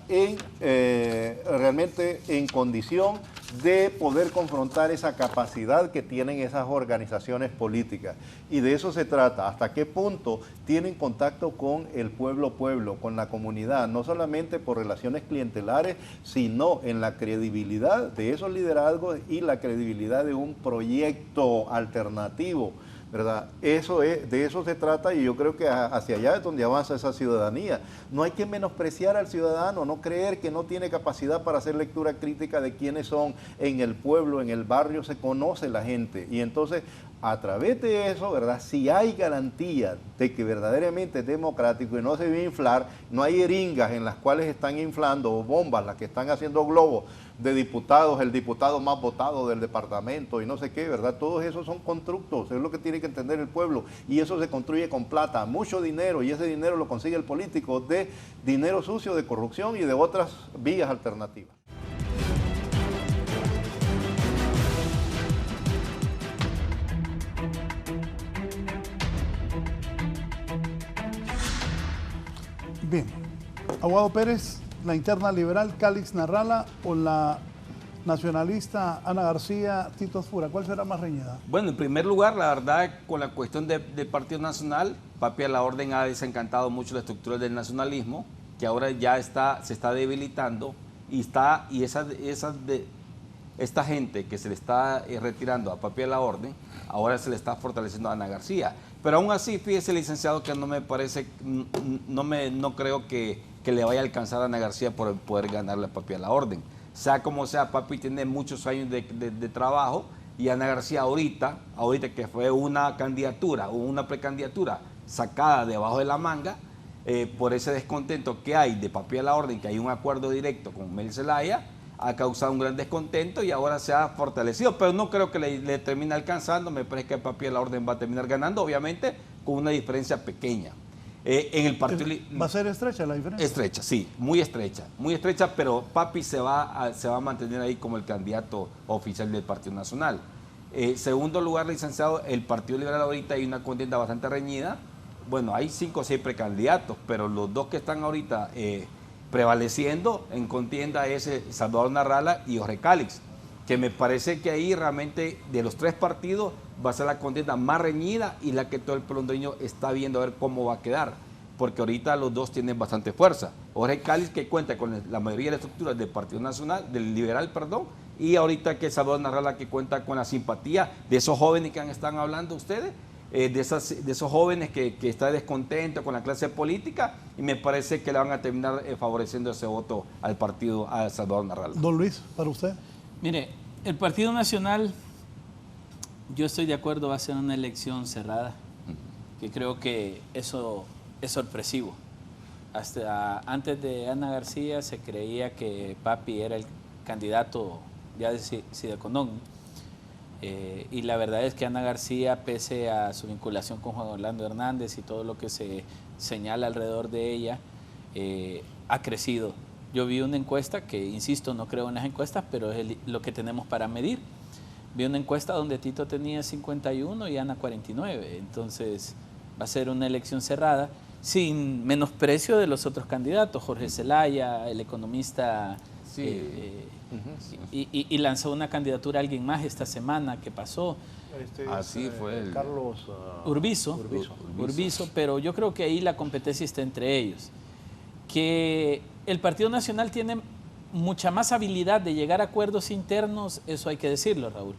Speaker 5: realmente en condición de poder confrontar esa capacidad que tienen esas organizaciones políticas. Y de eso se trata, hasta qué punto tienen contacto con el pueblo, con la comunidad, no solamente por relaciones clientelares, sino en la credibilidad de esos liderazgos y la credibilidad de un proyecto alternativo, ¿verdad? De eso se trata, y yo creo que hacia allá es donde avanza esa ciudadanía. No hay que menospreciar al ciudadano, no creer que no tiene capacidad para hacer lectura crítica de quiénes son en el pueblo, en el barrio, se conoce la gente. Y entonces, a través de eso, ¿verdad?, si hay garantía de que verdaderamente es democrático y no se va a inflar, no hay jeringas en las cuales están inflando, o bombas las que están haciendo globos de diputados, el diputado más votado del departamento y no sé qué, ¿verdad? Todos esos son constructos, es lo que tiene que entender el pueblo, y eso se construye con plata, mucho dinero, y ese dinero lo consigue el político de dinero sucio, de corrupción y de otras vías alternativas.
Speaker 2: Bien. Aguado Pérez, la interna liberal Calix Narrala o la nacionalista Ana García Tito Fura, ¿cuál será más reñida?
Speaker 4: Bueno, en primer lugar, la verdad, con la cuestión del Partido Nacional, Papi a la Orden ha desencantado mucho la estructura del nacionalismo, que ahora ya se está debilitando, esta gente que se le está retirando a Papi a la Orden, ahora se le está fortaleciendo a Ana García. Pero aún así, fíjese, licenciado, que no me parece, no creo que le vaya a alcanzar a Ana García por poder ganarle a Papi a la orden. Sea como sea, Papi tiene muchos años de trabajo, y Ana García ahorita que fue una candidatura, una precandidatura sacada debajo de la manga, por ese descontento que hay de Papi a la orden, que hay un acuerdo directo con Mel Zelaya, ha causado un gran descontento y ahora se ha fortalecido, pero no creo que le termine alcanzando. Me parece que Papi a la orden va a terminar ganando, obviamente con una diferencia pequeña. En el partido
Speaker 2: ¿Va a ser estrecha la diferencia?
Speaker 4: estrecha, sí, muy estrecha, pero Papi se va a mantener ahí como el candidato oficial del Partido Nacional. Segundo lugar, licenciado, el Partido Liberal ahorita hay una contienda bastante reñida. Bueno, hay 5 o 6 precandidatos, pero los dos que están ahorita prevaleciendo en contienda es Salvador Narrala y Jorge Cálix, que me parece que ahí realmente de los 3 partidos va a ser la contienda más reñida y la que todo el pelondeño está viendo a ver cómo va a quedar, porque ahorita los dos tienen bastante fuerza. Jorge Cálix, que cuenta con la mayoría de las estructuras del Partido Nacional, del Liberal, perdón, y ahorita que Salvador Narrala, que cuenta con la simpatía de esos jóvenes que están hablando ustedes, de esos jóvenes que están descontentos con la clase política, y me parece que le van a terminar favoreciendo ese voto al partido, a Salvador Narrala.
Speaker 2: Don Luis, para usted.
Speaker 3: Mire, el Partido Nacional, yo estoy de acuerdo, va a ser una elección cerrada, que creo que eso es sorpresivo. Hasta antes de Ana García se creía que Papi era el candidato ya de Sideconón. Y la verdad es que Ana García, pese a su vinculación con Juan Orlando Hernández y todo lo que se señala alrededor de ella, ha crecido. Yo vi una encuesta que, insisto, no creo en las encuestas, pero es lo que tenemos para medir. Vi una encuesta donde Tito tenía 51 y Ana 49. Entonces va a ser una elección cerrada, sin menosprecio de los otros candidatos. Jorge Zelaya, el economista,
Speaker 4: Sí.
Speaker 3: Y lanzó una candidatura a alguien más esta semana que pasó.
Speaker 4: Así fue el
Speaker 5: Carlos
Speaker 3: Urbizo, pero yo creo que ahí la competencia está entre ellos. Que el Partido Nacional tiene mucha más habilidad de llegar a acuerdos internos, eso hay que decirlo, Raúl.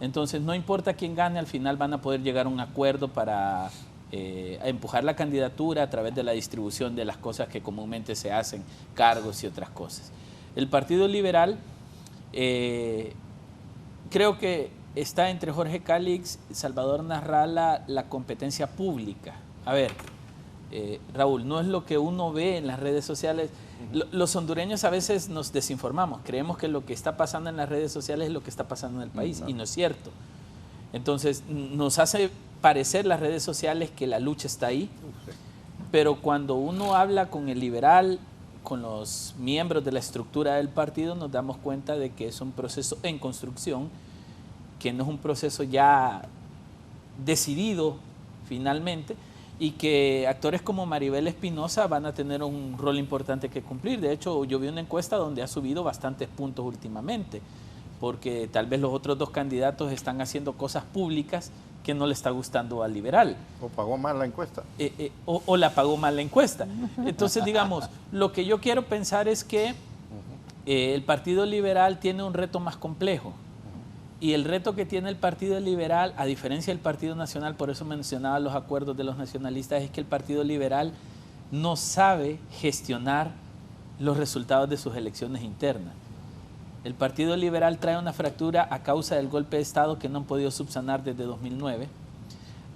Speaker 3: Entonces, no importa quién gane, al final van a poder llegar a un acuerdo para a empujar la candidatura a través de la distribución de las cosas que comúnmente se hacen, cargos y otras cosas. El Partido Liberal, creo que está entre Jorge Cálix y Salvador Narrala la competencia pública. A ver, Raúl, no es lo que uno ve en las redes sociales. Los hondureños a veces nos desinformamos, creemos que lo que está pasando en las redes sociales es lo que está pasando en el país, y no es cierto. Entonces, nos hace parecer las redes sociales que la lucha está ahí, pero cuando uno habla con el liberal, con los miembros de la estructura del partido, nos damos cuenta de que es un proceso en construcción, que no es un proceso ya decidido finalmente, y que actores como Maribel Espinosa van a tener un rol importante que cumplir. De hecho, yo vi una encuesta donde ha subido bastantes puntos últimamente, porque tal vez los otros 2 candidatos están haciendo cosas públicas que no le está gustando al liberal.
Speaker 5: ¿O pagó mal la encuesta?
Speaker 3: O la pagó mal la encuesta. Entonces, digamos, lo que yo quiero pensar es que el Partido Liberal tiene un reto más complejo. Y el reto que tiene el Partido Liberal, a diferencia del Partido Nacional, por eso mencionaba los acuerdos de los nacionalistas, es que el Partido Liberal no sabe gestionar los resultados de sus elecciones internas. El Partido Liberal trae una fractura a causa del golpe de Estado que no han podido subsanar desde 2009.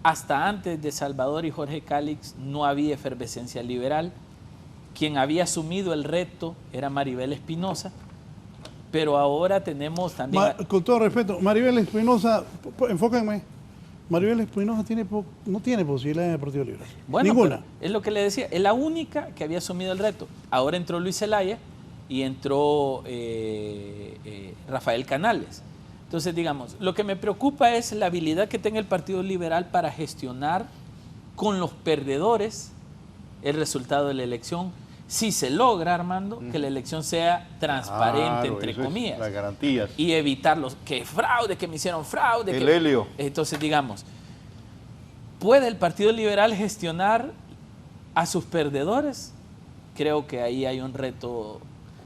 Speaker 3: Hasta antes de Salvador y Jorge Cálix no había efervescencia liberal. Quien había asumido el reto era Maribel Espinosa, pero ahora tenemos también...
Speaker 2: Con todo respeto, Maribel Espinosa, enfóquenme, Maribel Espinosa no tiene posibilidad en el Partido Liberal.
Speaker 3: Bueno,
Speaker 2: ninguna.
Speaker 3: Es lo que le decía, es la única que había asumido el reto. Ahora entró Luis Zelaya y entró Rafael Canales. Entonces, digamos, lo que me preocupa es la habilidad que tenga el Partido Liberal para gestionar con los perdedores el resultado de la elección. Si se logra, Armando, que la elección sea transparente, entre comillas.
Speaker 5: Las garantías.
Speaker 3: Y evitarlos, que fraude, que me hicieron fraude.
Speaker 5: El helio.
Speaker 3: Entonces, digamos, ¿puede el Partido Liberal gestionar a sus perdedores? Creo que ahí hay un reto.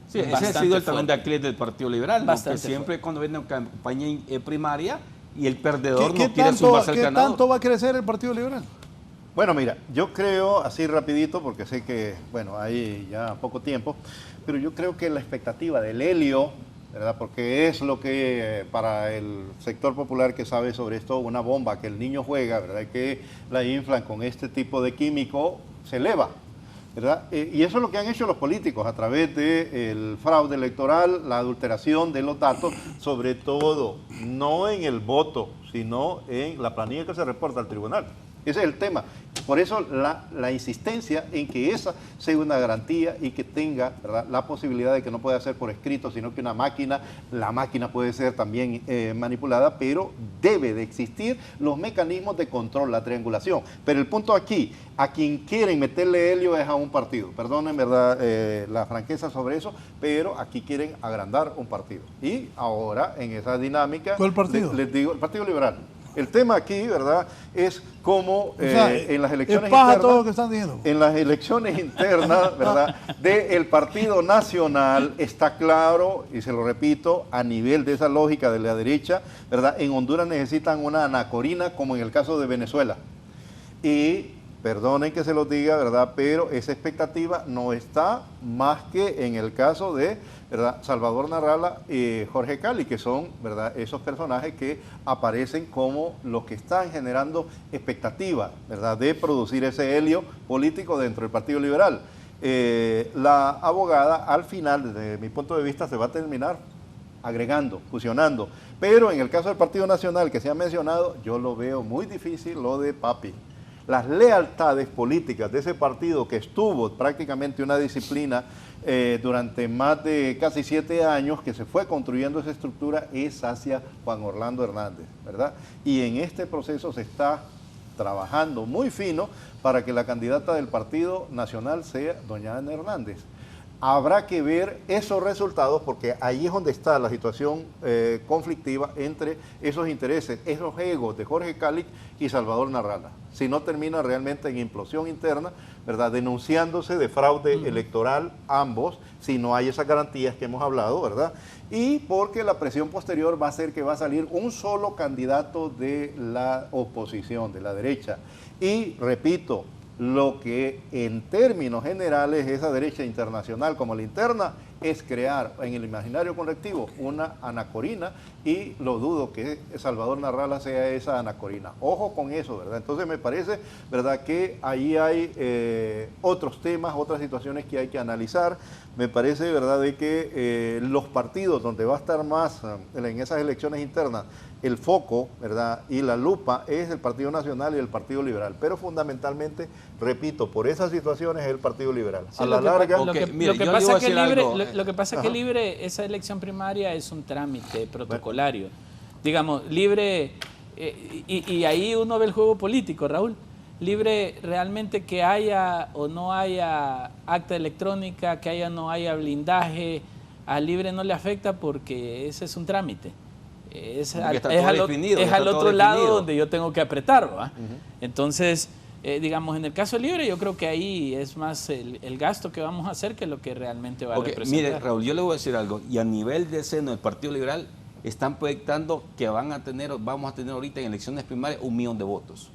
Speaker 4: Sí, ese ha sido el talón de
Speaker 3: fuerte.
Speaker 4: Aquiles del Partido Liberal, ¿no? Que siempre
Speaker 3: fuerte.
Speaker 4: cuando viene una campaña primaria y el perdedor
Speaker 2: ¿Qué
Speaker 4: no quiere sumarse al
Speaker 2: ¿Qué
Speaker 4: ganador.
Speaker 2: tanto va a crecer el Partido Liberal?
Speaker 5: Bueno, mira, yo creo, así rapidito, porque sé que, bueno, hay ya poco tiempo, pero yo creo que la expectativa del helio, ¿verdad? Porque es lo que para el sector popular que sabe sobre esto, una bomba que el niño juega, ¿verdad? Que la inflan con este tipo de químico, se eleva, ¿verdad? Y eso es lo que han hecho los políticos a través del fraude electoral, la adulteración de los datos, sobre todo, no en el voto, sino en la planilla que se reporta al tribunal. Ese es el tema. Por eso la insistencia en que esa sea una garantía y que tenga, ¿verdad?, la posibilidad de que no pueda ser por escrito, sino que la máquina puede ser también manipulada, pero debe de existir los mecanismos de control, la triangulación. Pero el punto aquí, a quien quieren meterle helio es a un partido. Perdonen, ¿verdad?, la franqueza sobre eso, pero aquí quieren agrandar un partido. Y ahora, en esa dinámica...
Speaker 2: ¿Cuál partido?
Speaker 5: Les digo, el Partido Liberal. El tema aquí, ¿verdad?, es cómo en las elecciones
Speaker 2: es paja
Speaker 5: internas,
Speaker 2: todo lo que están diciendo.
Speaker 5: en las elecciones internas, ¿verdad?, del Partido Nacional está claro, y se lo repito, a nivel de esa lógica de la derecha, ¿verdad?, en Honduras necesitan una anacorina como en el caso de Venezuela. Y perdonen que se los diga, ¿verdad?, pero esa expectativa no está más que en el caso de, ¿verdad?, Salvador Narrala y Jorge Cali, que son, ¿verdad?, esos personajes que aparecen como los que están generando expectativa, ¿verdad?, de producir ese helio político dentro del Partido Liberal. La abogada, al final, desde mi punto de vista, se va a terminar agregando, fusionando. Pero en el caso del Partido Nacional, que se ha mencionado, yo lo veo muy difícil, lo de Papi. Las lealtades políticas de ese partido que estuvo prácticamente una disciplina durante más de casi 7 años, que se fue construyendo esa estructura, es hacia Juan Orlando Hernández, ¿verdad? Y en este proceso se está trabajando muy fino para que la candidata del Partido Nacional sea doña Ana Hernández. Habrá que ver esos resultados porque ahí es donde está la situación conflictiva entre esos intereses, esos egos de Jorge Cali y Salvador Narrala. Si no termina realmente en implosión interna, ¿verdad?, denunciándose de fraude electoral ambos, si no hay esas garantías que hemos hablado, ¿verdad? Y porque la presión posterior va a ser que va a salir un solo candidato de la oposición, de la derecha. Y repito, lo que en términos generales esa derecha internacional como la interna es crear en el imaginario colectivo una anacorina, y lo dudo que Salvador Narrala sea esa anacorina. Ojo con eso, ¿verdad? Entonces me parece, ¿verdad?, que ahí hay otros temas, otras situaciones que hay que analizar. Me parece, ¿verdad?, de que los partidos donde va a estar más en esas elecciones internas el foco, ¿verdad?, y la lupa es el Partido Nacional y el Partido Liberal, pero fundamentalmente, repito, por esas situaciones es el Partido Liberal.
Speaker 3: Sí,
Speaker 5: a la larga...
Speaker 3: lo que pasa es que Libre, esa elección primaria es un trámite protocolario. Digamos, Libre, y ahí uno ve el juego político, Raúl. Libre realmente que haya o no haya acta electrónica, que haya o no haya blindaje, a Libre no le afecta porque ese es un trámite. Es al otro lado donde yo tengo que apretar, ¿va? Entonces, digamos, en el caso Libre, yo creo que ahí es más el gasto que vamos a hacer que lo que realmente va a representar.
Speaker 4: Mire, Raúl, yo le voy a decir algo, y a nivel de seno del Partido Liberal están proyectando que vamos a tener ahorita en elecciones primarias 1 millón de votos.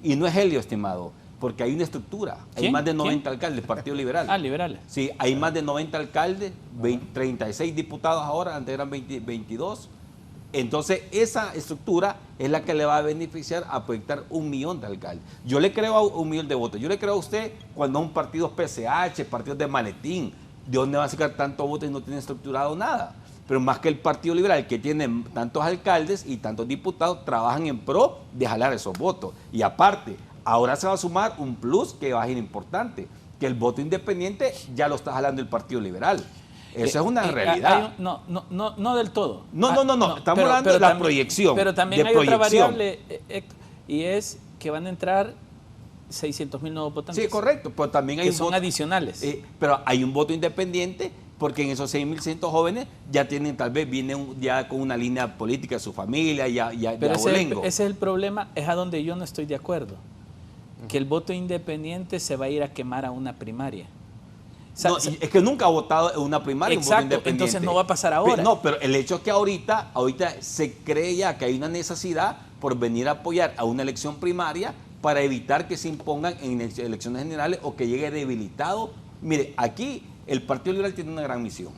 Speaker 4: Y no es helio, estimado, porque hay una estructura. Hay más de 90 alcaldes del Partido Liberal.
Speaker 3: Ah, liberales.
Speaker 4: Sí, hay más de 90 alcaldes, 36 diputados ahora, antes eran 22. Entonces, esa estructura es la que le va a beneficiar a proyectar 1 millón de alcaldes. Yo le creo a 1 millón de votos. Yo le creo a usted cuando un partido PCH, partidos de maletín, ¿de dónde va a sacar tantos votos y no tiene estructurado nada? Pero más que el Partido Liberal, que tiene tantos alcaldes y tantos diputados, trabajan en pro de jalar esos votos. Y aparte, ahora se va a sumar un plus que va a ser importante, que el voto independiente ya lo está jalando el Partido Liberal. Eso es una realidad.
Speaker 3: No del todo.
Speaker 4: No. Estamos hablando de la proyección.
Speaker 3: Pero también hay otra variable, y es que van a entrar 600,000 nuevos votantes.
Speaker 4: Sí, correcto. Pero también hay
Speaker 3: que son adicionales.
Speaker 4: Pero hay un voto independiente, porque en esos 6.100 jóvenes ya tienen, tal vez vienen ya con una línea política de su familia,
Speaker 3: pero ese es el problema, es a donde yo no estoy de acuerdo. Que el voto independiente se va a ir a quemar a una primaria. sea,
Speaker 4: No, es que nunca ha votado en una primaria un voto
Speaker 3: exacto,
Speaker 4: independiente.
Speaker 3: entonces no va a pasar ahora.
Speaker 4: No, pero el hecho es que ahorita se cree ya que hay una necesidad por venir a apoyar a una elección primaria para evitar que se impongan en elecciones generales o que llegue debilitado. Mire, aquí el Partido Liberal tiene una gran misión.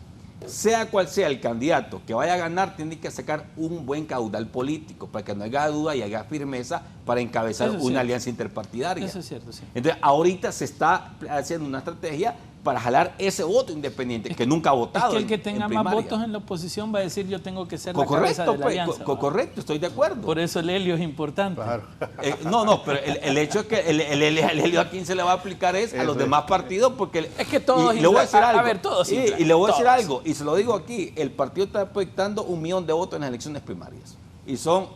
Speaker 4: Sea cual sea el candidato que vaya a ganar, tiene que sacar un buen caudal político para que no haya duda y haya firmeza para encabezar una alianza interpartidaria.
Speaker 3: Eso es cierto, sí.
Speaker 4: Entonces, ahorita se está haciendo una estrategia para jalar ese voto independiente que nunca ha votado.
Speaker 3: Es que el que tenga más
Speaker 4: primaria.
Speaker 3: votos en la oposición va a decir yo tengo que ser la cabeza de la alianza.
Speaker 4: Correcto, estoy de acuerdo.
Speaker 3: Por eso el helio es importante.
Speaker 5: Claro.
Speaker 4: No, pero el hecho es que el helio a quién se le va a aplicar es a los demás partidos porque...
Speaker 3: Es que todos
Speaker 4: y le voy a decir algo.
Speaker 3: A ver, todos
Speaker 4: y le voy a decir algo, y se lo digo aquí, el partido está proyectando 1 millón de votos en las elecciones primarias. Y son,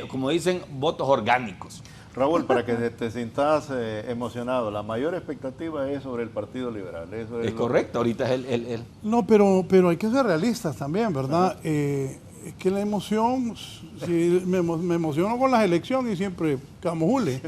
Speaker 4: como dicen, votos orgánicos.
Speaker 5: Raúl, para que te sientas emocionado, la mayor expectativa es sobre el Partido Liberal. Eso
Speaker 4: Es correcto, ahorita es el...
Speaker 2: No, pero hay que ser realistas también, ¿verdad? Es que la emoción, si me emociono con las elecciones y siempre camujule.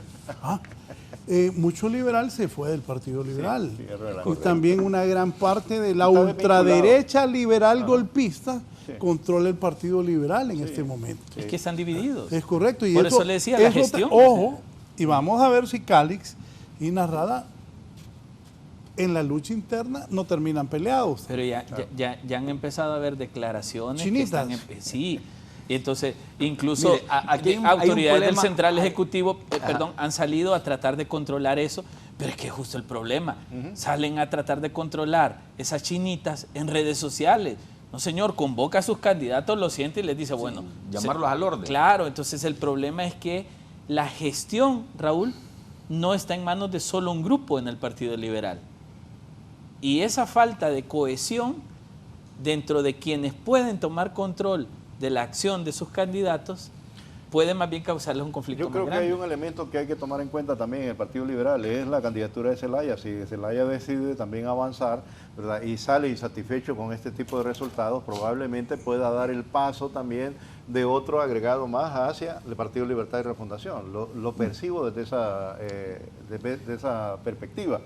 Speaker 2: Mucho liberal se fue del Partido Liberal.
Speaker 5: Sí, es verdad.
Speaker 2: Y también una gran parte de la
Speaker 5: Está
Speaker 2: ultraderecha liberal golpista controla el Partido Liberal en este momento.
Speaker 3: Es que están divididos.
Speaker 2: Es correcto. Y
Speaker 3: Por eso le decía, la gestión.
Speaker 2: Ojo, y vamos a ver si Calix y Narrada en la lucha interna no terminan peleados.
Speaker 3: Pero ya han empezado a haber declaraciones.
Speaker 2: Chinitas.
Speaker 3: Que están sí. Y entonces, incluso
Speaker 4: Mire, aquí hay un
Speaker 3: autoridades del
Speaker 4: problema.
Speaker 3: Central Ejecutivo han salido a tratar de controlar eso, pero es que es justo el problema. Salen a tratar de controlar esas chinitas en redes sociales. No, señor, convoca a sus candidatos, lo siente y les dice, bueno...
Speaker 4: llamarlos al orden.
Speaker 3: Claro, entonces el problema es que la gestión, Raúl, no está en manos de solo un grupo en el Partido Liberal. Y esa falta de cohesión dentro de quienes pueden tomar control de la acción de sus candidatos puede más bien causarles un conflicto
Speaker 5: Yo creo
Speaker 3: más
Speaker 5: que hay
Speaker 3: grande.
Speaker 5: un elemento que hay que tomar en cuenta también en el Partido Liberal, es la candidatura de Zelaya. Si Zelaya decide también avanzar, ¿verdad?, y sale insatisfecho con este tipo de resultados, probablemente pueda dar el paso también de otro agregado más hacia el Partido Libertad y Refundación. Lo percibo desde esa perspectiva,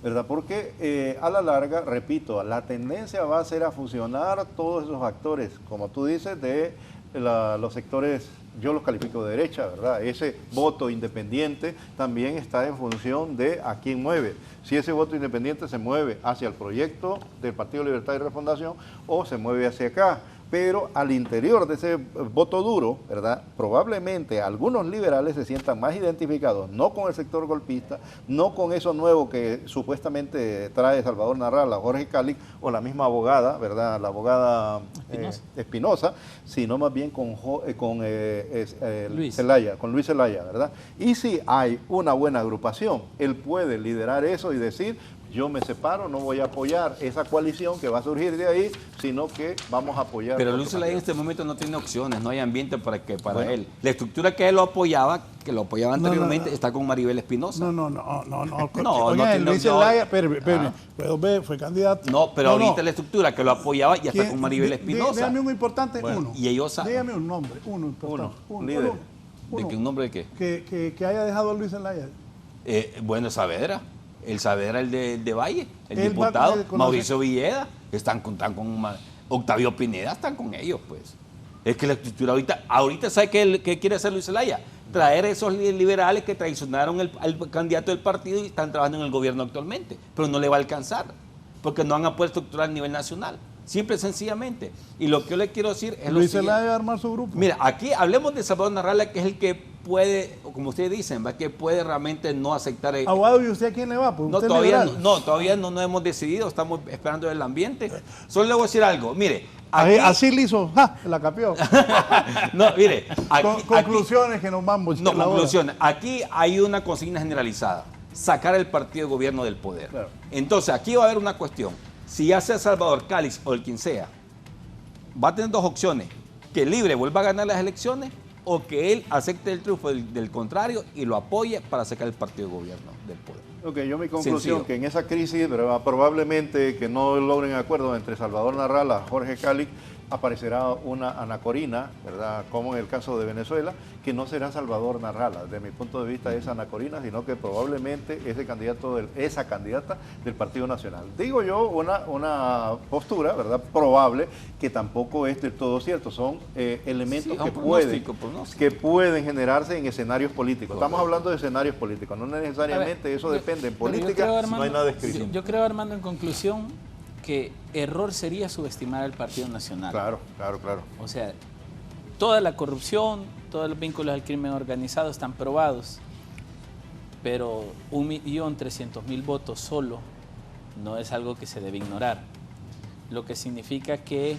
Speaker 5: ¿verdad? Porque a la larga, repito, la tendencia va a ser a fusionar todos esos actores, como tú dices, de los sectores, yo los califico de derecha, ¿verdad? Ese voto independiente también está en función de a quién mueve. Si ese voto independiente se mueve hacia el proyecto del Partido Libertad y Refundación o se mueve hacia acá. Pero al interior de ese voto duro, ¿verdad?, probablemente algunos liberales se sientan más identificados, no con el sector golpista, no con eso nuevo que supuestamente trae Salvador Narrala, Jorge Calix o la misma abogada, ¿verdad?, la abogada Espinosa, sino más bien con
Speaker 3: Luis
Speaker 5: Zelaya, ¿verdad? Y si hay una buena agrupación, él puede liderar eso y decir, yo me separo, no voy a apoyar esa coalición que va a surgir de ahí, sino que vamos a apoyar.
Speaker 4: Pero Luis Zelaya en este momento no tiene opciones, no hay ambiente para él. La estructura que él lo apoyaba, anteriormente, está con Maribel Espinosa.
Speaker 2: No.
Speaker 4: tiene
Speaker 2: Luis
Speaker 4: opción.
Speaker 2: Zelaya, fue candidato.
Speaker 4: No, pero ahorita la estructura que lo apoyaba ya está con Maribel Espinosa.
Speaker 2: Dígame un importante, uno.
Speaker 4: Y ellos saben.
Speaker 2: Dígame un nombre, uno importante.
Speaker 5: Un líder.
Speaker 4: ¿De qué nombre de qué?
Speaker 2: Que haya dejado a Luis Zelaya.
Speaker 4: Bueno, Saavedra. El Saavedra, el de Valle, el
Speaker 2: Él va
Speaker 4: diputado,
Speaker 2: con
Speaker 4: Mauricio Villeda, están con Octavio Pineda, están con ellos, pues. Es que la estructura ahorita ¿sabe qué quiere hacer Luis Zelaya? Traer esos liberales que traicionaron al candidato del partido y están trabajando en el gobierno actualmente, pero no le va a alcanzar, porque no van a poder estructurar a nivel nacional. Simple y sencillamente. Y lo que yo le quiero decir es
Speaker 2: Luis
Speaker 4: lo siguiente.
Speaker 2: Zelaya va a armar su grupo.
Speaker 4: Mira, aquí hablemos de Salvador Narrala, que es el que puede, como ustedes dicen, ¿va?, que puede realmente no aceptar...
Speaker 2: Abogado, ¿y usted a quién le va? Pues
Speaker 4: No,
Speaker 2: usted
Speaker 4: todavía no hemos decidido, estamos esperando el ambiente. Solo le voy a decir algo, mire.
Speaker 2: Así le hizo, la capió.
Speaker 4: No, mire.
Speaker 2: Conclusiones que nos vamos.
Speaker 4: No, conclusiones. Aquí hay una consigna generalizada, sacar el partido de gobierno del poder.
Speaker 5: Claro.
Speaker 4: Entonces, aquí va a haber una cuestión. Si ya sea Salvador Calix o el quien sea, va a tener dos opciones: que Libre vuelva a ganar las elecciones o que él acepte el triunfo del contrario y lo apoye para sacar el partido de gobierno del poder.
Speaker 5: Ok, yo mi conclusión,
Speaker 4: Sencillo.
Speaker 5: que en esa crisis probablemente que no logren acuerdo entre Salvador Narrala, Jorge Calix aparecerá una Ana Corina, ¿verdad? Como en el caso de Venezuela, que no será Salvador Narrala. De mi punto de vista es Ana Corina, sino que probablemente esa candidata del Partido Nacional. Digo yo una postura, ¿verdad? Probable, que tampoco es del todo cierto. Son elementos que pueden generarse en escenarios políticos. Estamos hablando de escenarios políticos, no necesariamente eso depende. En política no hay nada escrito.
Speaker 3: Yo creo, Armando, en conclusión, que error sería subestimar al Partido Nacional.
Speaker 5: Claro.
Speaker 3: O sea, toda la corrupción, todos los vínculos al crimen organizado están probados, pero 1.300.000 votos solo no es algo que se debe ignorar. Lo que significa que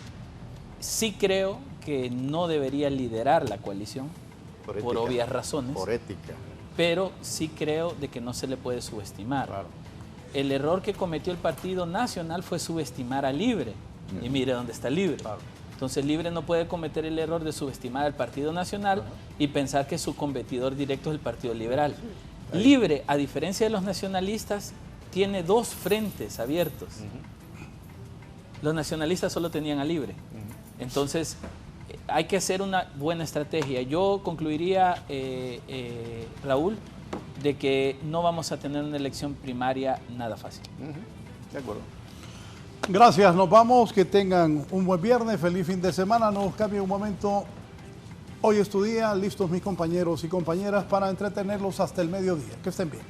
Speaker 3: sí creo que no debería liderar la coalición, por obvias razones.
Speaker 5: Por ética.
Speaker 3: Pero sí creo de que no se le puede subestimar.
Speaker 5: Claro.
Speaker 3: El error que cometió el Partido Nacional fue subestimar a Libre. Y mire dónde está Libre.
Speaker 5: Claro.
Speaker 3: Entonces Libre no puede cometer el error de subestimar al Partido Nacional y pensar que su competidor directo es el Partido Liberal. Libre, a diferencia de los nacionalistas, tiene dos frentes abiertos. Los nacionalistas solo tenían a Libre. Entonces hay que hacer una buena estrategia. Yo concluiría, Raúl, de que no vamos a tener una elección primaria nada fácil.
Speaker 5: De acuerdo.
Speaker 2: Gracias, nos vamos, que tengan un buen viernes, feliz fin de semana, no cambie un momento. Hoy es tu día, listos mis compañeros y compañeras para entretenerlos hasta el mediodía. Que estén bien.